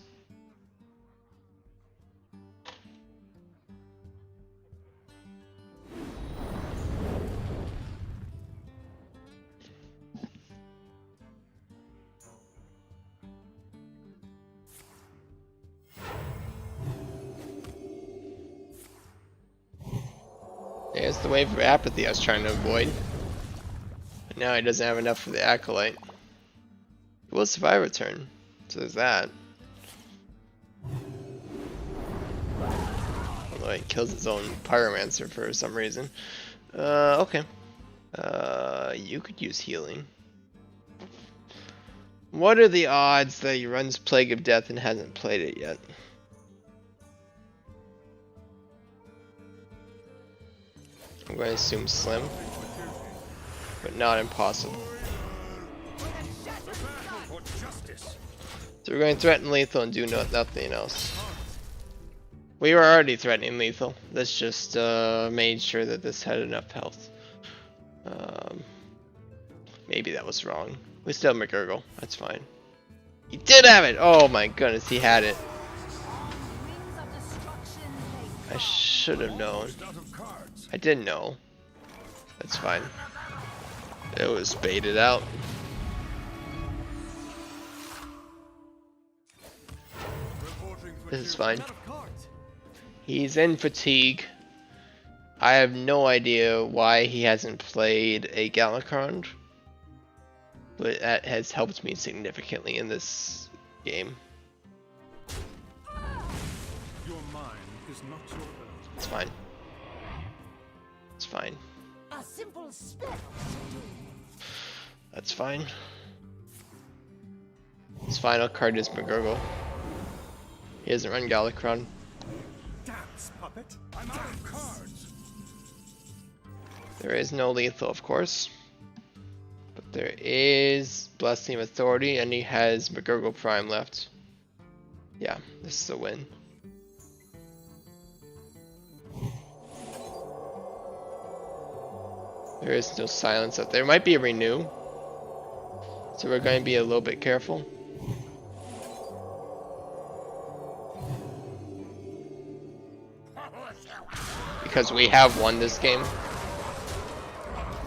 There's the wave of apathy I was trying to avoid. But now he doesn't have enough for the Acolyte. He will survive a turn, so there's that. Although he kills his own Pyromancer for some reason. Okay. You could use healing. What are the odds that he runs Plague of Death and hasn't played it yet? I'm going to assume slim, but not impossible. So we're going to threaten lethal and do nothing else. We were already threatening lethal. This just made sure that this had enough health. Maybe that was wrong. We still have McGurgle. That's fine. He did have it! Oh my goodness, he had it. I should have known. I didn't know. That's fine. It was baited out. This is fine. He's in fatigue. I have no idea why he hasn't played a Galakron, but that has helped me significantly in this game. Your mind is not your own. It's fine. It's fine. A simple spell. That's fine. His final card is McGurgle. He doesn't run Galakron. Dance, puppet. I'm out of cards. There is no lethal, of course. But there is Blessing of Authority, and he has McGurgle Prime left. Yeah, this is a win. There is no silence up there. Might be a renew. So we're going to be a little bit careful. Because we have won this game.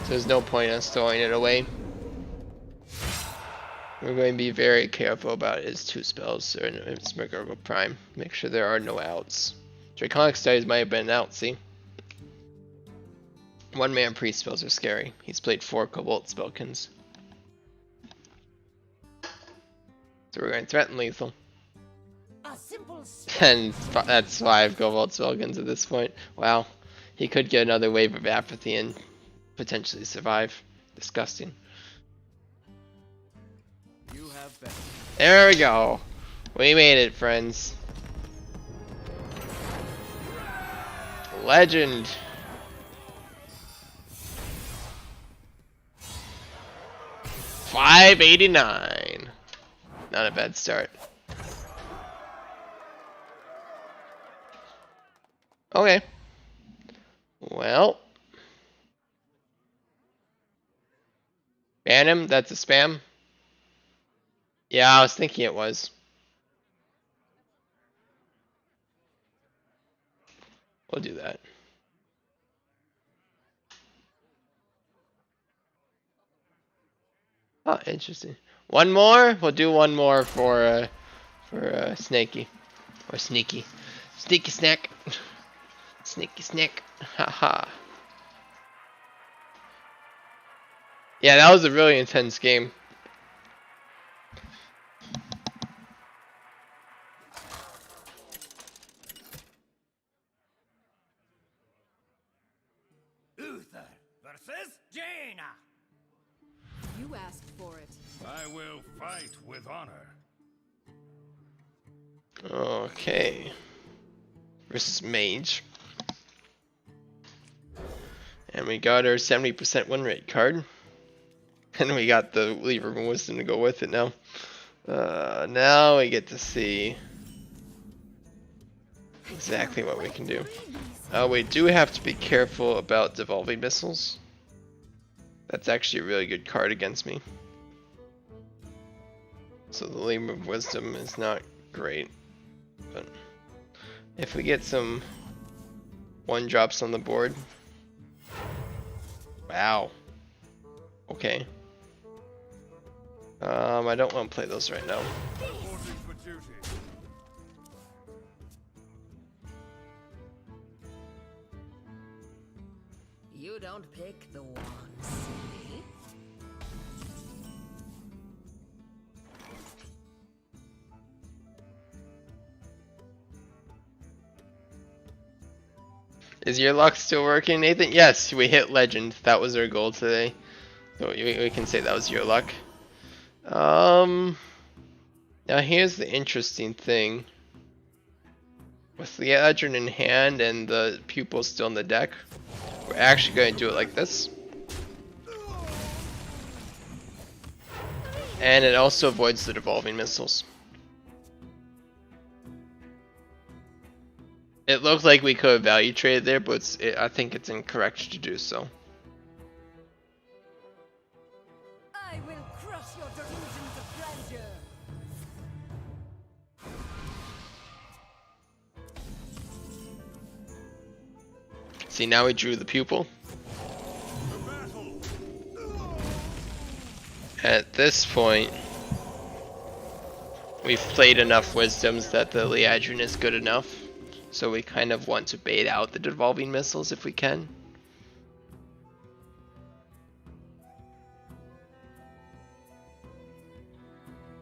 So there's no point in us throwing it away. We're going to be very careful about his two spells, or his McGurgle Prime. Make sure there are no outs. Draconic Studies might have been an out, see? One-man priest spells are scary. He's played 4 Cobalt Spellkins. So we're going to threaten lethal. A simple And that's 5 Cobalt Spellkins at this point. Wow. He could get another wave of apathy and potentially survive. Disgusting. You have been. There we go. We made it, friends. Legend. $589. Not a bad start. Okay. Well. Ban him? That's a spam? Yeah, I was thinking it was. We'll do that. Oh, interesting. One more? We'll do one more for Snaky. Or Sneaky. Sneaky Snack. Sneaky Snack. Haha. Yeah, that was a really intense game. arena. You asked for it. I will fight with honor. Okay. Versus Mage. And we got our 70% win rate card. And we got the Lever of Wisdom to go with it now. Now we get to see exactly what we can do. We do have to be careful about devolving missiles. That's actually a really good card against me. So the Lever of Wisdom is not great. But if we get some 1-drops on the board. Wow. Okay. I don't want to play those right now. Reporting for duty. You don't pick the ones, see? Is your luck still working, Nathan? Yes, we hit legend. That was our goal today. So we can say that was your luck. Now here's the interesting thing. With the legend in hand and the pupil still in the deck, we're actually going to do it like this. And it also avoids the devolving missiles. It looked like we could have value traded there, but I think it's incorrect to do so. I will crush your delusions of grandeur. See, now we drew the pupil. At this point, we've played enough wisdoms that the Liadrin is good enough. So we kind of want to bait out the devolving missiles if we can.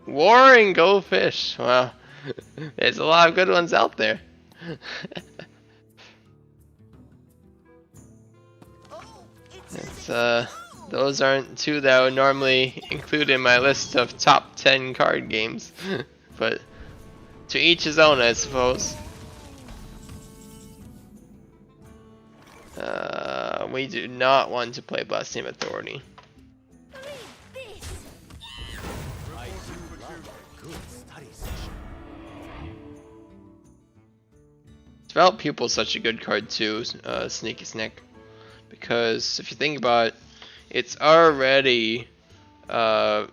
Warring Go Fish. Wow. There's a lot of good ones out there. Those aren't two that I would normally include in my list of top 10 card games. But to each his own, I suppose. We do not want to play Blaspheme Authority. Develop Pupil is such a good card too, Sneaky Snack. Because if you think about it, it's already a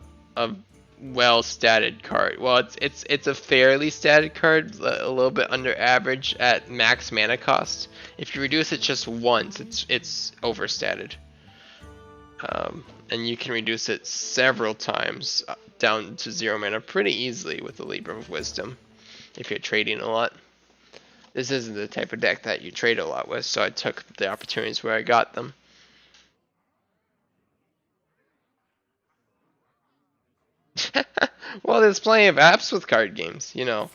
well-statted card. Well, it's a fairly statted card, a little bit under average at max mana cost. If you reduce it just once, it's overstatted. And you can reduce it several times down to 0 mana pretty easily with the Libra of Wisdom if you're trading a lot. This isn't the type of deck that you trade a lot with, so I took the opportunities where I got them. Well, there's plenty of apps with card games, you know.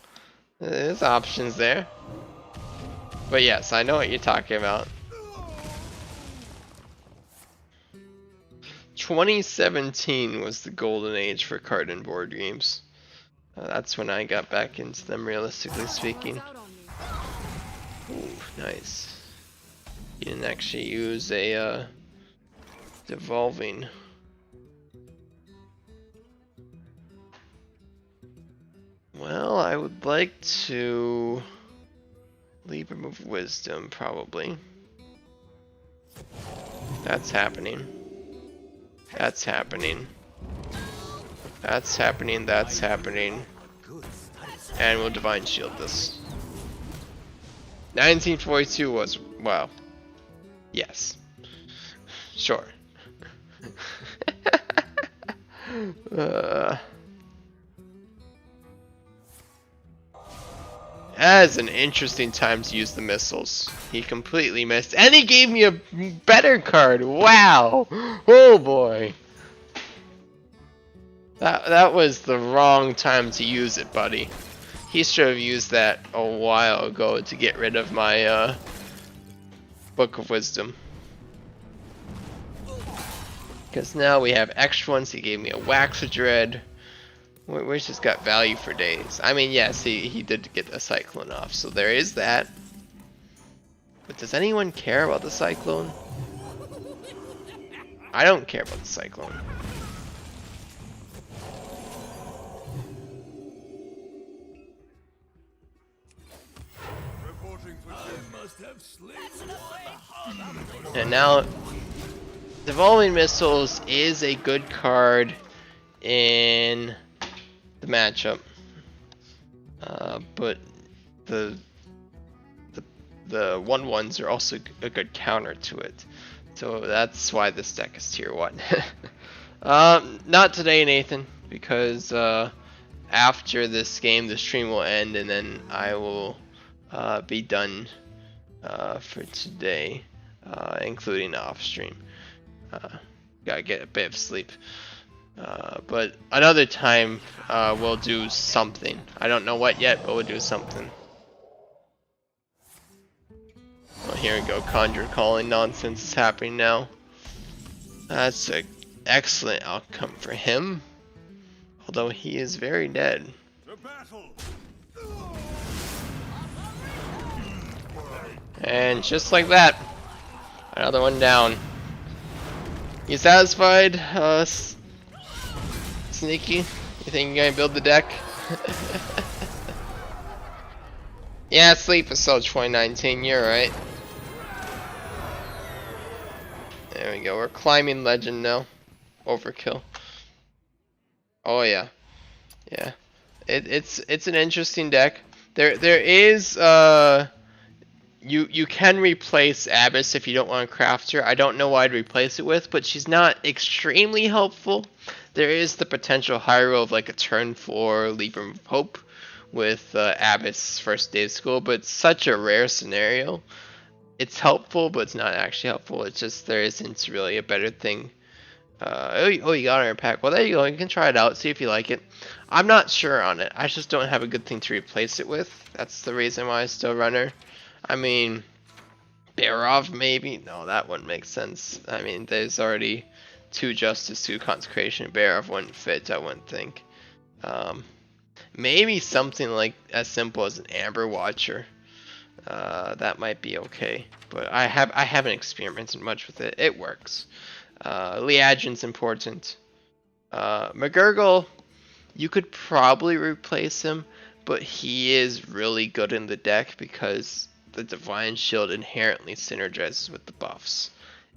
There's options there. But yes, I know what you're talking about. 2017 was the golden age for card and board games. That's when I got back into them, realistically speaking. Ooh, nice. You didn't actually use a devolving. Well, I would like to Libra of Wisdom, probably. That's happening. That's happening. That's happening, that's happening. And we'll Divine Shield this. 1942 was, wow. Yes. Sure. That is an interesting time to use the missiles. He completely missed. And he gave me a better card. Wow. Oh boy. That was the wrong time to use it, buddy. He should have used that a while ago to get rid of my Book of Wisdom. Because now we have extra ones. He gave me a Wax Dread, which has got value for days. I mean, yes, he did get a Cyclone off, so there is that. But does anyone care about the Cyclone? I don't care about the Cyclone. And now, Devolving Missiles is a good card in the matchup, but the 1/1s are also a good counter to it. So that's why this deck is tier 1. Not today, Nathan, because after this game, the stream will end, and then I will be done for today, including off stream. Gotta get a bit of sleep. But another time, we'll do something. I don't know what yet, but we'll do something. Well, here we go. Conjure Calling nonsense is happening now. That's an excellent outcome for him. Although he is very dead. And just like that, another one down. You satisfied, Sneaky? You think you're gonna build the deck? Yeah, Sleep is so 2019, you're right. There we go, we're climbing legend now. Overkill. Oh yeah. Yeah. It's an interesting deck. There is you can replace Abyss if you don't want to craft her. I don't know what I'd replace it with, but she's not extremely helpful. There is the potential high roll of like a turn 4 Libram of Hope with Abyss first day of school, but it's such a rare scenario. It's helpful, but it's not actually helpful. It's just there isn't really a better thing. Oh, you got her pack. Well, there you go. You can try it out, see if you like it. I'm not sure on it. I just don't have a good thing to replace it with. That's the reason why I still run her. I mean, Barov maybe? No, that wouldn't make sense. I mean, there's already 2 Justice, 2 Consecration. Barov wouldn't fit, I wouldn't think. Maybe something like as simple as an Amber Watcher. That might be okay. But I haven't experimented much with it. It works. Liadrin's important. McGurgle, you could probably replace him, but he is really good in the deck because the Divine Shield inherently synergizes with the buffs.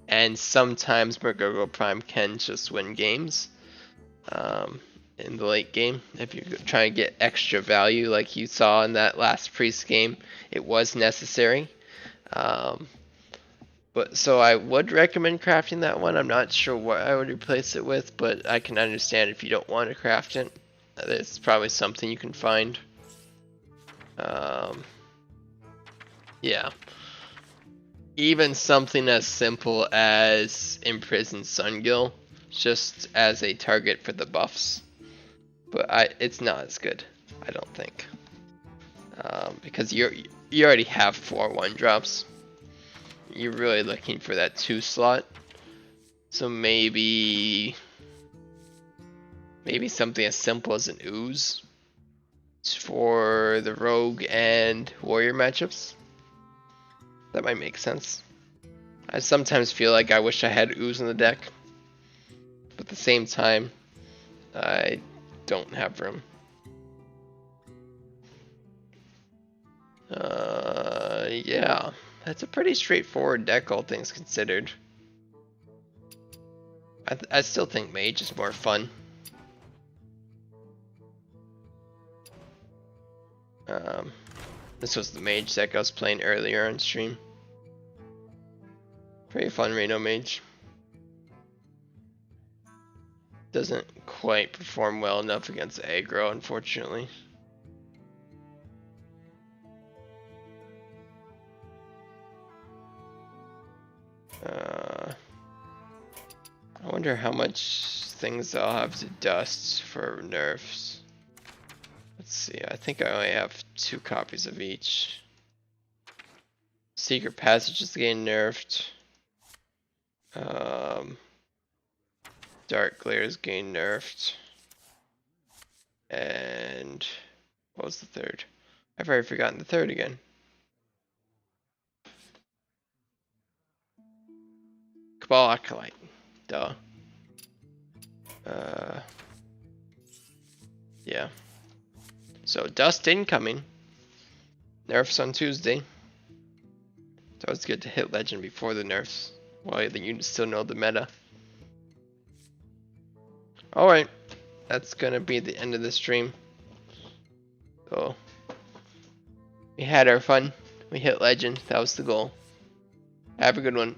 And sometimes McGurgle Prime can just win games in the late game. If you're trying to get extra value like you saw in that last Priest game, it was necessary. But so I would recommend crafting that one. I'm not sure what I would replace it with, but I can understand if you don't want to craft it. There's probably something you can find. Yeah. Even something as simple as Imprisoned Sungill, just as a target for the buffs. But it's not as good, I don't think. Because you already have 4 1-drops. You're really looking for that 2 slot. So maybe something as simple as an Ooze for the Rogue and Warrior matchups. That might make sense. I sometimes feel like I wish I had Ooze in the deck, but at the same time, I don't have room. Yeah, that's a pretty straightforward deck, all things considered. I still think Mage is more fun. This was the Mage deck I was playing earlier on stream. Pretty fun Reno Mage. Doesn't quite perform well enough against aggro, unfortunately. I wonder how much things I'll have to dust for nerfs. Let's see, I think I only have 2 copies of each. Secret Passage is getting nerfed. Dark Glares gain nerfed. And what was the third? I've already forgotten the third again. Cabal Acolyte. Duh. Yeah. So Dust incoming. Nerfs on Tuesday. It's always good to hit Legend before the nerfs, while you still know the meta. Alright, that's gonna be the end of the stream. So, we had our fun. We hit Legend. That was the goal. Have a good one.